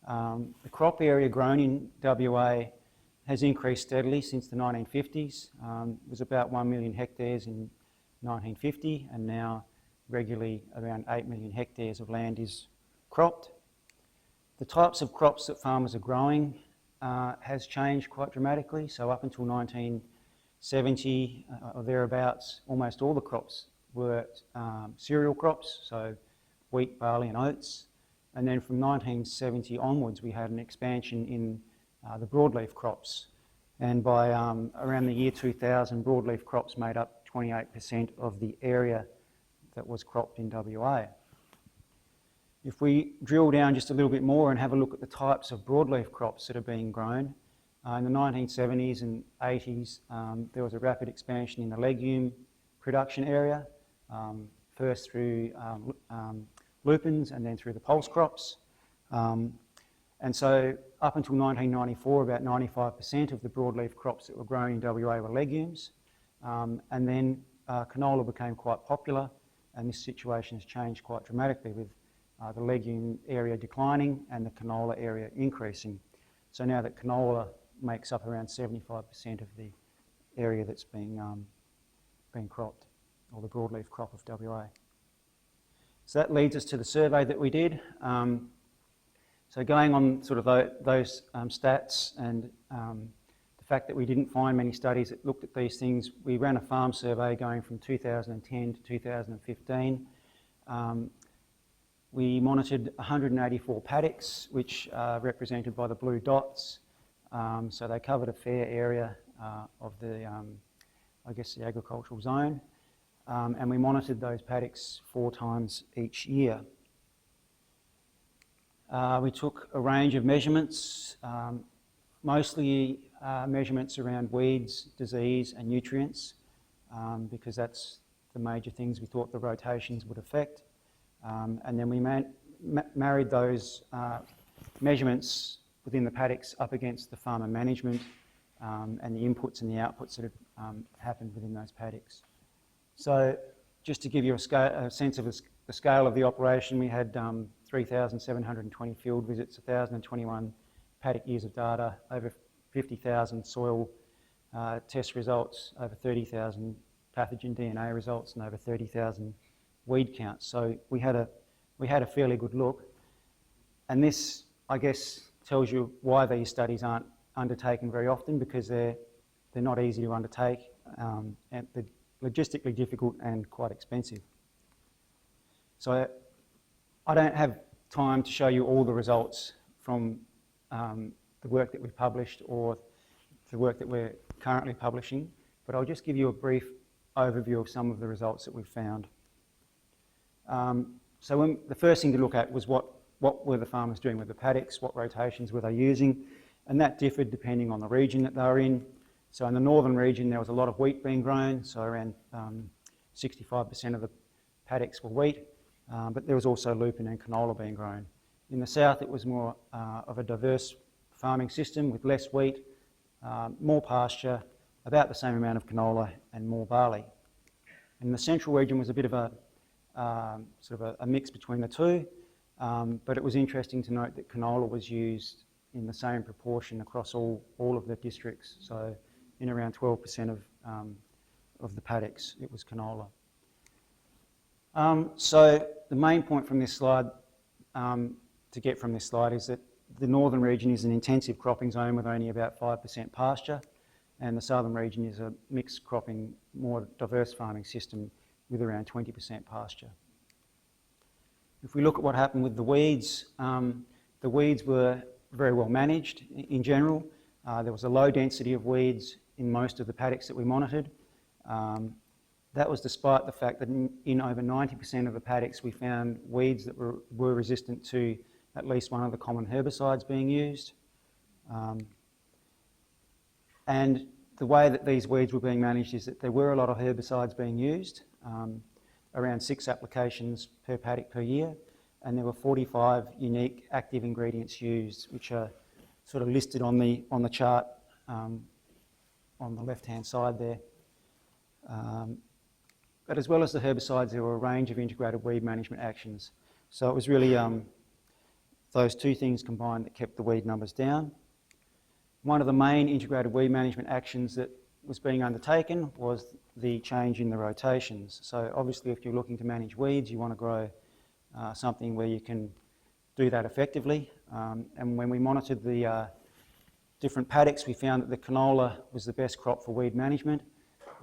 The crop area grown in WA has increased steadily since the 1950s. It was about 1 million hectares in 1950, and now regularly around 8 million hectares of land is cropped. The types of crops that farmers are growing has changed quite dramatically. So up until 1970 or thereabouts, almost all the crops were cereal crops, so wheat, barley and oats. And then from 1970 onwards, we had an expansion in the broadleaf crops. And by around the year 2000, broadleaf crops made up 28% of the area that was cropped in WA. If we drill down just a little bit more and have a look at the types of broadleaf crops that are being grown, in the 1970s and 80s, there was a rapid expansion in the legume production area, first through lupins and then through the pulse crops. And so up until 1994, about 95% of the broadleaf crops that were grown in WA were legumes. And then canola became quite popular, and this situation has changed quite dramatically with the legume area declining and the canola area increasing. So now that canola makes up around 75% of the area that's being cropped, or the broadleaf crop of WA. So that leads us to the survey that we did. So going on sort of those stats and the fact that we didn't find many studies that looked at these things, we ran a farm survey going from 2010 to 2015. We monitored 184 paddocks, which are represented by the blue dots. So they covered a fair area of the, I guess, the agricultural zone. And we monitored those paddocks 4 times each year. We took a range of measurements, mostly measurements around weeds, disease and nutrients, because that's the major things we thought the rotations would affect. And then we married those measurements within the paddocks up against the farmer management and the inputs and the outputs that have happened within those paddocks. So just to give you a sense of the scale of the operation, we had 3,720 field visits, 1,021 paddock years of data, over 50,000 soil test results, over 30,000 pathogen DNA results and over 30,000 weed counts. So we had a fairly good look. And this, I guess, tells you why these studies aren't undertaken very often, because they're not easy to undertake, and they're logistically difficult and quite expensive. So I don't have time to show you all the results from the work that we've published or the work that we're currently publishing, but I'll just give you a brief overview of some of the results that we've found. So the first thing to look at was what were the farmers doing with the paddocks, what rotations were they using, and that differed depending on the region that they were in. So in the northern region there was a lot of wheat being grown, so around 65% of the paddocks were wheat, but there was also lupin and canola being grown. In the south it was more of a diverse farming system with less wheat, more pasture, about the same amount of canola and more barley. In the central region was a bit of a sort of a mix between the two, but it was interesting to note that canola was used in the same proportion across all of the districts. So in around 12% of the paddocks it was canola. So the main point from this slide, to get from this slide, is that the northern region is an intensive cropping zone with only about 5% pasture, and the southern region is a mixed cropping, more diverse farming system with around 20% pasture. If we look at what happened with the weeds were very well managed in general. There was a low density of weeds in most of the paddocks that we monitored. That was despite the fact that in over 90% of the paddocks we found weeds that were resistant to at least one of the common herbicides being used. And the way that these weeds were being managed is that there were a lot of herbicides being used, around 6 applications per paddock per year, and there were 45 unique active ingredients used, which are sort of listed on the chart on the left-hand side there. But as well as the herbicides, there were a range of integrated weed management actions. So it was really those two things combined that kept the weed numbers down. One of the main integrated weed management actions that was being undertaken was the change in the rotations. So obviously if you're looking to manage weeds, you want to grow something where you can do that effectively. And when we monitored the different paddocks, we found that the canola was the best crop for weed management.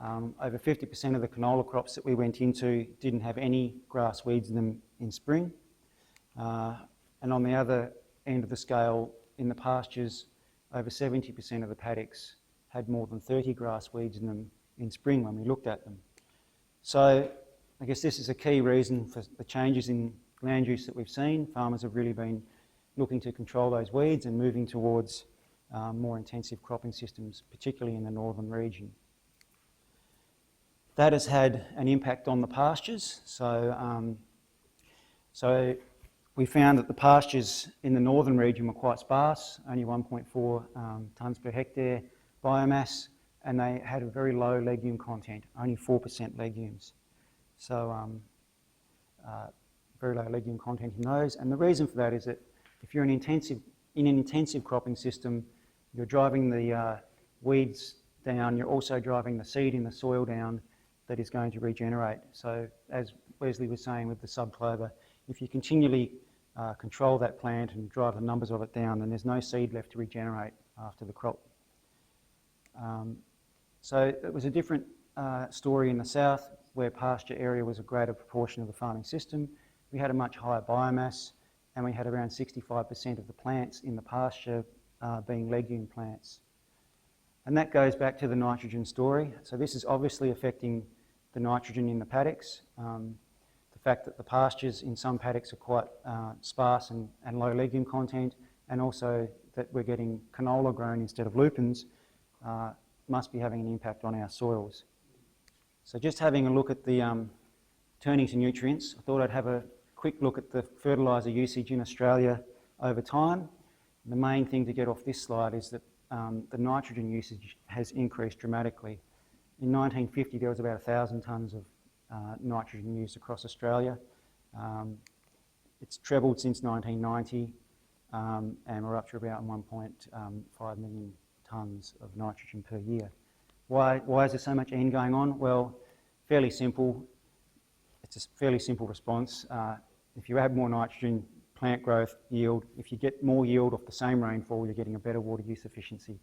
Over 50% of the canola crops that we went into didn't have any grass weeds in them in spring. And on the other end of the scale, in the pastures, over 70% of the paddocks had more than 30 grass weeds in them in spring when we looked at them. So I guess this is a key reason for the changes in land use that we've seen. Farmers have really been looking to control those weeds and moving towards more intensive cropping systems, particularly in the northern region. That has had an impact on the pastures. So we found that the pastures in the northern region were quite sparse, only 1.4 tonnes per hectare biomass, and they had a very low legume content, only 4% legumes. So very low legume content in those. And the reason for that is that if you're in an intensive cropping system, you're driving the weeds down, you're also driving the seed in the soil down that is going to regenerate. So as Wesley was saying with the subclover, if you continually control that plant and drive the numbers of it down, then there's no seed left to regenerate after the crop. So it was a different story in the south, where pasture area was a greater proportion of the farming system. We had a much higher biomass, and we had around 65% of the plants in the pasture being legume plants. And that goes back to the nitrogen story. So this is obviously affecting the nitrogen in the paddocks. The fact that the pastures in some paddocks are quite sparse and low legume content, and also that we're getting canola grown instead of lupins, must be having an impact on our soils. So just having a look at the turning to nutrients, I thought I'd have a quick look at the fertiliser usage in Australia over time. And the main thing to get off this slide is that the nitrogen usage has increased dramatically. In 1950 there was about 1,000 tonnes of nitrogen used across Australia. It's trebled since 1990, and we're up to about 1.5 million tonnes of nitrogen per year. Why is there so much N going on? Well, fairly simple. it's a fairly simple response. If you add more nitrogen, plant growth, yield, if you get more yield off the same rainfall, you're getting a better water use efficiency.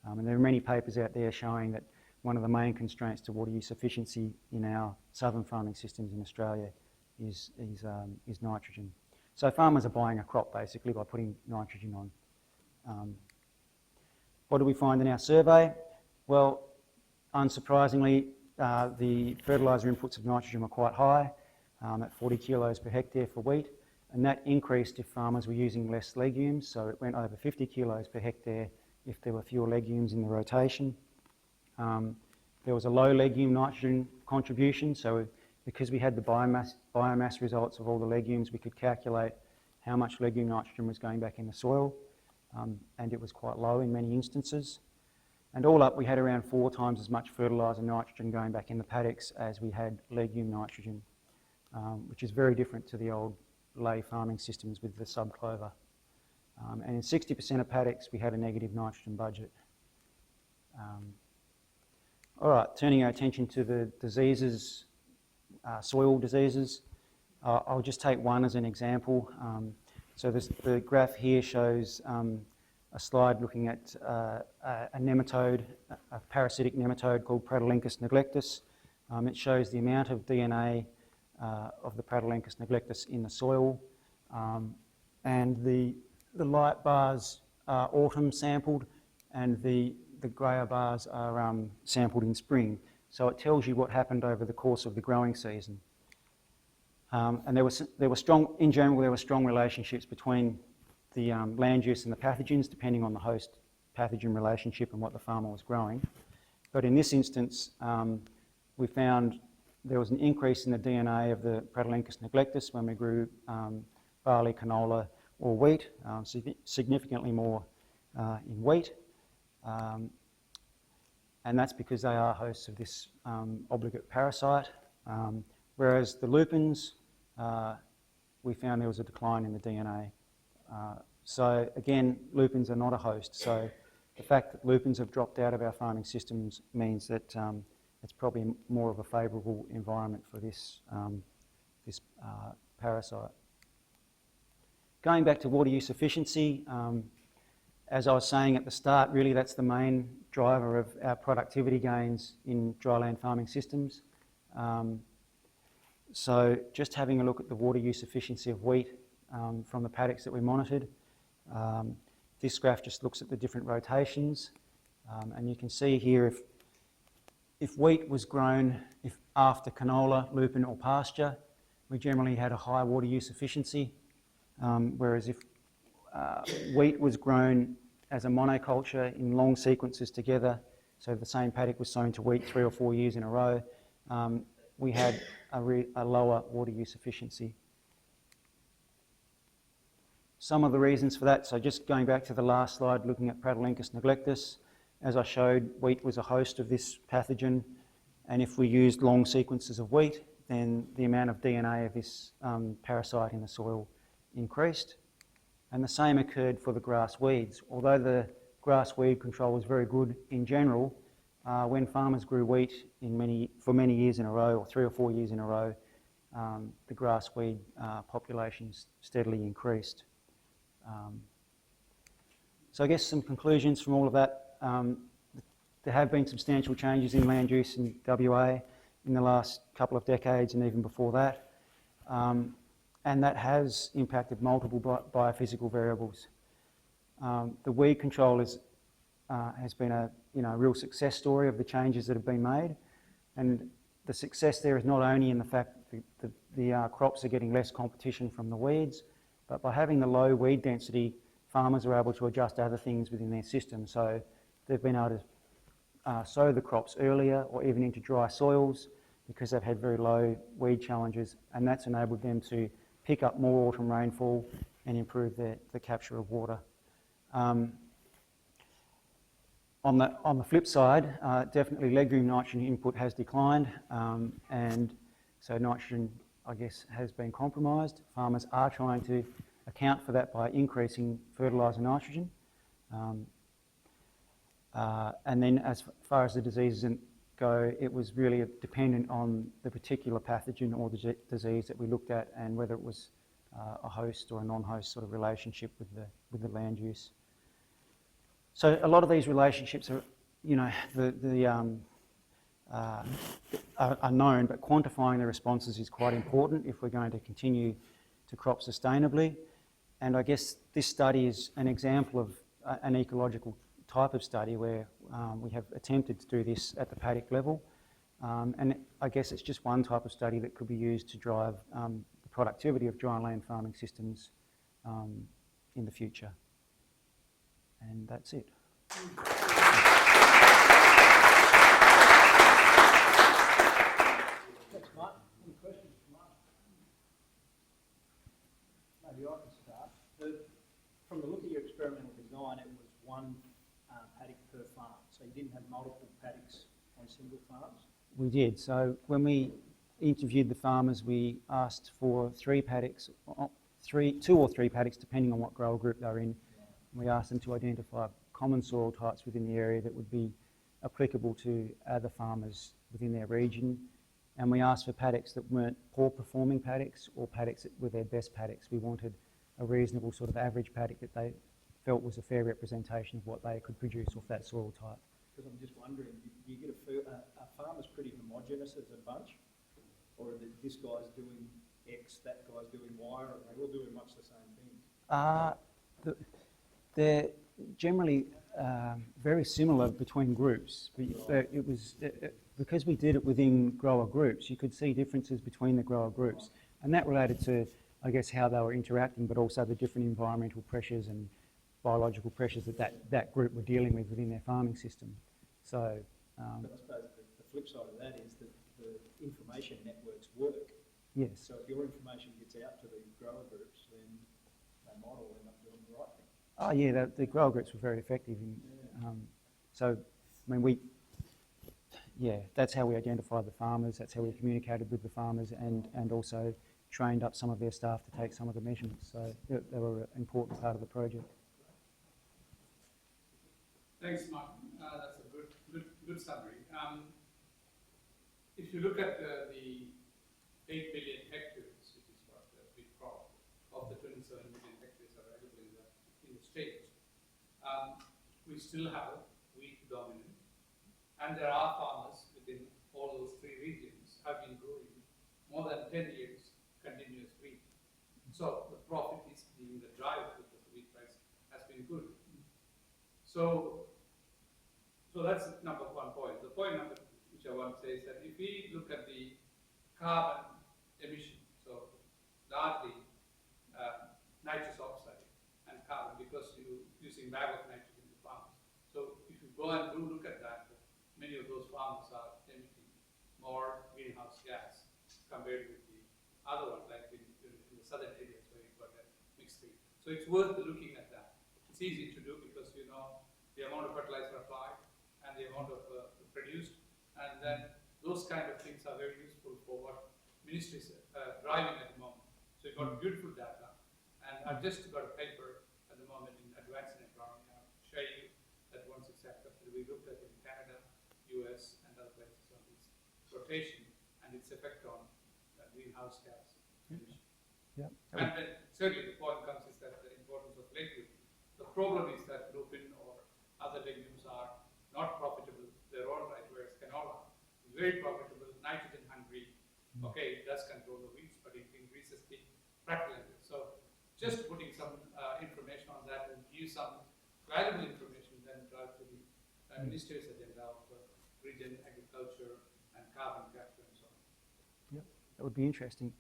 And there are many papers out there showing that one of the main constraints to water use efficiency in our southern farming systems in Australia is nitrogen. So farmers are buying a crop basically by putting nitrogen on. What do we find in our survey? Well, unsurprisingly, the fertiliser inputs of nitrogen were quite high, at 40 kilos per hectare for wheat, and that increased if farmers were using less legumes, so it went over 50 kilos per hectare if there were fewer legumes in the rotation. There was a low legume nitrogen contribution, so because we had the biomass results of all the legumes, we could calculate how much legume nitrogen was going back in the soil, and it was quite low in many instances. And all up, we had around 4 times as much fertiliser nitrogen going back in the paddocks as we had legume nitrogen, which is very different to the old ley farming systems with the subclover. And in 60% of paddocks, we had a negative nitrogen budget. All right, turning our attention to the diseases, soil diseases. I'll just take one as an example. So the graph here shows a slide looking at a nematode, a parasitic nematode called Pradolenchus neglectus. It shows the amount of DNA of the Pradolenchus neglectus in the soil, and the light bars are autumn sampled, and the greyer bars are sampled in spring. So it tells you what happened over the course of the growing season. And there were strong, in general, there were strong relationships between the land use and the pathogens, depending on the host pathogen relationship and what the farmer was growing. But in this instance, we found there was an increase in the DNA of the Pradolenchus neglectus when we grew barley, canola, or wheat, significantly more in wheat. And that's because they are hosts of this obligate parasite. Whereas the lupins, we found there was a decline in the DNA. So again, lupins are not a host. So the fact that lupins have dropped out of our farming systems means that it's probably more of a favourable environment for this, parasite. Going back to water use efficiency, as I was saying at the start, really that's the main driver of our productivity gains in dryland farming systems. So just having a look at the water use efficiency of wheat from the paddocks that we monitored. This graph just looks at the different rotations, and you can see here if wheat was grown after canola, lupin or pasture, we generally had a high water use efficiency, whereas if wheat was grown as a monoculture in long sequences together, so the same paddock was sown to wheat 3 or 4 years in a row, we had a lower water use efficiency. Some of the reasons for that, so just going back to the last slide looking at Pradolenchus neglectus, as I showed, wheat was a host of this pathogen, and if we used long sequences of wheat, then the amount of DNA of this parasite in the soil increased. And the same occurred for the grass weeds. Although the grass weed control was very good in general, when farmers grew wheat for many years in a row, or 3 or 4 years in a row, the grass weed populations steadily increased. So I guess some conclusions from all of that. There have been substantial changes in land use in WA in the last couple of decades and even before that. And that has impacted multiple biophysical variables. The weed control has been a real success story of the changes that have been made, and the success there is not only in the fact that the crops are getting less competition from the weeds, but by having the low weed density, farmers are able to adjust other things within their system. So they've been able to sow the crops earlier or even into dry soils because they've had very low weed challenges, and that's enabled them to pick up more autumn rainfall and improve the capture of water. On the flip side, definitely legume nitrogen input has declined, and so nitrogen, I guess, has been compromised. Farmers are trying to account for that by increasing fertiliser nitrogen. And then as far as the diseases ago, it was really dependent on the particular pathogen or the disease that we looked at and whether it was a host or a non-host sort of relationship with the land use. So a lot of these relationships are, you know, are known, but quantifying the responses is quite important if we're going to continue to crop sustainably. And I guess this study is an example of an ecological type of study where we have attempted to do this at the paddock level. And I guess it's just one type of study that could be used to drive the productivity of dry land farming systems in the future. And that's it. Thanks, Mark. Any questions for Mark? Maybe I can start. From the look of your experimental design, it was one paddock per farm, so you didn't have multiple paddocks on single farms? We did. So when we interviewed the farmers, we asked for 3 paddocks, 2 or 3 paddocks, depending on what grower group they're in. And we asked them to identify common soil types within the area that would be applicable to other farmers within their region. And we asked for paddocks that weren't poor performing paddocks or paddocks that were their best paddocks. We wanted a reasonable sort of average paddock that they felt was a fair representation of what they could produce off that soil type. Because I'm just wondering, do you get are farmers pretty homogenous as a bunch? Or are this guy's doing X, that guy's doing Y, or are they all doing much the same thing? They're generally very similar between groups. But it was because we did it within grower groups, you could see differences between the grower groups. And that related to, I guess, how they were interacting, but also the different environmental pressures and biological pressures that group were dealing with within their farming system. So, but I suppose the flip side of that is that the information networks work. Yes. So if your information gets out to the grower groups, then they might all end up doing the right thing. Oh yeah, the grower groups were very effective. So, I mean, that's how we identified the farmers, that's how we communicated with the farmers and also trained up some of their staff to take some of the measurements. So they were an important part of the project. Thanks, Mark. That's a good summary. If you look at the 8 billion hectares, which is what we crop, of the 27 million hectares available in the state, we still have wheat dominant, and there are farmers within all those 3 regions have been growing more than 10 years continuous wheat. So the profit is being the driver because the wheat price has been good. So that's number 1 point. The point number which I want to say is that if we look at the carbon emission, so largely nitrous oxide and carbon, because you're using bag of nitrogen in the farms. So if you go and look at that, many of those farms are emitting more greenhouse gas compared with the other one, like in the southern areas where you've got a mixed wheat. So it's worth looking at that. It's easy to do because you know the amount of fertilizer applied and the amount of produced, and then those kind of things are very useful for what ministry is driving at the moment. So you've got beautiful data, and I've just got a paper at the moment in Advanced Agronomy. I'll show you that once it's accepted. We looked at in Canada, US, and other places on this rotation and its effect on greenhouse gas emission. Yeah. And then certainly the point comes is that the importance of liquid. The problem is that lupin or other legumes are not profitable their own right, whereas canola is very profitable, nitrogen hungry. Okay, it does control the weeds, but it increases the fertilizer. So just putting some information on that will give some valuable information then drive to the minister's agenda of region agriculture and carbon capture and so on. Yep, that would be interesting.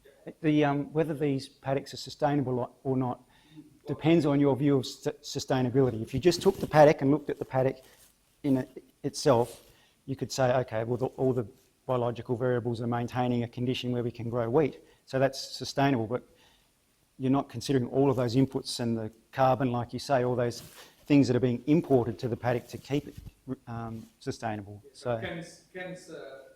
Whether these paddocks are sustainable or not depends on your view of sustainability. If you just took the paddock and looked at the paddock in itself, you could say, okay, well, all the biological variables are maintaining a condition where we can grow wheat, so that's sustainable, but you're not considering all of those inputs and the carbon, like you say, all those things that are being imported to the paddock to keep it sustainable. Yes, so Ken's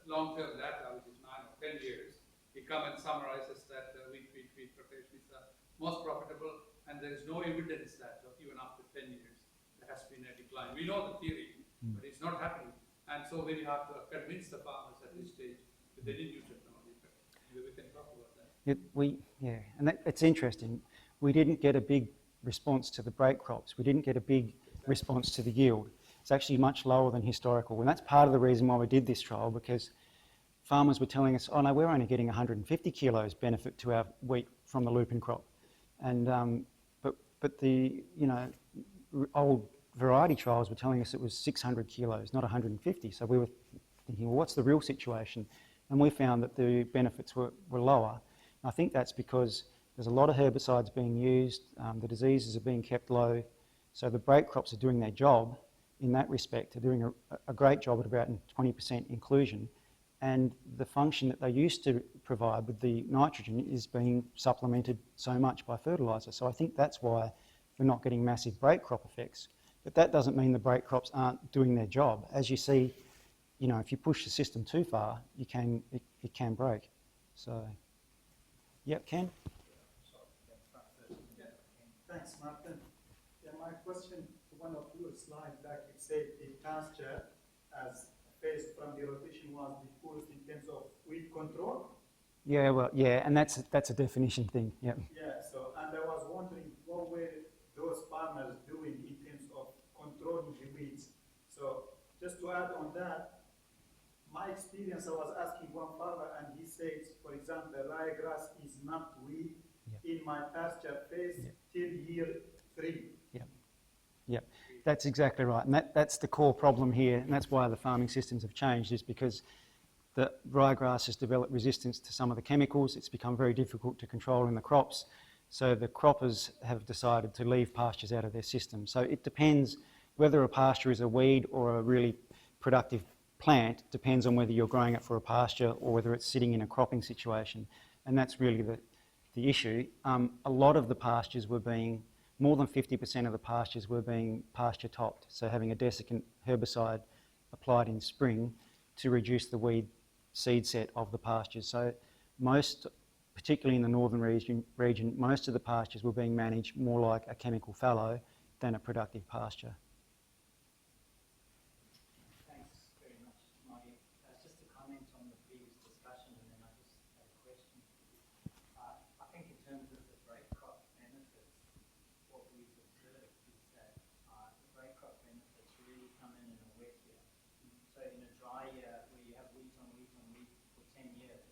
long-term data, which is 9 or 10 years, he comes and summarizes that wheat rotation is the most profitable, and there is no evidence that even after 10 years there has been a decline. We know the theory, but it's not happening. And so very hard to convince the farmers at this stage that they need new technology. We can talk about that. And it's interesting. We didn't get a big response to the break crops. We didn't get a big response to the yield. It's actually much lower than historical. And that's part of the reason why we did this trial, because farmers were telling us, oh no, we're only getting 150 kilos benefit to our wheat from the lupin crop. And, but the, old variety trials were telling us it was 600 kilos, not 150. So we were thinking, well, what's the real situation? And we found that the benefits were lower. And I think that's because there's a lot of herbicides being used, the diseases are being kept low, so the break crops are doing their job in that respect. They're doing a great job at about 20% inclusion, and the function that they used to provide with the nitrogen is being supplemented so much by fertiliser. So I think that's why we're not getting massive break crop effects. But that doesn't mean the break crops aren't doing their job. As you see, if you push the system too far, it can break. So, yep, Ken? Thanks, Martin. Yeah, my question to one of your slides, like you said, the pasture as phased from the rotation was decreased in terms of weed control. Yeah, well, yeah, and that's a definition thing. Yeah. Yeah. So, and I was wondering what were those farmers doing in terms of controlling the weeds. So, just to add on that, my experience, I was asking one farmer, and he says, for example, ryegrass is not weed in my pasture phase till year 3. Yeah, that's exactly right. And that's the core problem here, and that's why the farming systems have changed, is because the ryegrass has developed resistance to some of the chemicals. It's become very difficult to control in the crops. So the croppers have decided to leave pastures out of their system. So it depends whether a pasture is a weed or a really productive plant, depends on whether you're growing it for a pasture or whether it's sitting in a cropping situation. And that's really the issue. A lot of the pastures were being, more than 50% of the pastures were being pasture topped, so having a desiccant herbicide applied in spring to reduce the weed seed set of the pastures. So most, particularly in the northern region, most of the pastures were being managed more like a chemical fallow than a productive pasture. Thanks very much, Marty. Just to comment on the previous discussion, and then I just had a question. I think in terms of the break crop benefits, what we've observed is that the break crop benefits really come in a wet year. So in a dry year where you have wheat on wheat on wheat for 10 years,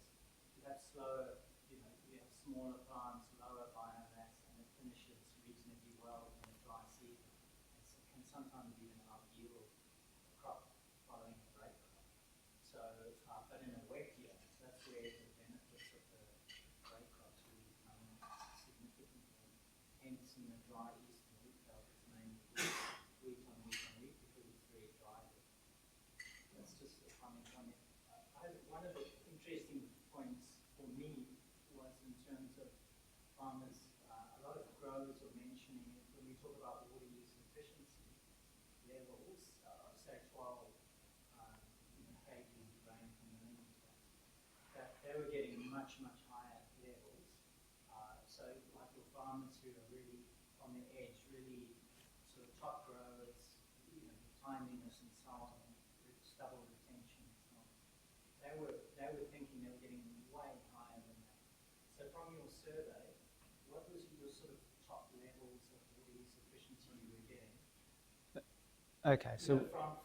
you have slower, you have smaller plants, lower biomass, and it finishes reasonably well in a dry season. It can sometimes even out-yield a crop following a break crop. So, but in a wet year, that's where the benefits of the break crops really come in significantly. Hence, in the dry eastern wheat belt, it's mainly wheat on wheat on wheat because it's very dry there. That's just a comment on it. One of the interesting points for me was in terms of farmers. A lot of growers are mentioning it when we talk about water use efficiency levels, say 12 kg grain per million, that they were getting much, much higher levels. So like your farmers who are really on the edge, really sort of top growers, timeliness and so on, stubble retention and so on, they were thinking they were getting way higher than that. So from your survey, what was your sort of top levels of water use efficiency you were getting? Okay, so from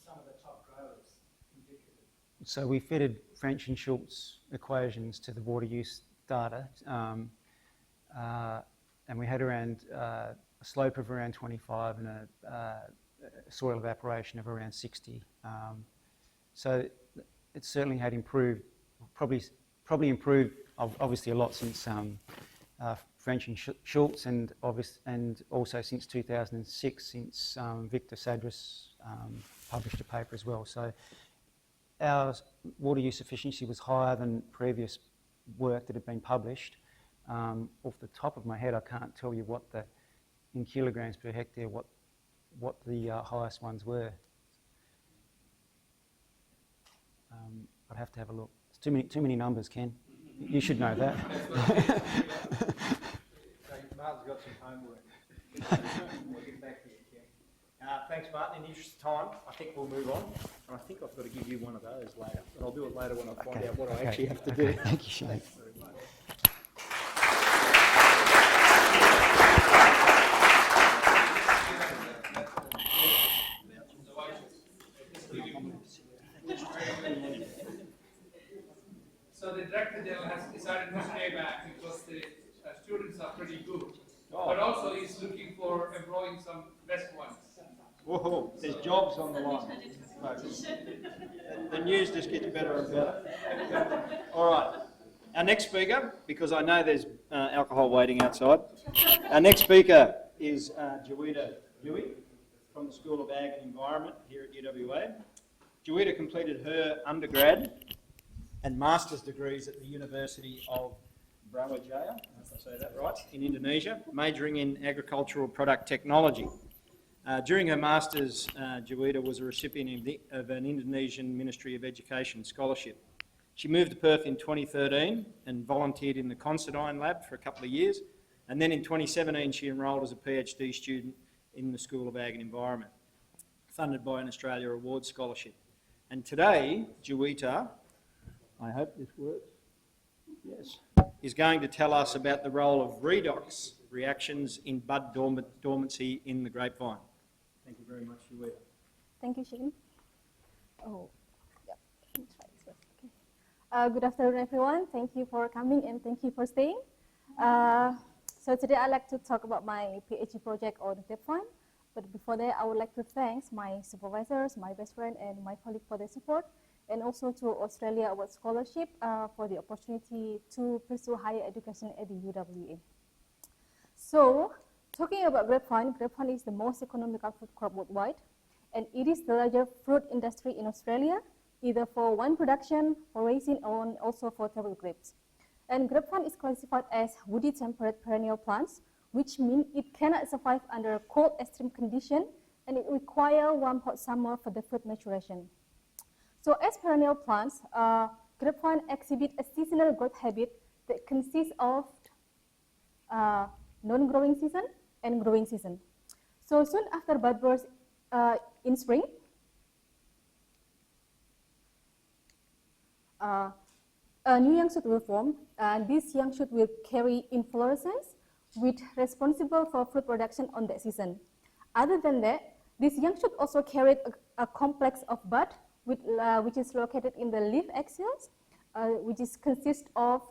some of the top growers, indicative. So we fitted French and Schultz equations to the water use data, and we had around a slope of around 25 and a soil evaporation of around 60. So it certainly had improved, probably improved obviously a lot since French and Schultz, and also since 2006, since Victor Sadras published a paper as well. So our water use efficiency was higher than previous work that had been published. Off the top of my head, I can't tell you what in kilograms per hectare what the highest ones were. I'd have to have a look. It's too many numbers, Ken. You should know that. Mark's got some homework. We'll get back to you, Ken. Thanks, Martin. In the interest of time, I think we'll move on. And I think I've got to give you one of those later, but I'll do it later when I find out what I actually have to do. Thank you, Shane. Thanks very much. So the Director General has decided to stay back because the students are pretty good. Oh. But also he's looking for employing some best ones. Whoa, there's jobs on the line, folks. The news just gets better and better. All right. Our next speaker, because I know there's alcohol waiting outside. Our next speaker is Juwita Dewey from the School of Ag and Environment here at UWA. Juwita completed her undergrad and master's degrees at the University of Brassica, if I say that right, in Indonesia, majoring in agricultural product technology. During her master's, Juwita was a recipient of an Indonesian Ministry of Education scholarship. She moved to Perth in 2013 and volunteered in the Considine lab for a couple of years. And then in 2017, she enrolled as a PhD student in the School of Ag and Environment, funded by an Australia Award Scholarship. And today, Juwita, I hope this works, yes, is going to tell us about the role of redox reactions in bud dormancy in the grapevine. Thank you very much, Juwita. Thank you, Shane. Oh, yeah. Let me try this first. Okay. Good afternoon, everyone. Thank you for coming and thank you for staying. So today I'd like to talk about my PhD project on grapevine. But before that, I would like to thank my supervisors, my best friend, and my colleague for their support, and also to Australia Award Scholarship for the opportunity to pursue higher education at the UWA. So, talking about grapevine, grapevine is the most economical fruit crop worldwide, and it is the largest fruit industry in Australia, either for wine production, for raising, or also for table grapes. And grapevine is classified as woody temperate perennial plants, which means it cannot survive under cold extreme condition, and it requires warm hot summer for the fruit maturation. So as perennial plants, grapevine exhibit a seasonal growth habit that consists of non-growing season and growing season. So soon after bud burst in spring, a new young shoot will form, and this young shoot will carry inflorescence, which responsible for fruit production on that season. Other than that, this young shoot also carried a complex of bud, which is located in the leaf axils, which consists of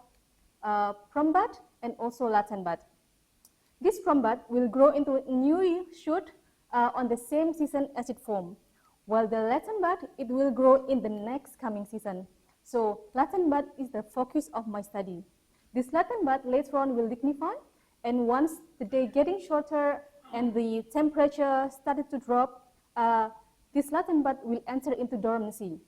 prom bud and also latent bud. This prom bud will grow into a new shoot on the same season as it formed, while the latent bud, it will grow in the next coming season. So latent bud is the focus of my study. This latent bud later on will lignify, and once the day getting shorter and the temperature started to drop, this latent bud will enter into dormancy.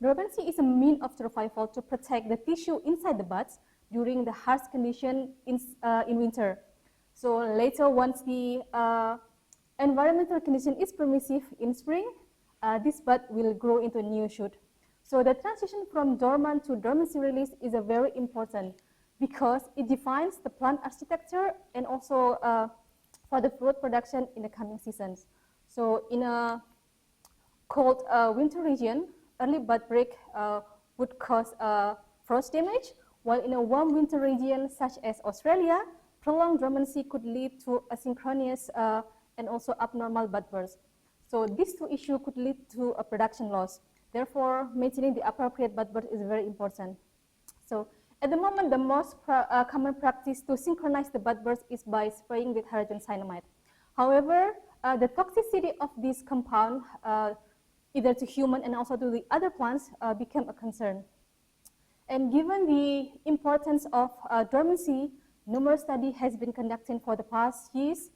Dormancy is a means of survival to protect the tissue inside the buds during the harsh condition in winter. So later, once the environmental condition is permissive in spring, this bud will grow into a new shoot. So the transition from dormant to dormancy release is a very important because it defines the plant architecture and also for the fruit production in the coming seasons. So in a cold winter region, early bud break would cause frost damage, while in a warm winter region such as Australia, prolonged dormancy could lead to asynchronous and also abnormal bud burst. So these two issues could lead to a production loss. Therefore, maintaining the appropriate bud burst is very important. So at the moment, the most common practice to synchronize the bud burst is by spraying with hydrogen cyanamide. However, the toxicity of this compound, either to human and also to the other plants, became a concern. And given the importance of dormancy, numerous studies has been conducted for the past years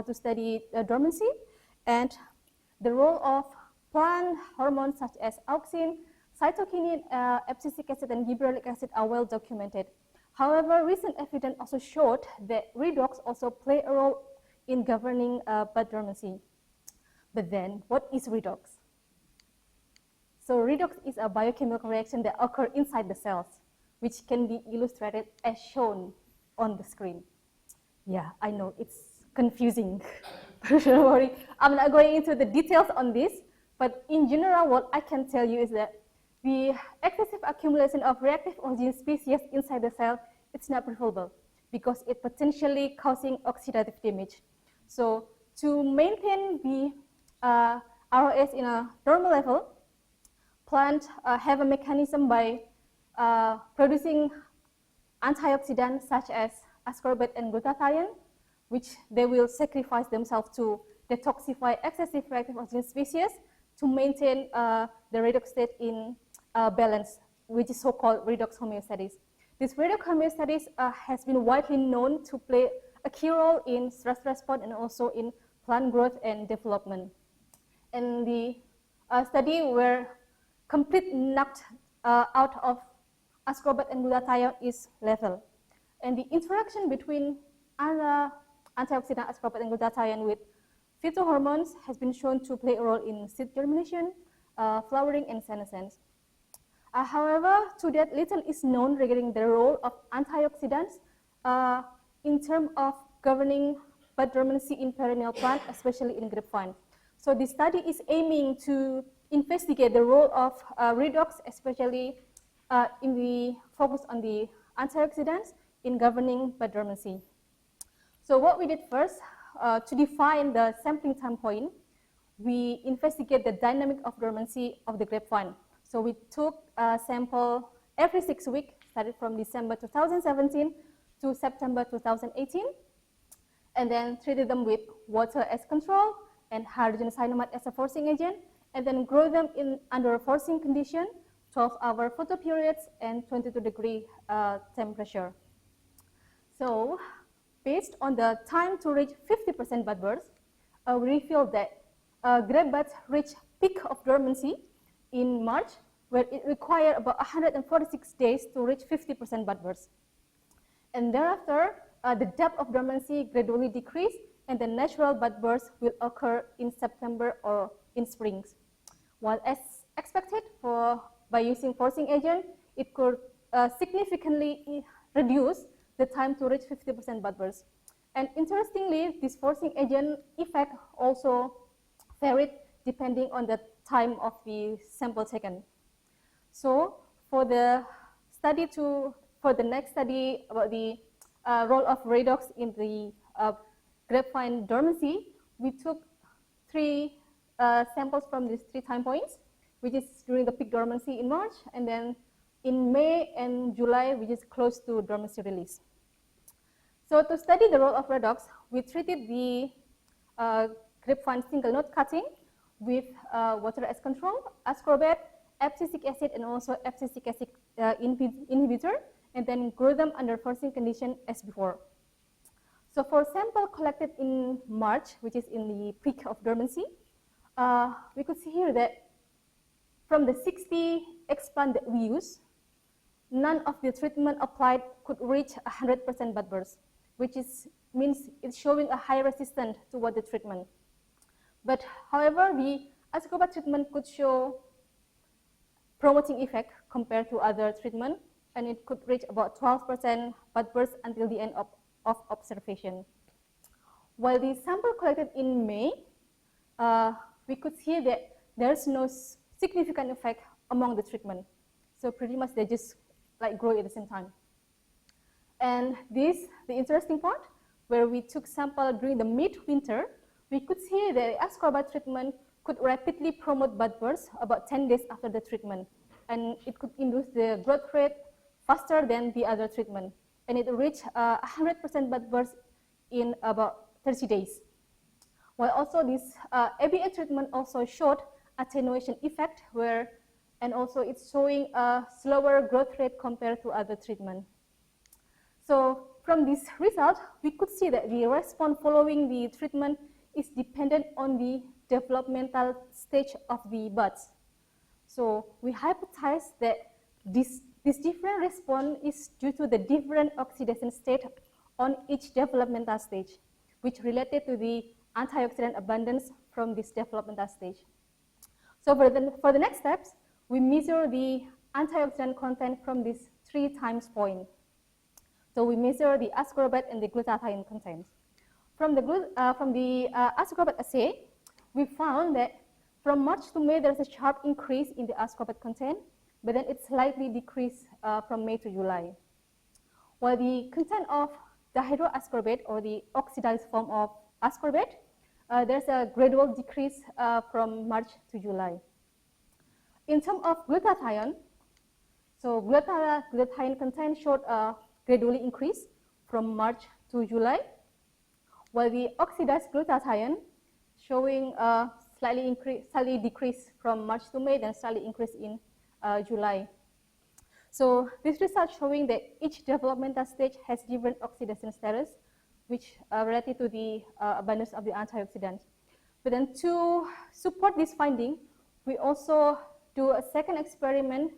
to study dormancy, and the role of plant hormones such as auxin, cytokinin, abscisic acid, and gibberellic acid are well documented. However, recent evidence also showed that redox also play a role in governing bud dormancy. But then, what is redox? So redox is a biochemical reaction that occurs inside the cells, which can be illustrated as shown on the screen. Yeah, I know, it's confusing. don't worry. I'm not going into the details on this, but in general, what I can tell you is that the excessive accumulation of reactive oxygen species inside the cell is not preferable because it potentially causing oxidative damage. So to maintain the ROS in a normal level, plants have a mechanism by producing antioxidants such as ascorbate and glutathione, which they will sacrifice themselves to detoxify excessive reactive oxygen species to maintain the redox state in balance, which is so-called redox homeostasis. This redox homeostasis has been widely known to play a key role in stress response and also in plant growth and development. And the study were complete knocked out of ascorbate and glutathione is lethal. And the interaction between antioxidant ascorbate and glutathione with phytohormones has been shown to play a role in seed germination, flowering, and senescence. However, to that, little is known regarding the role of antioxidants in terms of governing bud dormancy in perennial plant, especially in grapevine. So this study is aiming to investigate the role of redox, especially in the focus on the antioxidants in governing bud dormancy. So what we did first, to define the sampling time point, we investigate the dynamic of dormancy of the grapevine. So we took a sample every 6 weeks, started from December 2017 to September 2018, and then treated them with water as control and hydrogen cyanamide as a forcing agent, and then grow them in under a forcing condition, 12-hour photo periods and 22-degree temperature. So based on the time to reach 50% bud burst, we revealed that grape buds reach peak of dormancy in March, where it required about 146 days to reach 50% bud burst. And thereafter, the depth of dormancy gradually decreased, and the natural bud burst will occur in September or in springs. While as expected, by using forcing agent, it could significantly reduce the time to reach 50% bud burst. And interestingly, this forcing agent effect also varied depending on the time of the sample taken. So for the next study about the role of redox in the grapevine dormancy, we took 3 samples from these 3 time points, which is during the peak dormancy in March, and then in May and July, which is close to dormancy release. So to study the role of redox, we treated the grapevine single node cutting with water as control, ascorbate, abscisic acid, and also abscisic acid inhibitor, and then grow them under forcing condition as before. So for sample collected in March, which is in the peak of dormancy, we could see here that from the 60 explant that we use, none of the treatment applied could reach 100% bud burst, which means it's showing a high resistance toward the treatment. But however, the ascorbate treatment could show promoting effect compared to other treatment, and it could reach about 12% bud burst until the end of observation. While the sample collected in May, we could see that there's no significant effect among the treatment. So pretty much they just like grow at the same time. And the interesting part, where we took sample during the mid-winter, we could see that the ascorbate treatment could rapidly promote bud burst about 10 days after the treatment. And it could induce the growth rate faster than the other treatment. And it reached 100% bud burst in about 30 days. While also this ABA treatment also showed attenuation effect, and also it's showing a slower growth rate compared to other treatment. So from this result, we could see that the response following the treatment is dependent on the developmental stage of the buds. So we hypothesize that this different response is due to the different oxidation state on each developmental stage, which related to the antioxidant abundance from this developmental stage. So for the next steps, we measure the antioxidant content from these 3 times point. So we measure the ascorbate and the glutathione content. from the ascorbate assay, we found that from March to May, there's a sharp increase in the ascorbate content, but then it slightly decreased from May to July. While the content of dihydroascorbate, or the oxidized form of ascorbate, there's a gradual decrease from March to July. In terms of glutathione, so glutathione content showed a gradually increase from March to July, while the oxidized glutathione showing a slightly decrease from March to May, then slightly increase in July. So this research showing that each developmental stage has different oxidation status, which are related to the abundance of the antioxidants. But then to support this finding, we also do a second experiment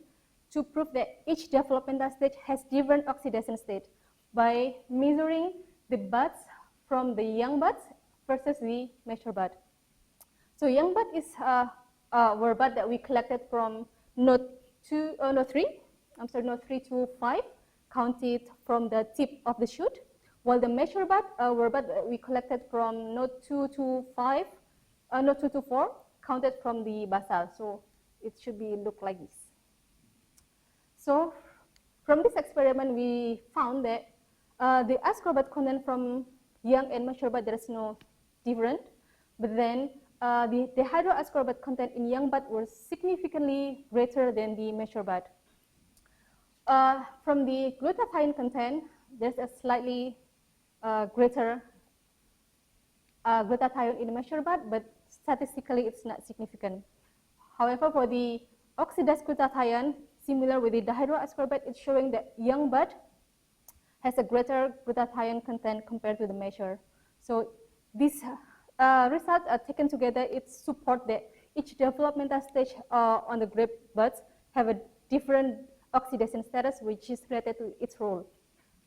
to prove that each developmental stage has different oxidation state by measuring the buds from the young buds versus the mature bud. So young bud is were bud that we collected from node 3 to 5, counted from the tip of the shoot, while the mature bud were bud that we collected from node 2 to 4, counted from the basal. So it should look like this. So from this experiment, we found that the ascorbate content from young and mature bud, there is no different, but then the dihydroascorbate content in young bud was significantly greater than the mature bud. From the glutathione content, there's a slightly greater glutathione in the mature bud, but statistically it's not significant. However, for the oxidized glutathione, similar with the dihydroascorbate, it's showing that young bud has a greater glutathione content compared to the mature. So these results are taken together, it supports that each developmental stage on the grape buds have a different oxidation status, which is related to its role.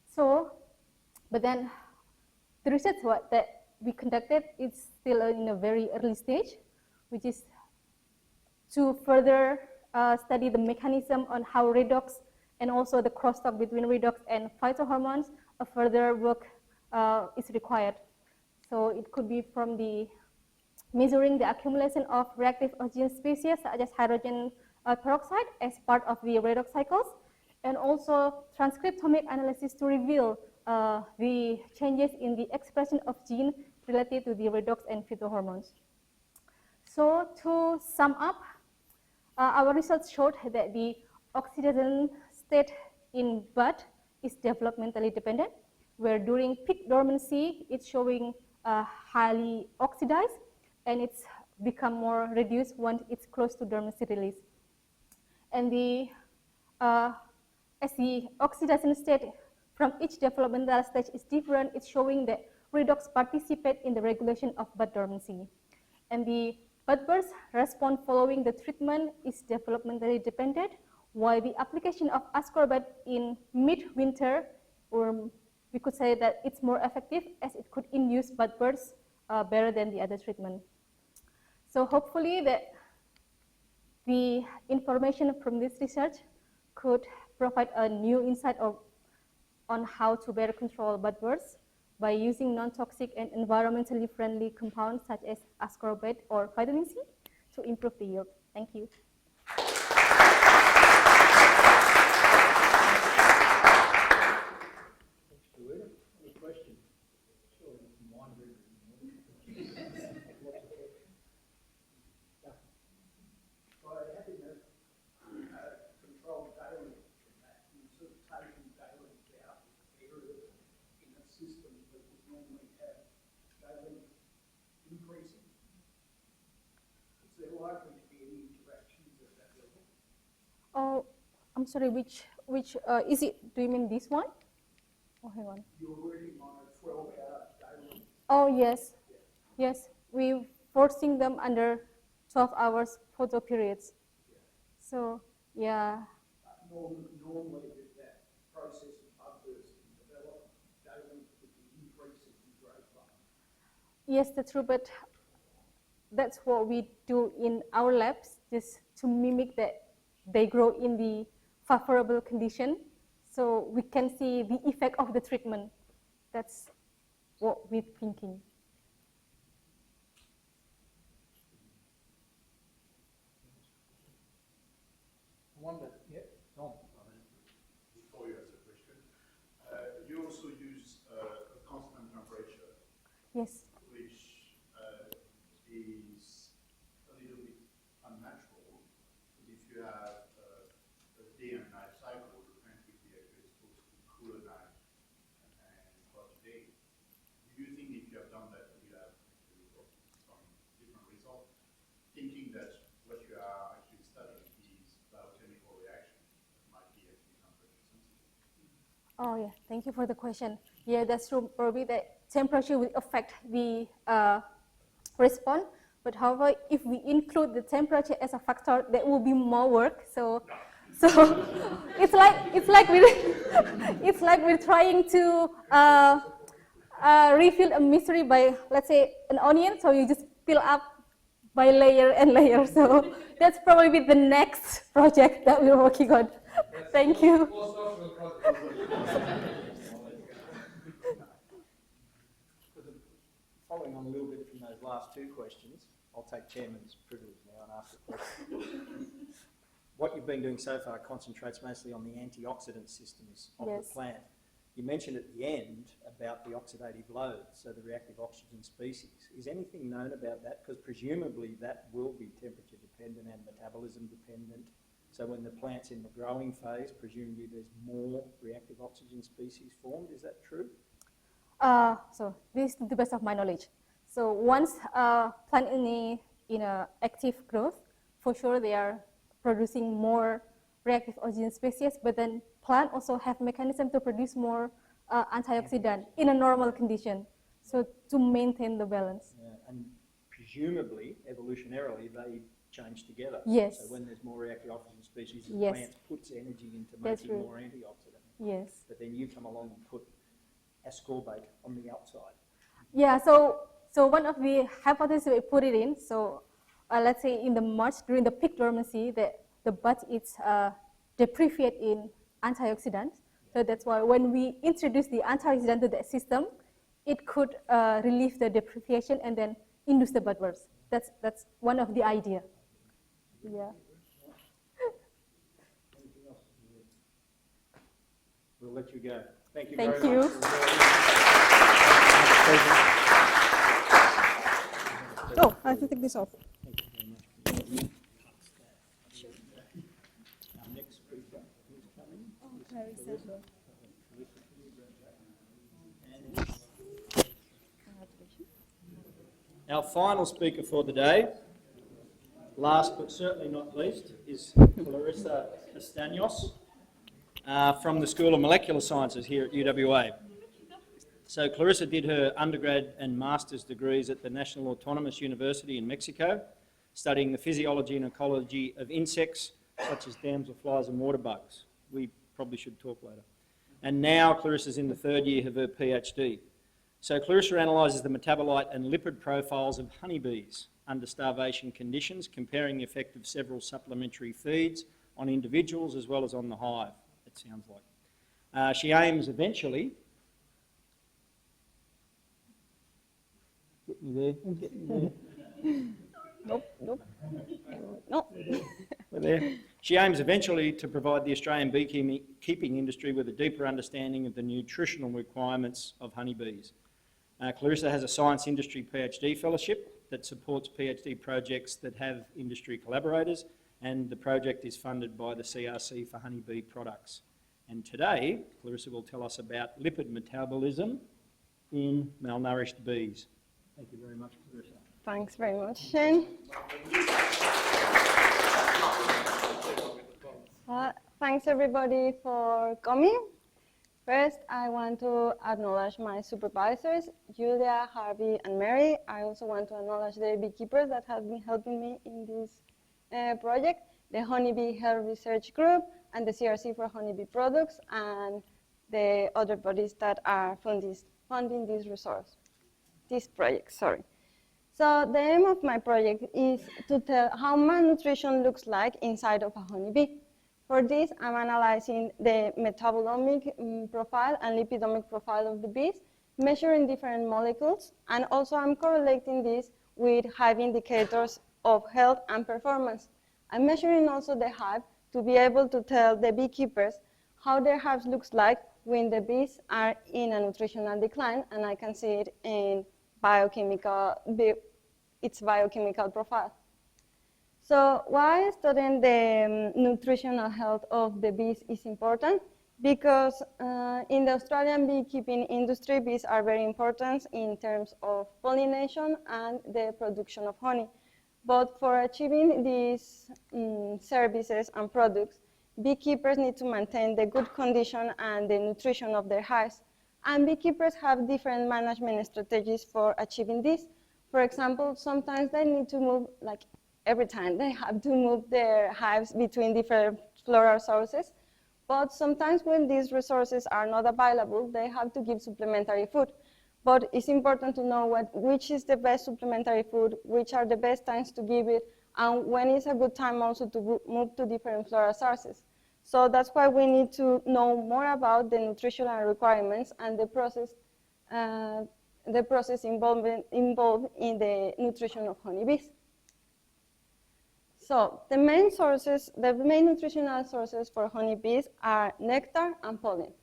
So, but then the research that we conducted is still in a very early stage, which is to further study the mechanism on how redox and also the crosstalk between redox and phytohormones. A further work is required. So it could be from the measuring the accumulation of reactive oxygen species such as hydrogen peroxide as part of the redox cycles, and also transcriptomic analysis to reveal the changes in the expression of gene related to the redox and phytohormones. So to sum up, our research showed that the oxidation state in bud is developmentally dependent, where during peak dormancy, it's showing highly oxidized, and it's become more reduced once it's close to dormancy release. And the as the oxidation state from each developmental stage is different, it's showing that redox participate in the regulation of bud dormancy. And the bud burst response following the treatment is developmentally dependent, while the application of ascorbate in mid-winter, or we could say that it's more effective as it could induce bud bursts better than the other treatment. So hopefully that the information from this research could provide a new insight on how to better control bud bursts by using non-toxic and environmentally friendly compounds such as ascorbate or vitamin C to improve the yield. Thank you. Oh, I'm sorry, which is it? Do you mean this one? Oh, hang on. You're working on a 12-hour daily. Oh, yes. Yes, we're forcing them under 12 hours photo periods. So, yeah. Normally with that process of bud bursting development, daily would be increases in grapevine. Yes, that's true, but that's what we do in our labs, just to mimic that they grow in the favorable condition, so we can see the effect of the treatment. That's what we're thinking. I wonder, yeah, Tom. Before you ask the question, you also use a constant temperature. Yes. Which is a little bit unnatural. If you have a day and night cycle, the plant will be actually supposed to cool at night and hot day. Do you think if you have done that, you have some different result? Thinking that what you are actually studying is biochemical reaction that might be actually temperature sensitive. Oh yeah, thank you for the question. Yeah, that's true. Probably the temperature will affect the response. But however, if we include the temperature as a factor, that will be more work. So it's like we're trying to refill a mystery by, let's say, an onion. So you just fill up by layer and layer. So that's probably the next project that we're working on. Thank you. Following on a little bit from those last two questions, I'll take chairman's privilege now and ask a question. What you've been doing so far concentrates mostly on the antioxidant systems of the plant. You mentioned at the end about the oxidative load, so the reactive oxygen species. Is anything known about that? Because presumably that will be temperature dependent and metabolism dependent. So when the plant's in the growing phase, presumably there's more reactive oxygen species formed. Is that true? So this is to the best of my knowledge. So once plant in a active growth, for sure they are producing more reactive oxygen species, but then plant also have mechanism to produce more antioxidant in a normal condition. So to maintain the balance. Yeah, and presumably, evolutionarily, they change together. Yes. So when there's more reactive oxygen species, the Yes. plant puts energy into That's making true. more antioxidant. Yes. But then you come along and put ascorbate on the outside. Yeah, so one of the hypotheses we put it in, so let's say in the March, during the peak dormancy, the bud is deprived in antioxidants. So that's why when we introduce the antioxidant to the system, it could relieve the deprivation and then induce the bud burst. That's one of the idea. Yeah. We'll let you go. Thank you Thank very you. much. Oh, I have to take this off. Thank you very much. Our next speaker is coming. Our final speaker for the day, last but certainly not least, is Clarissa Castaños from the School of Molecular Sciences here at UWA. So Clarissa did her undergrad and master's degrees at the National Autonomous University in Mexico, studying the physiology and ecology of insects such as damselflies and water bugs. We probably should talk later. And now Clarissa's in the third year of her PhD. So Clarissa analyses the metabolite and lipid profiles of honeybees under starvation conditions, comparing the effect of several supplementary feeds on individuals as well as on the hive, it sounds like. She aims eventually... Get me there. Nope. We're there. She aims eventually to provide the Australian beekeeping industry with a deeper understanding of the nutritional requirements of honeybees. Clarissa has a Science Industry PhD fellowship that supports PhD projects that have industry collaborators, and the project is funded by the CRC for honeybee products. And today, Clarissa will tell us about lipid metabolism in malnourished bees. Thank you very much, Clarissa. Thanks very much, Shane. Thanks everybody for coming. First, I want to acknowledge my supervisors, Julia, Harvey, and Mary. I also want to acknowledge the beekeepers that have been helping me in this project, the Honeybee Health Research Group, and the CRC for honeybee products, and the other bodies that are funding this project. So the aim of my project is to tell how malnutrition looks like inside of a honeybee. For this, I'm analyzing the metabolomic profile and lipidomic profile of the bees measuring different molecules, and also I'm correlating this with hive indicators of health and performance. I'm measuring also the hive to be able to tell the beekeepers how their hives looks like when the bees are in a nutritional decline, and I can see it in its biochemical profile. So why studying the nutritional health of the bees is important? Because in the Australian beekeeping industry, bees are very important in terms of pollination and the production of honey. But for achieving these services and products, beekeepers need to maintain the good condition and the nutrition of their hives. And beekeepers have different management strategies for achieving this. For example, sometimes they need to move, like every time, they have to move their hives between different floral sources. But sometimes when these resources are not available, they have to give supplementary food. But it's important to know which is the best supplementary food, which are the best times to give it, and when is a good time also to move to different floral sources. So that's why we need to know more about the nutritional requirements and the process involved in the nutrition of honeybees. So the main nutritional sources for honeybees are nectar and pollen.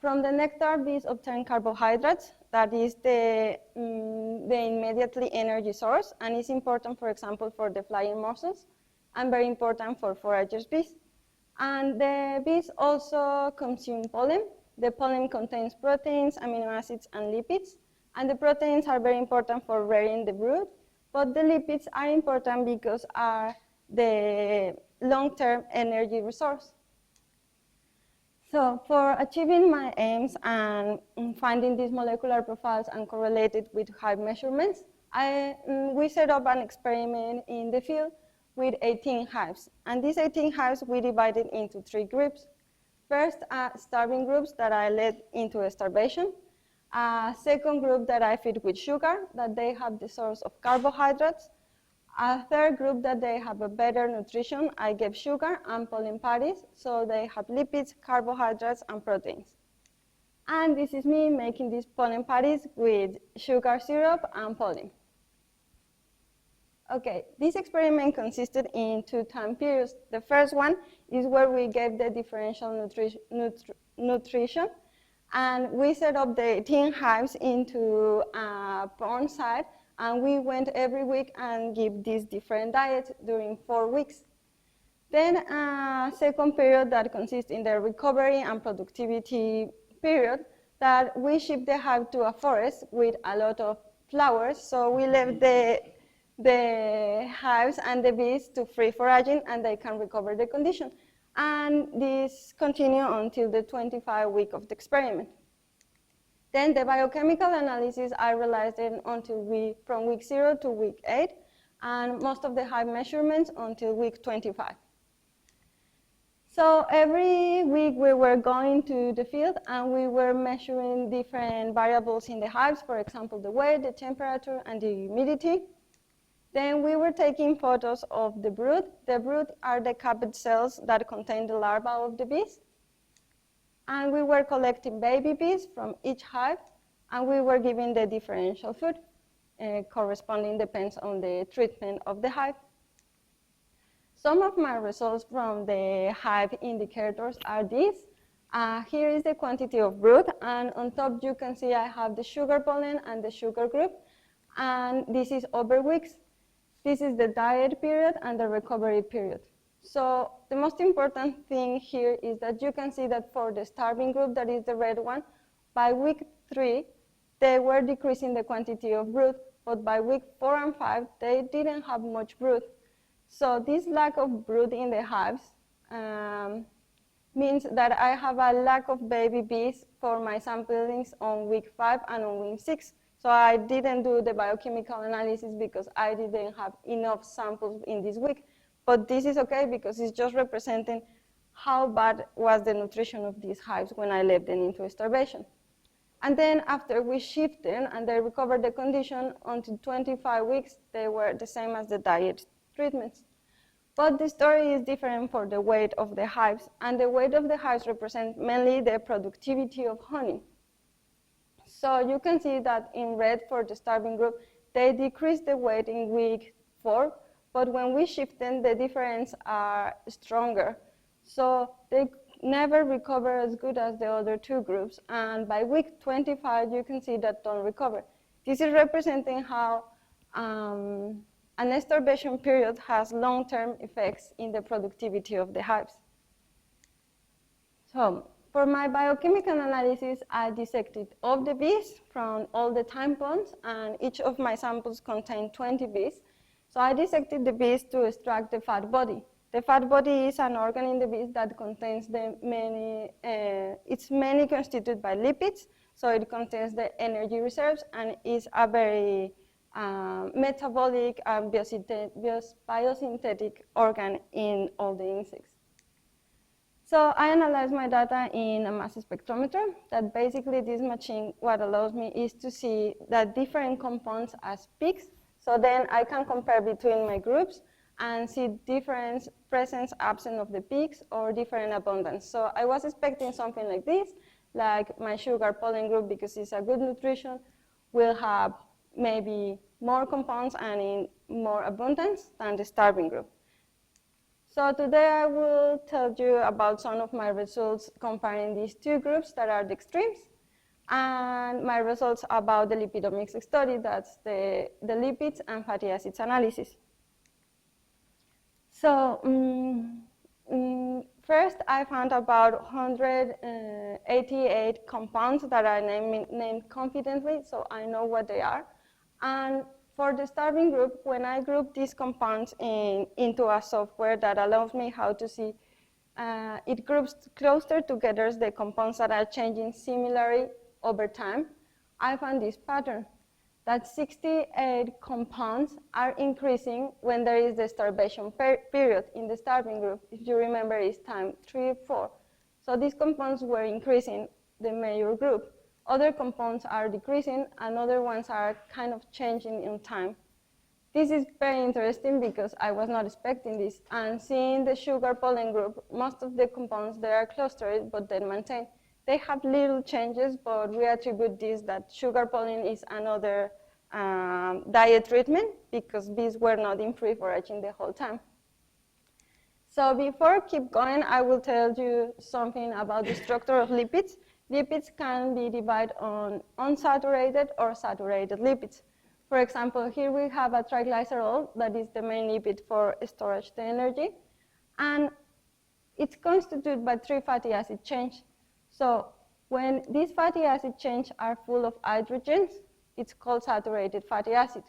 From the nectar, bees obtain carbohydrates. That is the immediately energy source, and is important, for example, for the flying mussels, and very important for foragers bees. And the bees also consume pollen. The pollen contains proteins, amino acids, and lipids. And the proteins are very important for rearing the brood, but the lipids are important because are the long-term energy resource. So for achieving my aims and finding these molecular profiles and correlated with hive measurements, we set up an experiment in the field with 18 hives. And these 18 hives we divided into 3 groups. First, starving groups that I led into starvation. A second group that I feed with sugar, that they have the source of carbohydrates. A third group that they have a better nutrition, I gave sugar and pollen patties, so they have lipids, carbohydrates, and proteins. And this is me making these pollen patties with sugar syrup and pollen. Okay, this experiment consisted in 2 time periods. The first one is where we gave the differential nutrition, and we set up the 18 hives into a pond site, and we went every week and give these different diets during 4 weeks. Then a second period that consists in the recovery and productivity period, that we shipped the hive to a forest with a lot of flowers, so we left the hives and the bees to free foraging, and they can recover the condition. And this continued until the 25th week of the experiment. Then the biochemical analysis, I realized it from week 0 to week 8, and most of the hive measurements until week 25. So every week we were going to the field and we were measuring different variables in the hives, for example, the weight, the temperature, and the humidity. Then we were taking photos of the brood. The brood are the capped cells that contain the larvae of the bees. And we were collecting baby bees from each hive, and we were giving the differential food. Corresponding depends on the treatment of the hive. Some of my results from the hive indicators are these. Here is the quantity of brood, and on top you can see I have the sugar pollen and the sugar group, and this is over weeks. This is the diet period and the recovery period. So the most important thing here is that you can see that for the starving group, that is the red one, by week 3, they were decreasing the quantity of brood, but by week 4 and 5, they didn't have much brood. So this lack of brood in the hives means that I have a lack of baby bees for my samplings on week 5 and on week 6. So I didn't do the biochemical analysis because I didn't have enough samples in this week. But this is okay because it's just representing how bad was the nutrition of these hives when I left them into starvation. And then after we shifted and they recovered the condition, until 25 weeks, they were the same as the diet treatments. But the story is different for the weight of the hives, and the weight of the hives represents mainly the productivity of honey. So you can see that in red for the starving group, they decrease the weight in week 4, but when we shift them, the difference are stronger. So they never recover as good as the other 2 groups, and by week 25, you can see that don't recover. This is representing how an starvation period has long-term effects in the productivity of the hives. So for my biochemical analysis, I dissected all the bees from all the time points, and each of my samples contained 20 bees. So I dissected the bees to extract the fat body. The fat body is an organ in the bees that contains it's mainly constituted by lipids, so it contains the energy reserves and is a very metabolic and biosynthetic organ in all the insects. So I analyzed my data in a mass spectrometer. That basically this machine, what allows me is to see the different compounds as peaks. So then I can compare between my groups and see different presence, absence of the peaks, or different abundance. So I was expecting something like this, like my sugar pollen group, because it's a good nutrition, will have maybe more compounds and in more abundance than the starving group. So today I will tell you about some of my results comparing these 2 groups that are the extremes, and my results about the lipidomics study, that's the lipids and fatty acids analysis. So first I found about 188 compounds that are named confidently, so I know what they are. And for the starving group, when I group these compounds into a software that allows me how to see, it groups closer together the compounds that are changing similarly over time, I found this pattern, that 68 compounds are increasing when there is the starvation period in the starving group. If you remember, it's time 3, 4. So these compounds were increasing the major group. Other compounds are decreasing, and other ones are kind of changing in time. This is very interesting because I was not expecting this. And seeing the sugar pollen group, most of the compounds, they are clustered, but then maintained. They have little changes, but we attribute this that sugar pollen is another diet treatment because bees were not in free foraging the whole time. So before I keep going, I will tell you something about the structure of lipids. Lipids can be divided on unsaturated or saturated lipids. For example, here we have a triglycerol that is the main lipid for storage the energy, and it's constituted by 3 fatty acid chains. So when these fatty acid chains are full of hydrogens, it's called saturated fatty acid.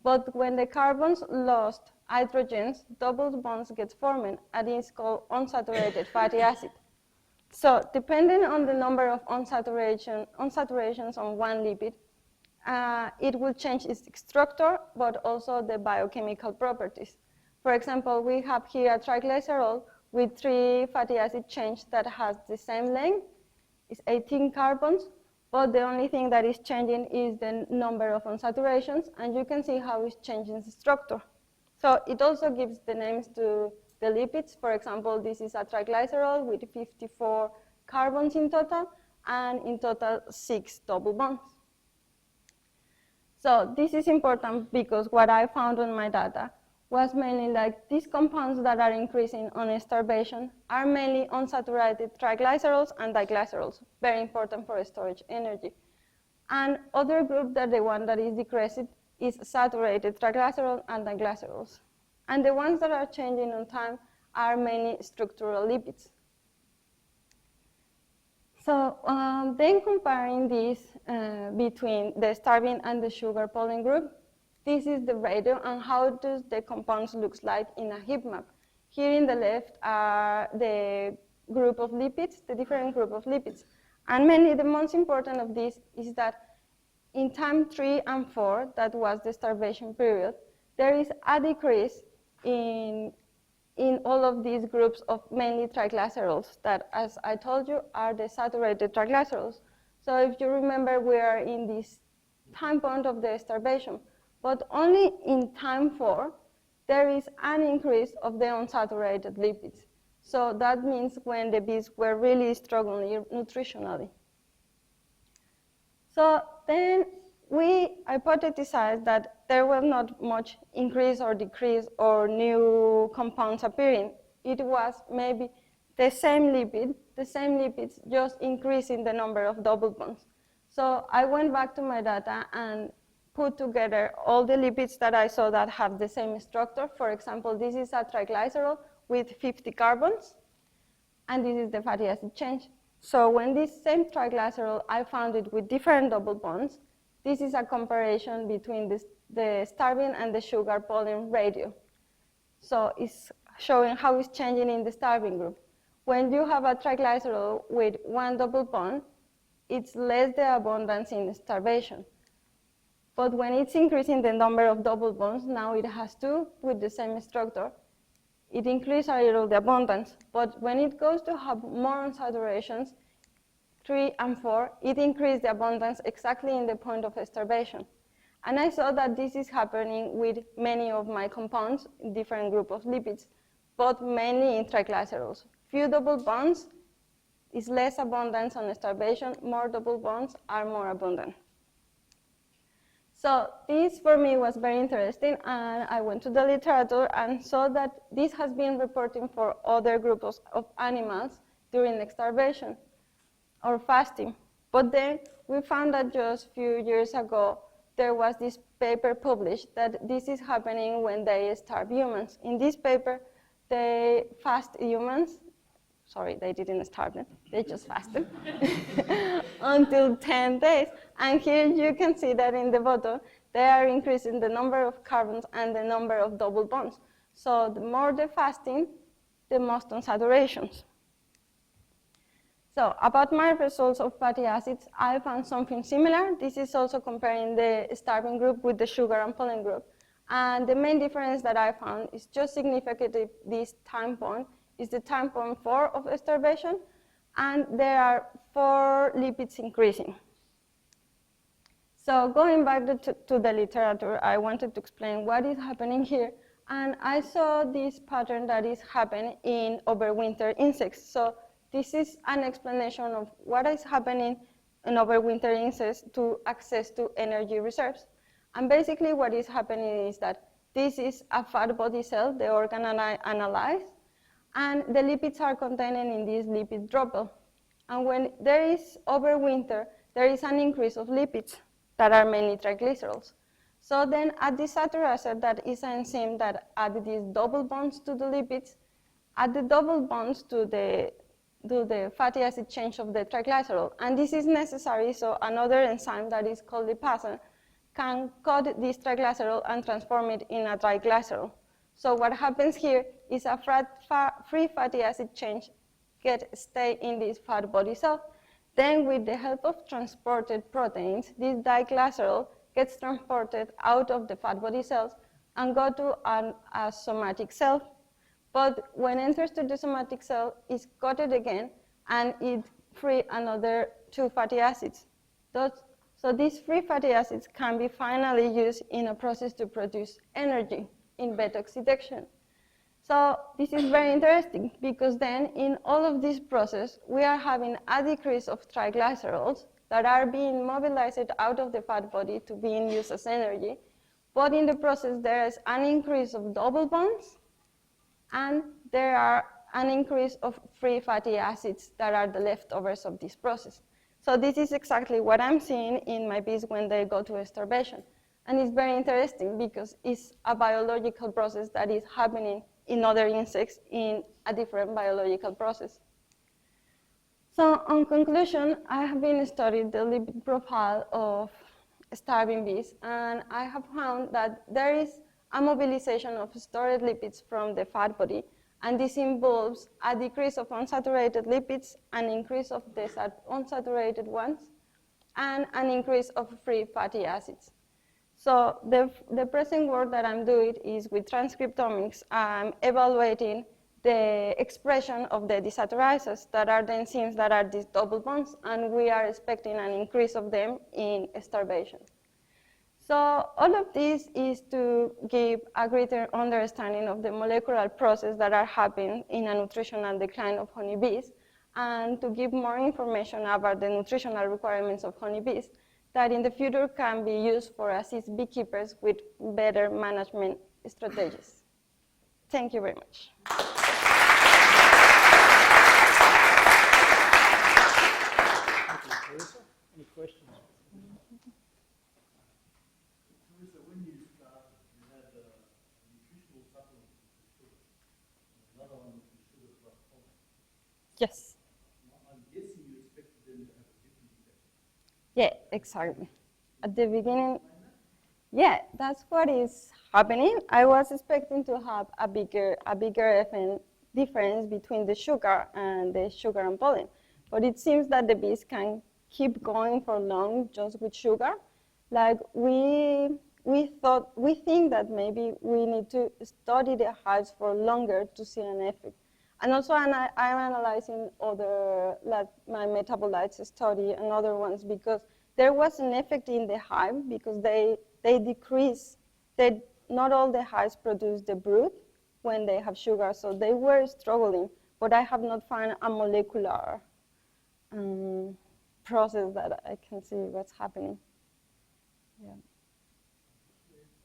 But when the carbons lost hydrogens, double bonds get formed, and it's called unsaturated fatty acid. So depending on the number of unsaturations on one lipid, it will change its structure, but also the biochemical properties. For example, we have here a triglycerol with 3 fatty acid chains that has the same length. It's 18 carbons, but the only thing that is changing is the number of unsaturations, and you can see how it's changing the structure. So it also gives the names to the lipids. For example, this is a triglycerol with 54 carbons in total, and in total 6 double bonds. So this is important because what I found on my data was mainly like these compounds that are increasing on starvation are mainly unsaturated triglycerols and diglycerols, very important for storage energy. And other group that the one that is decreased is saturated triglycerol and diglycerols. And the ones that are changing on time are mainly structural lipids. So then comparing this between the starving and the sugar pollen group, this is the ratio and how does the compounds look like in a heat map. Here in the left are the group of lipids, the different group of lipids. And mainly the most important of this is that in time 3 and 4, that was the starvation period, there is a decrease in all of these groups of mainly triglycerols that, as I told you, are the saturated triglycerols. So if you remember, we are in this time point of the starvation, but only in time 4, there is an increase of the unsaturated lipids. So that means when the bees were really struggling nutritionally. So then we hypothesized that there was not much increase or decrease or new compounds appearing. It was maybe the same lipids just increasing the number of double bonds. So I went back to my data and put together all the lipids that I saw that have the same structure. For example, this is a triglycerol with 50 carbons, and this is the fatty acid change. So when this same triglycerol, I found it with different double bonds, this is a comparison between the starving and the sugar pollen ratio. So it's showing how it's changing in the starving group. When you have a triglycerol with one double bond, it's less the abundance in starvation. But when it's increasing the number of double bonds, now it has two with the same structure, it increases a little the abundance. But when it goes to have more unsaturations, 3 and 4, it increases the abundance exactly in the point of starvation. And I saw that this is happening with many of my compounds, different group of lipids, but mainly in triglycerols. Few double bonds is less abundance on starvation, more double bonds are more abundant. So this for me was very interesting, and I went to the literature and saw that this has been reporting for other groups of animals during starvation or fasting. But then we found that just a few years ago, there was this paper published that this is happening when they starve humans. In this paper, they fast humans. Sorry, they didn't starve them, they just fasted until 10 days. And here you can see that in the bottom, they are increasing the number of carbons and the number of double bonds. So the more the fasting, the most unsaturations. So about my results of fatty acids, I found something similar. This is also comparing the starving group with the sugar and pollen group. And the main difference that I found is just significant this time point is the time point 4 of starvation, and there are 4 lipids increasing. So going back to the literature, I wanted to explain what is happening here, and I saw this pattern that is happening in overwinter insects. So this is an explanation of what is happening in overwinter insects to access to energy reserves. And basically what is happening is that this is a fat body cell, the organ I analyzed, and the lipids are contained in this lipid droplet. And when there is overwinter, there is an increase of lipids that are mainly triglycerols. So then at the saturaser, that is an enzyme that add these double bonds to the lipids, add the double bonds to the fatty acid change of the triglycerol. And this is necessary, so another enzyme that is called lipase can cut this triglycerol and transform it in a triglycerol. So what happens here is a free fatty acid change stay in this fat body cell. Then with the help of transported proteins, this diglycerol gets transported out of the fat body cells and go to a somatic cell. But when it enters to the somatic cell, it's coated again, and it free another 2 fatty acids. So these free fatty acids can be finally used in a process to produce energy in beta oxidation. So this is very interesting because then in all of this process, we are having a decrease of triglycerols that are being mobilized out of the fat body to being used as energy. But in the process, there is an increase of double bonds, and there are an increase of free fatty acids that are the leftovers of this process. So this is exactly what I'm seeing in my bees when they go to starvation. And it's very interesting because it's a biological process that is happening in other insects in a different biological process. So on conclusion, I have been studying the lipid profile of starving bees, and I have found that there is a mobilization of stored lipids from the fat body, and this involves a decrease of unsaturated lipids, an increase of the unsaturated ones, and an increase of free fatty acids. So the present work that I'm doing is with transcriptomics. I'm evaluating the expression of the desaturasers that are the enzymes that are these double bonds, and we are expecting an increase of them in starvation. So all of this is to give a greater understanding of the molecular process that are happening in a nutritional decline of honeybees, and to give more information about the nutritional requirements of honeybees. that in the future can be used for assist beekeepers with better management strategies. Thank you very much. Any questions? Teresa, when you started, you had a nutritional supplement for sugar, and another one which was sugar plus pollen. Yes. I'm guessing you expected them to have a different effect. Yeah, exactly. At the beginning, yeah, that's what is happening. I was expecting to have a bigger difference between the sugar and pollen, but it seems that the bees can keep going for long just with sugar. Like we think that maybe we need to study the hives for longer to see an effect. And also I'm analyzing other, like my metabolites study and other ones, because there was an effect in the hive because they decrease, not all the hives produce the brood when they have sugar, so they were struggling, but I have not found a molecular process that I can see what's happening. Yeah.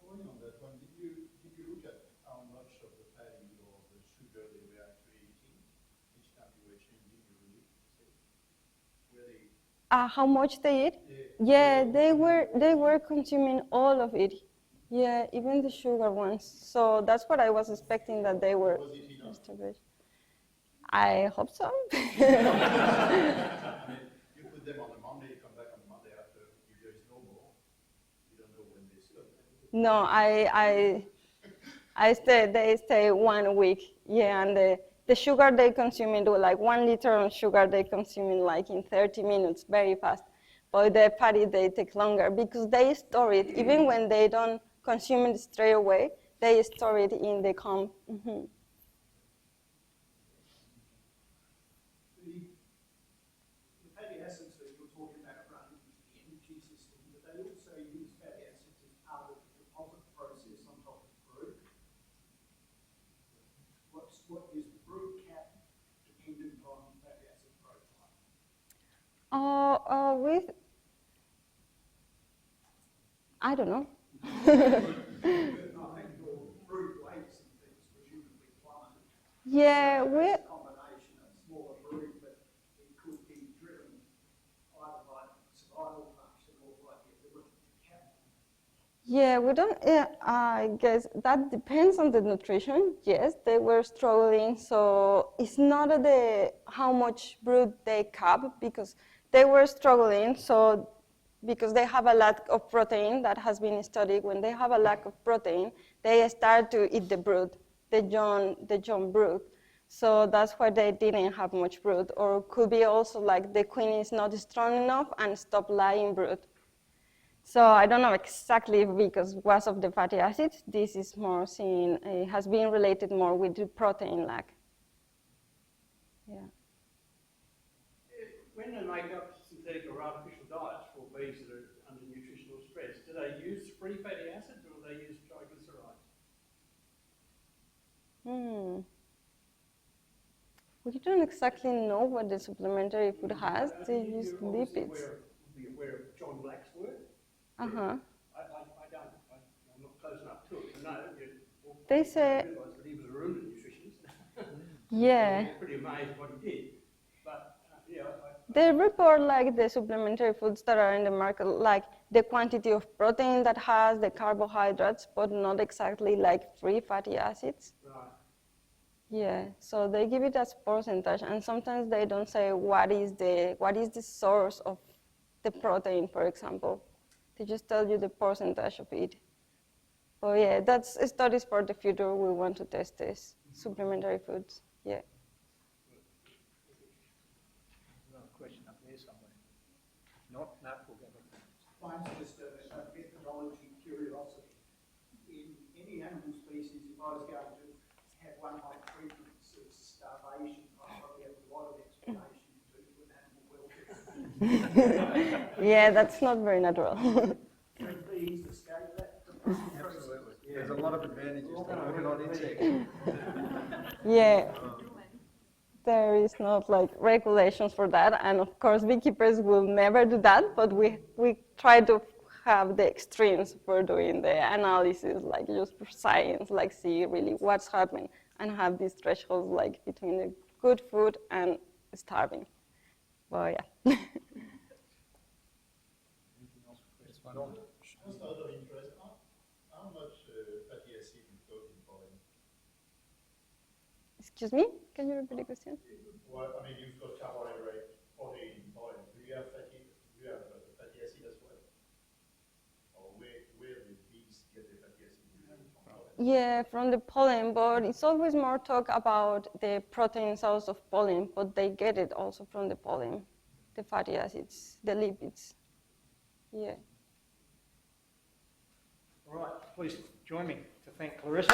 Following on that one, did you look at how much of the paddy or the sugar they were actually eating each time you were changing your release? Were they? How much they eat? Yeah, they were consuming all of it. Yeah, even the sugar ones. So that's what I was expecting, that they were. Was it enough? I hope so. You put them on a Monday, you come back on Monday after, if there is no more, you don't know when they stop. No, they stay 1 week. Yeah, and the sugar they consume into like 1 liter of sugar they consume in like in 30 minutes, very fast. But the paddy they take longer because they store it. Even when they don't consume it straight away, they store it in the comb. Mm-hmm. The fatty acids that you're talking about run into the energy system, but they also use fatty acids as part of the deposit process on top of brood. What is the brood cap dependent on fatty acid profile? I don't know. Yeah, we. Combination of smaller brood, but it could be driven either by survival function or by the ability to cap. Yeah, we don't. Yeah, I guess that depends on the nutrition. Yes, they were struggling, so it's not how much brood they cap because they were struggling. So because they have a lack of protein that has been studied, when they have a lack of protein, they start to eat the brood, the young brood. So that's why they didn't have much brood, or could be also like the queen is not strong enough and stop laying brood. So I don't know exactly because was of the fatty acids. This is more seen, has been related more with the protein lack. Yeah. When they make up synthetic or artificial diets for bees that are under nutritional stress, do they use free fatty acids or do they use triglycerides? We don't exactly know what the supplementary food has. They use lipids. Be aware of John Black's work. Uh huh. I don't. I'm not close enough to it to know. They say. Realised that he was a ruminant nutritionist. Yeah. I'm pretty amazed what he did. But yeah. They report like the supplementary foods that are in the market, like the quantity of protein that has, the carbohydrates, but not exactly like free fatty acids. Right. Yeah, so they give it as percentage, and sometimes they don't say what is the source of the protein, for example. They just tell you the percentage of it. But yeah, that's studies for the future. We want to test this supplementary foods. Yeah. Another question up there somewhere. Not, we'll go back. Mine's just a methodology curiosity. In any animal species, if I was going to have one of my treatments of starvation, I'd probably have a lot of explanation to do with animal welfare. Yeah, that's not very natural. Can bees escape that? Absolutely. Yeah. There's a lot of advantages to working on insects. Yeah. there is not like regulations for that, and of course beekeepers will never do that, but we try to have the extremes for doing the analysis, like just for science, like see really what's happening, and have these thresholds like between the good food and starving. Well, yeah. Just out of interest, how much fatty acid in protein pollen? Excuse me? Can you repeat the question? Well, I mean, you've got carbohydrate, protein in pollen. Do you have fatty acid as well? Or where do bees get the fatty acid from pollen? Yeah, from the pollen, but it's always more talk about the protein source of pollen, but they get it also from the pollen, the fatty acids, the lipids. Yeah. All right, please join me to thank Clarissa.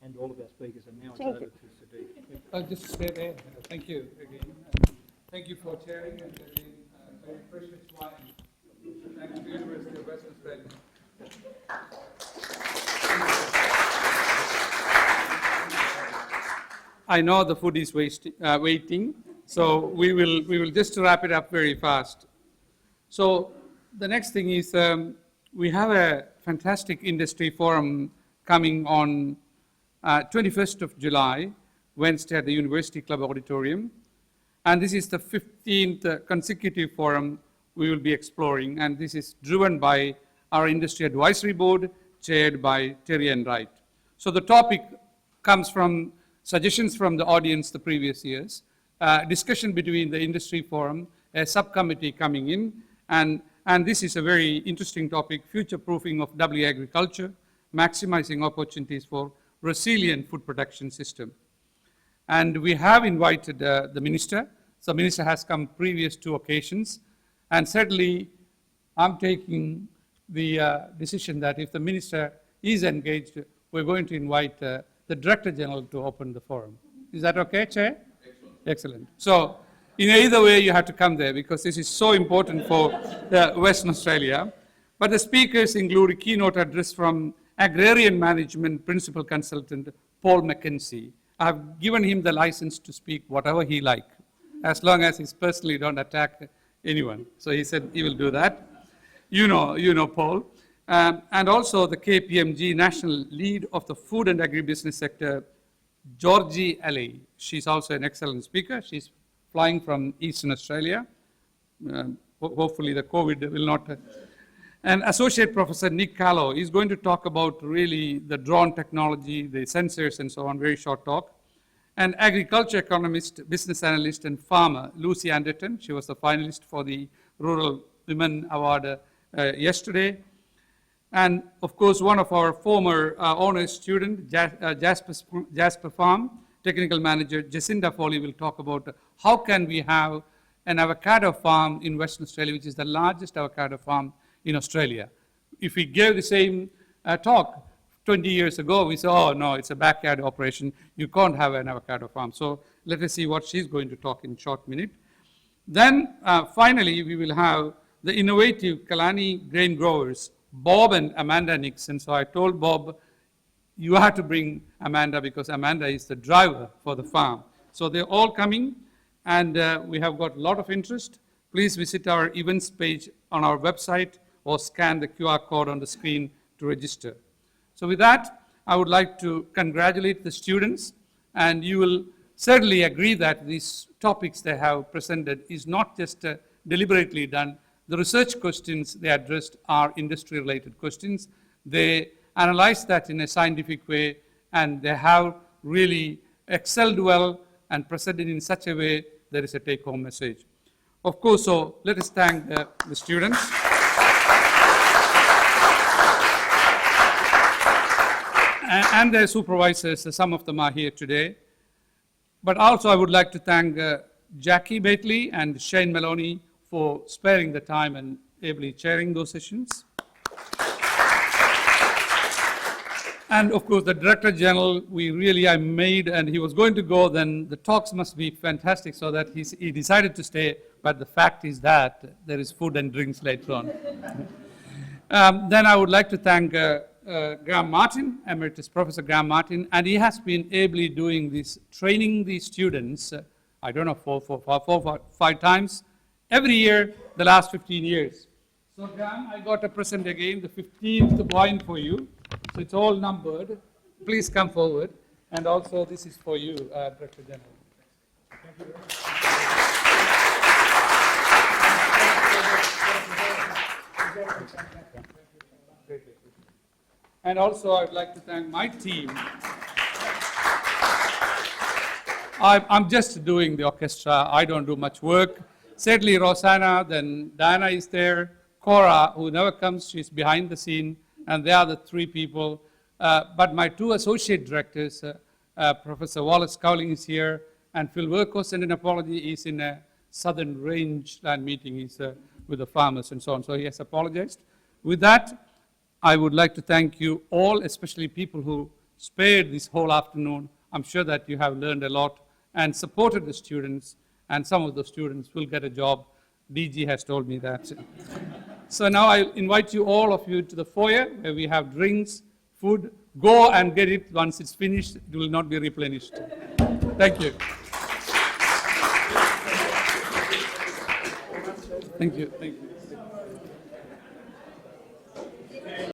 And all of our speakers are now over to Sadiq. Just stay there. Thank you again. Thank you for chairing and again, very precious wine. Thank you to the University of Western Australia. I know the food is waiting, so we will just wrap it up very fast. So the next thing is we have a fantastic industry forum coming on 21st of July, Wednesday at the University Club Auditorium. And this is the 15th consecutive forum we will be exploring, and this is driven by our Industry Advisory Board, chaired by Terry and Wright. So the topic comes from suggestions from the audience the previous years, discussion between the industry forum, a subcommittee coming in, and this is a very interesting topic, future-proofing of WA agriculture, maximizing opportunities for resilient food production system. And we have invited the minister. So the minister has come previous 2 occasions, and certainly I'm taking the decision that if the minister is engaged, we're going to invite the Director General to open the forum. Is that okay, Chair? Excellent. Excellent. So in either way, you have to come there because this is so important for Western Australia. But the speakers include a keynote address from Agrarian Management Principal Consultant Paul McKenzie. I've given him the license to speak whatever he likes, as long as he personally don't attack anyone. So he said he will do that. You know Paul. And also the KPMG National Lead of the Food and Agribusiness Sector, Georgie Alley. She's also an excellent speaker. She's flying from Eastern Australia. Hopefully the COVID will not. And Associate Professor Nick Callow is going to talk about really the drone technology, the sensors and so on, very short talk. And agriculture economist, business analyst and farmer, Lucy Anderton. She was the finalist for the Rural Women Award yesterday. And of course, one of our former honors student, Jasper Farm, technical manager, Jacinda Foley will talk about how can we have an avocado farm in Western Australia, which is the largest avocado farm in Australia. If we gave the same talk 20 years ago, we said, oh no, it's a backyard operation. You can't have an avocado farm. So let us see what she's going to talk in a short minute. Then finally, we will have the innovative Kalani grain growers, Bob and Amanda Nixon. So I told Bob, you have to bring Amanda because Amanda is the driver for the farm. So they're all coming, and we have got a lot of interest. Please visit our events page on our website or scan the QR code on the screen to register. So with that, I would like to congratulate the students, and you will certainly agree that these topics they have presented is not just deliberately done. The research questions they addressed are industry-related questions. They analyzed that in a scientific way, and they have really excelled well and presented in such a way there is a take-home message. Of course, so let us thank the students. And their supervisors, some of them are here today. But also I would like to thank Jackie Bately and Shane Maloney for sparing the time and ably chairing those sessions. And of course, the Director General, I made, and he was going to go, then the talks must be fantastic, so that he decided to stay, but the fact is that there is food and drinks later on. Then I would like to thank Graham Martin, Emeritus Professor Graham Martin, and he has been ably doing this, training the students, I don't know, four, 5 times, every year, the last 15 years. So Graham, I got a present again, the 15th point for you. So it's all numbered. Please come forward. And also this is for you, Director General. Thank you very much. And also I'd like to thank my team. I'm just doing the orchestra. I don't do much work. Sadly, Rosanna, then Diana is there. Cora, who never comes, she's behind the scene. And they are the 3 people. But my 2 associate directors, Professor Wallace Cowling is here, and Phil Werko sent an apology. He's in a southern rangeland meeting. He's with the farmers and so on. So he has apologized. With that, I would like to thank you all, especially people who spared this whole afternoon. I'm sure that you have learned a lot and supported the students, and some of the students will get a job. DG has told me that. So now I invite you, all of you, to the foyer where we have drinks, food. Go and get it. Once it's finished, it will not be replenished. Thank you. Thank you. Thank you.